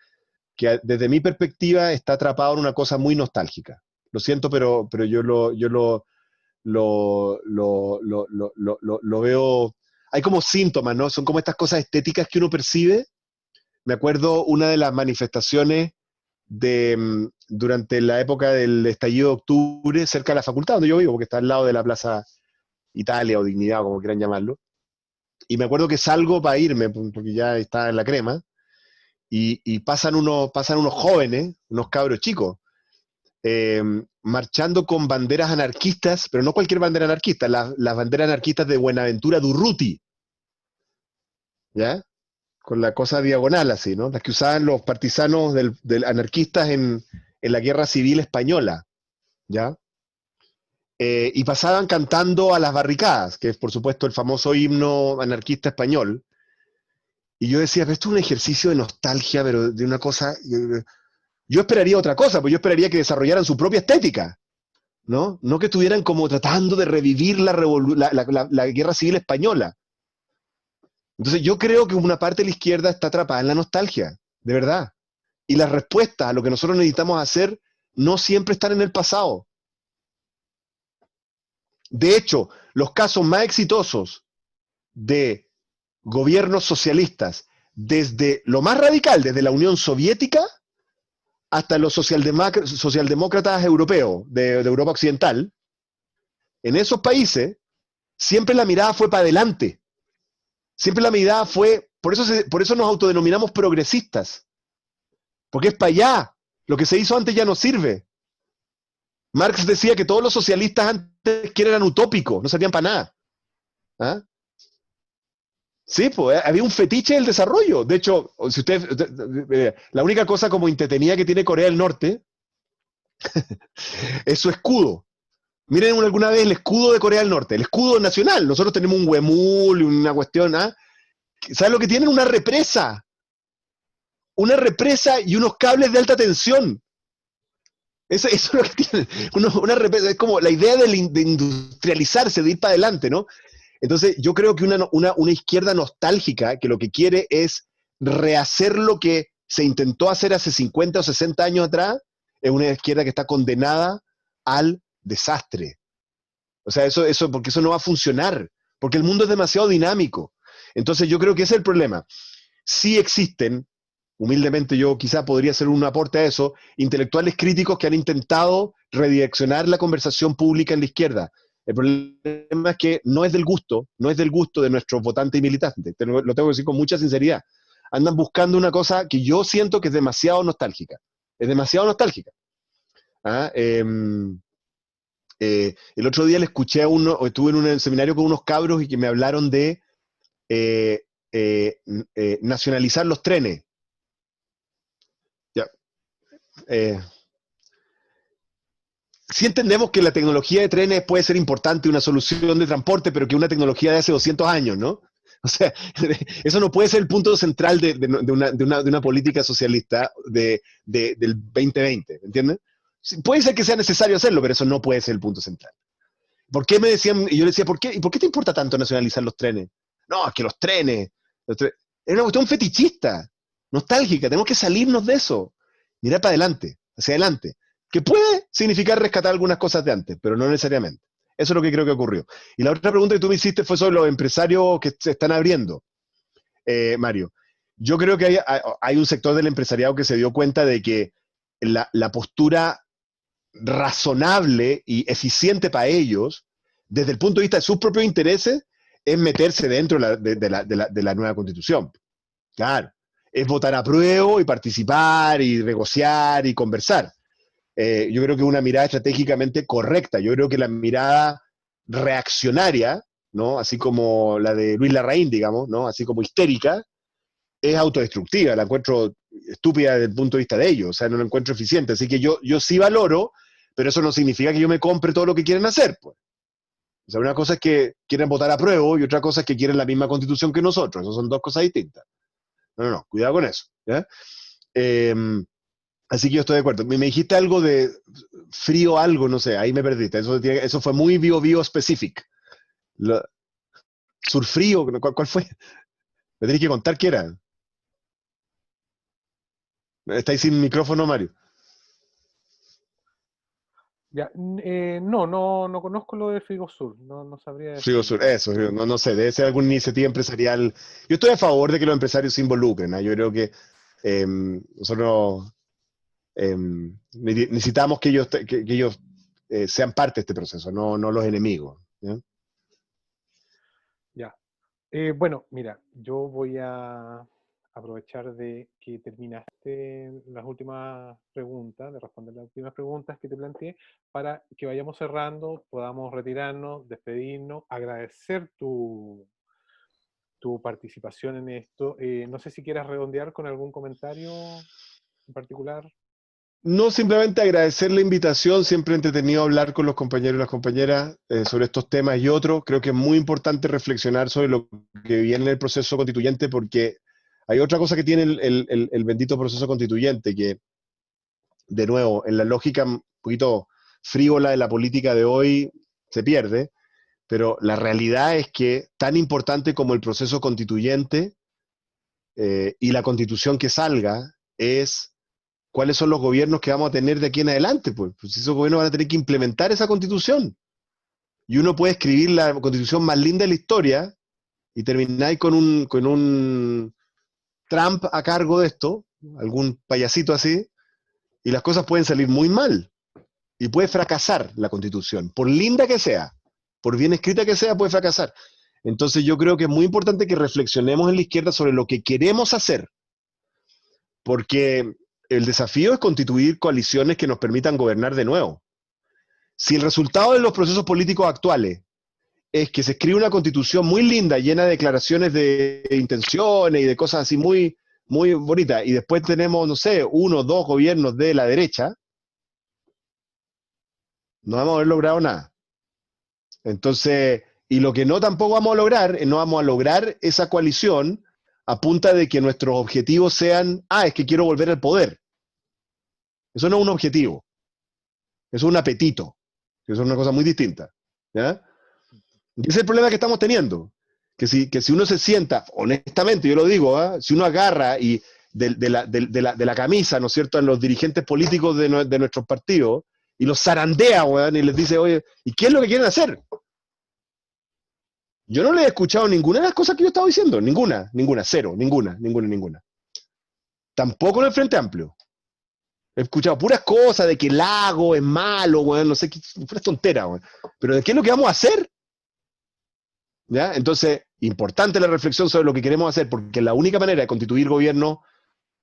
que desde mi perspectiva está atrapado en una cosa muy nostálgica. Lo siento, pero yo lo veo. Hay como síntomas, ¿no? Son como estas cosas estéticas que uno percibe. Me acuerdo una de las manifestaciones durante la época del estallido de octubre, cerca de la facultad donde yo vivo, porque está al lado de la Plaza Italia o Dignidad, como quieran llamarlo. Y me acuerdo que salgo para irme, porque ya está en la crema, y pasan unos jóvenes, unos cabros chicos, marchando con banderas anarquistas, pero no cualquier bandera anarquista, las banderas anarquistas de Buenaventura Durruti, ¿ya? Con la cosa diagonal así, ¿no? Las que usaban los partisanos del anarquistas en la Guerra Civil Española, ¿ya? Y pasaban cantando a las barricadas, que es por supuesto el famoso himno anarquista español. Y yo decía, pero esto es un ejercicio de nostalgia, pero de una cosa... Yo esperaría otra cosa, pues yo esperaría que desarrollaran su propia estética, ¿no? No que estuvieran como tratando de revivir la Guerra Civil Española. Entonces yo creo que una parte de la izquierda está atrapada en la nostalgia, de verdad. Y las respuestas a lo que nosotros necesitamos hacer no siempre están en el pasado. De hecho, los casos más exitosos de gobiernos socialistas, desde lo más radical, desde la Unión Soviética, hasta los socialdemócratas europeos de Europa Occidental, en esos países, siempre la mirada fue para adelante. Siempre la mirada fue por eso nos autodenominamos progresistas, porque es para allá. Lo que se hizo antes ya no sirve. Marx decía que todos los socialistas antes que eran utópicos, no servían para nada. ¿Ah? Sí, pues había un fetiche del desarrollo. De hecho, si la única cosa como entretenida que tiene Corea del Norte es su escudo. Miren alguna vez el escudo de Corea del Norte, el escudo nacional. Nosotros tenemos un huemul y una cuestión. ¿Sabes lo que tienen? Una represa y unos cables de alta tensión. Eso es lo que tienen. Una represa, es como la idea de industrializarse, de ir para adelante, ¿no? Entonces, yo creo que una izquierda nostálgica, que lo que quiere es rehacer lo que se intentó hacer hace 50 o 60 años atrás, es una izquierda que está condenada al desastre. O sea, porque eso no va a funcionar, porque el mundo es demasiado dinámico. Entonces, yo creo que ese es el problema. Sí existen, humildemente yo quizá podría hacer un aporte a eso, intelectuales críticos que han intentado redireccionar la conversación pública en la izquierda. El problema es que no es del gusto de nuestros votantes y militantes. Lo tengo que decir con mucha sinceridad. Andan buscando una cosa que yo siento que es demasiado nostálgica. Es demasiado nostálgica. El otro día le escuché a uno, o estuve en un seminario con unos cabros y que me hablaron de nacionalizar los trenes. Ya. Sí entendemos que la tecnología de trenes puede ser importante, una solución de transporte, pero que una tecnología de hace 200 años, ¿no? O sea, eso no puede ser el punto central de una política socialista del 2020, ¿entiendes? Sí, puede ser que sea necesario hacerlo, pero eso no puede ser el punto central. ¿Por qué me decían? Y yo le decía, ¿por qué te importa tanto nacionalizar los trenes? No, es que los trenes es una cuestión fetichista, nostálgica, tenemos que salirnos de eso, mirar para adelante, hacia adelante. Que puede significar rescatar algunas cosas de antes, pero no necesariamente. Eso es lo que creo que ocurrió. Y la otra pregunta que tú me hiciste fue sobre los empresarios que se están abriendo, Mario. Yo creo que hay un sector del empresariado que se dio cuenta de que la postura razonable y eficiente para ellos, desde el punto de vista de sus propios intereses, es meterse dentro de la nueva Constitución. Claro, es votar a prueba y participar y negociar y conversar. Yo creo que es una mirada estratégicamente correcta. Yo creo que la mirada reaccionaria, ¿no? Así como la de Luis Larraín, digamos, ¿no? Así como histérica, es autodestructiva. La encuentro estúpida desde el punto de vista de ellos. O sea, no la encuentro eficiente. Así que yo sí valoro, pero eso no significa que yo me compre todo lo que quieren hacer, pues. O sea, una cosa es que quieren votar a prueba y otra cosa es que quieren la misma constitución que nosotros. Esas son dos cosas distintas. No, cuidado con eso, ¿ya? Así que yo estoy de acuerdo. Me dijiste algo de frío algo, no sé, ahí me perdiste. Eso fue muy bio specific. Surfrío, ¿cuál fue? Me tenés que contar qué era. ¿Estáis sin micrófono, Mario? Ya, no conozco lo de Frigosur, no sabría decir. Frigosur, eso, no sé, debe ser alguna iniciativa empresarial. Yo estoy a favor de que los empresarios se involucren, ¿eh? Yo creo que nosotros necesitamos que ellos sean parte de este proceso, no los enemigos. ¿Ya? Ya. Bueno, mira, yo voy a aprovechar de que terminaste las últimas preguntas, de responder las últimas preguntas que te planteé, para que vayamos cerrando, podamos retirarnos, despedirnos, agradecer tu participación en esto. No sé si quieras redondear con algún comentario en particular. No, simplemente agradecer la invitación, siempre entretenido hablar con los compañeros y las compañeras sobre estos temas y otros. Creo que es muy importante reflexionar sobre lo que viene en el proceso constituyente, porque hay otra cosa que tiene el bendito proceso constituyente, que, de nuevo, en la lógica un poquito frívola de la política de hoy, se pierde, pero la realidad es que tan importante como el proceso constituyente y la constitución que salga es cuáles son los gobiernos que vamos a tener de aquí en adelante, pues esos gobiernos van a tener que implementar esa constitución. Y uno puede escribir la constitución más linda de la historia y terminar con un Trump a cargo de esto, algún payasito así, y las cosas pueden salir muy mal. Y puede fracasar la constitución, por linda que sea, por bien escrita que sea, puede fracasar. Entonces yo creo que es muy importante que reflexionemos en la izquierda sobre lo que queremos hacer, porque el desafío es constituir coaliciones que nos permitan gobernar de nuevo. Si el resultado de los procesos políticos actuales es que se escribe una constitución muy linda, llena de declaraciones de intenciones y de cosas así muy, muy bonitas, y después tenemos, no sé, 1 o 2 gobiernos de la derecha, no vamos a haber logrado nada. Entonces, y lo que no tampoco vamos a lograr, no vamos a lograr esa coalición a punta de que nuestros objetivos sean, es que quiero volver al poder. Eso no es un objetivo, eso es un apetito, eso es una cosa muy distinta, ¿ya? Y ese es el problema que estamos teniendo, que si uno se sienta, honestamente, yo lo digo, si uno agarra y de la camisa, ¿no es cierto?, a los dirigentes políticos de nuestros partidos, y los zarandea, weón, y les dice, oye, ¿y qué es lo que quieren hacer? Yo no le he escuchado ninguna de las cosas que yo estaba diciendo, ninguna, cero, ninguna. Tampoco en el Frente Amplio. He escuchado puras cosas de que el lago es malo, weón, no sé qué, puras tonteras, weón. Pero ¿de qué es lo que vamos a hacer? ¿Ya? Entonces, importante la reflexión sobre lo que queremos hacer, porque la única manera de constituir gobiernos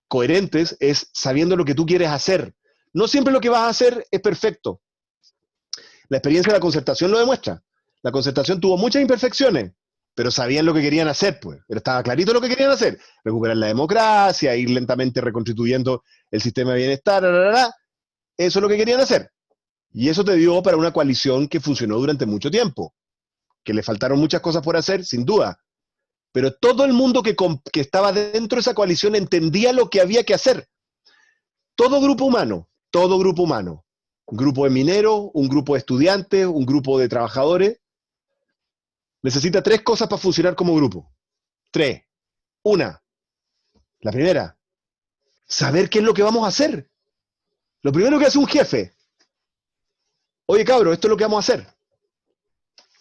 coherentes es sabiendo lo que tú quieres hacer. No siempre lo que vas a hacer es perfecto. La experiencia de la concertación lo demuestra. La concertación tuvo muchas imperfecciones, pero sabían lo que querían hacer, pues. Pero estaba clarito lo que querían hacer. Recuperar la democracia, ir lentamente reconstituyendo el sistema de bienestar, Eso es lo que querían hacer. Y eso te dio para una coalición que funcionó durante mucho tiempo. Que le faltaron muchas cosas por hacer, sin duda. Pero todo el mundo que estaba dentro de esa coalición entendía lo que había que hacer. Todo grupo humano, un grupo de mineros, un grupo de estudiantes, un grupo de trabajadores, necesita 3 cosas para funcionar como grupo. 3. Una, la primera, saber qué es lo que vamos a hacer. Lo primero que hace un jefe, oye cabro, esto es lo que vamos a hacer.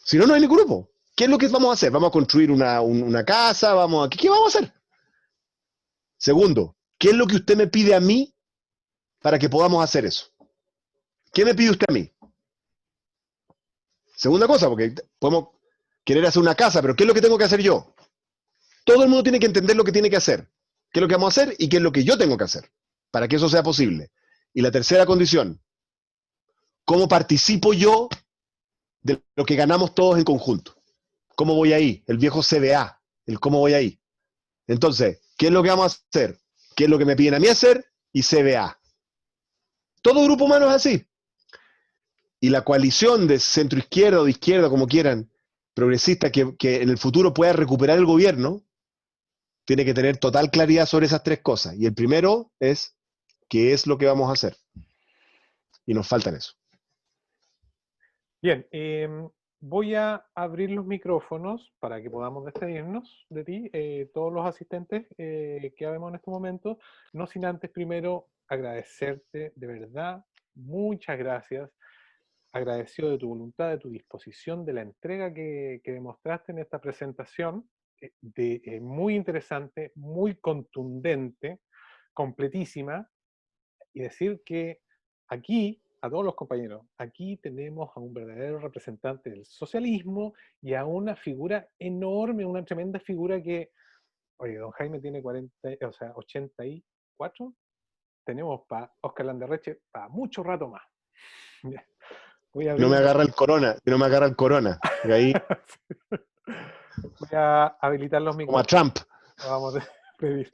Si no, no hay ningún grupo. ¿Qué es lo que vamos a hacer? ¿Vamos a construir una casa? ¿Qué vamos a hacer? Segundo, ¿qué es lo que usted me pide a mí para que podamos hacer eso? ¿Qué me pide usted a mí? Segunda cosa, porque podemos querer hacer una casa, pero ¿qué es lo que tengo que hacer yo? Todo el mundo tiene que entender lo que tiene que hacer, qué es lo que vamos a hacer y qué es lo que yo tengo que hacer, para que eso sea posible. Y la tercera condición, ¿cómo participo yo de lo que ganamos todos en conjunto? ¿Cómo voy ahí? El viejo CBA, el cómo voy ahí. Entonces, ¿qué es lo que vamos a hacer? ¿Qué es lo que me piden a mí hacer? Y CBA. Todo grupo humano es así. Y la coalición de centro izquierda o de izquierda, como quieran, progresista, que en el futuro pueda recuperar el gobierno, tiene que tener total claridad sobre esas 3 cosas. Y el primero es, ¿qué es lo que vamos a hacer? Y nos faltan eso. Bien, voy a abrir los micrófonos para que podamos despedirnos de ti, todos los asistentes que habemos en este momento, no sin antes primero agradecerte de verdad, muchas gracias, agradecido de tu voluntad, de tu disposición, de la entrega que demostraste en esta presentación, muy interesante, muy contundente, completísima, y decir que aquí, a todos los compañeros, aquí tenemos a un verdadero representante del socialismo y a una figura enorme, una tremenda figura que, oye, don Jaime tiene 84, tenemos para Oscar Landerreche para mucho rato más. Voy a No me agarra el corona, y ahí, voy a habilitar los como a micrófonos. Trump. Vamos a pedir.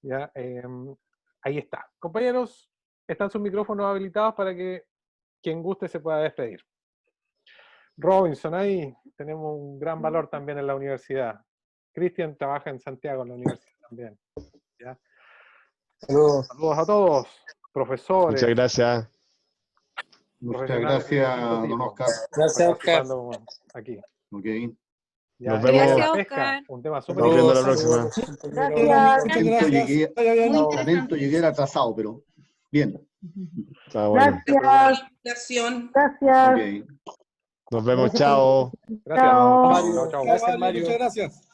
Ya, ahí está. Compañeros, están sus micrófonos habilitados para que quien guste se pueda despedir. Robinson, ahí tenemos un gran valor también en la universidad. Cristian trabaja en Santiago en la universidad también. ¿Ya? Saludos. Saludos a todos, profesores. Muchas gracias. Muchas gracias, don Oscar. Gracias, Oscar. Aquí. Ok. Ya, Nos vemos. la pesca, un tema súper Nos vemos la interesante. próxima. Muchas Atento gracias. llegué, Vaya bien. atento llegué atrasado, pero bien. Está bueno. Gracias. Ok. Nos vemos, chao. Gracias. Chao. Chao, chao. Gracias, Mario. Muchas gracias.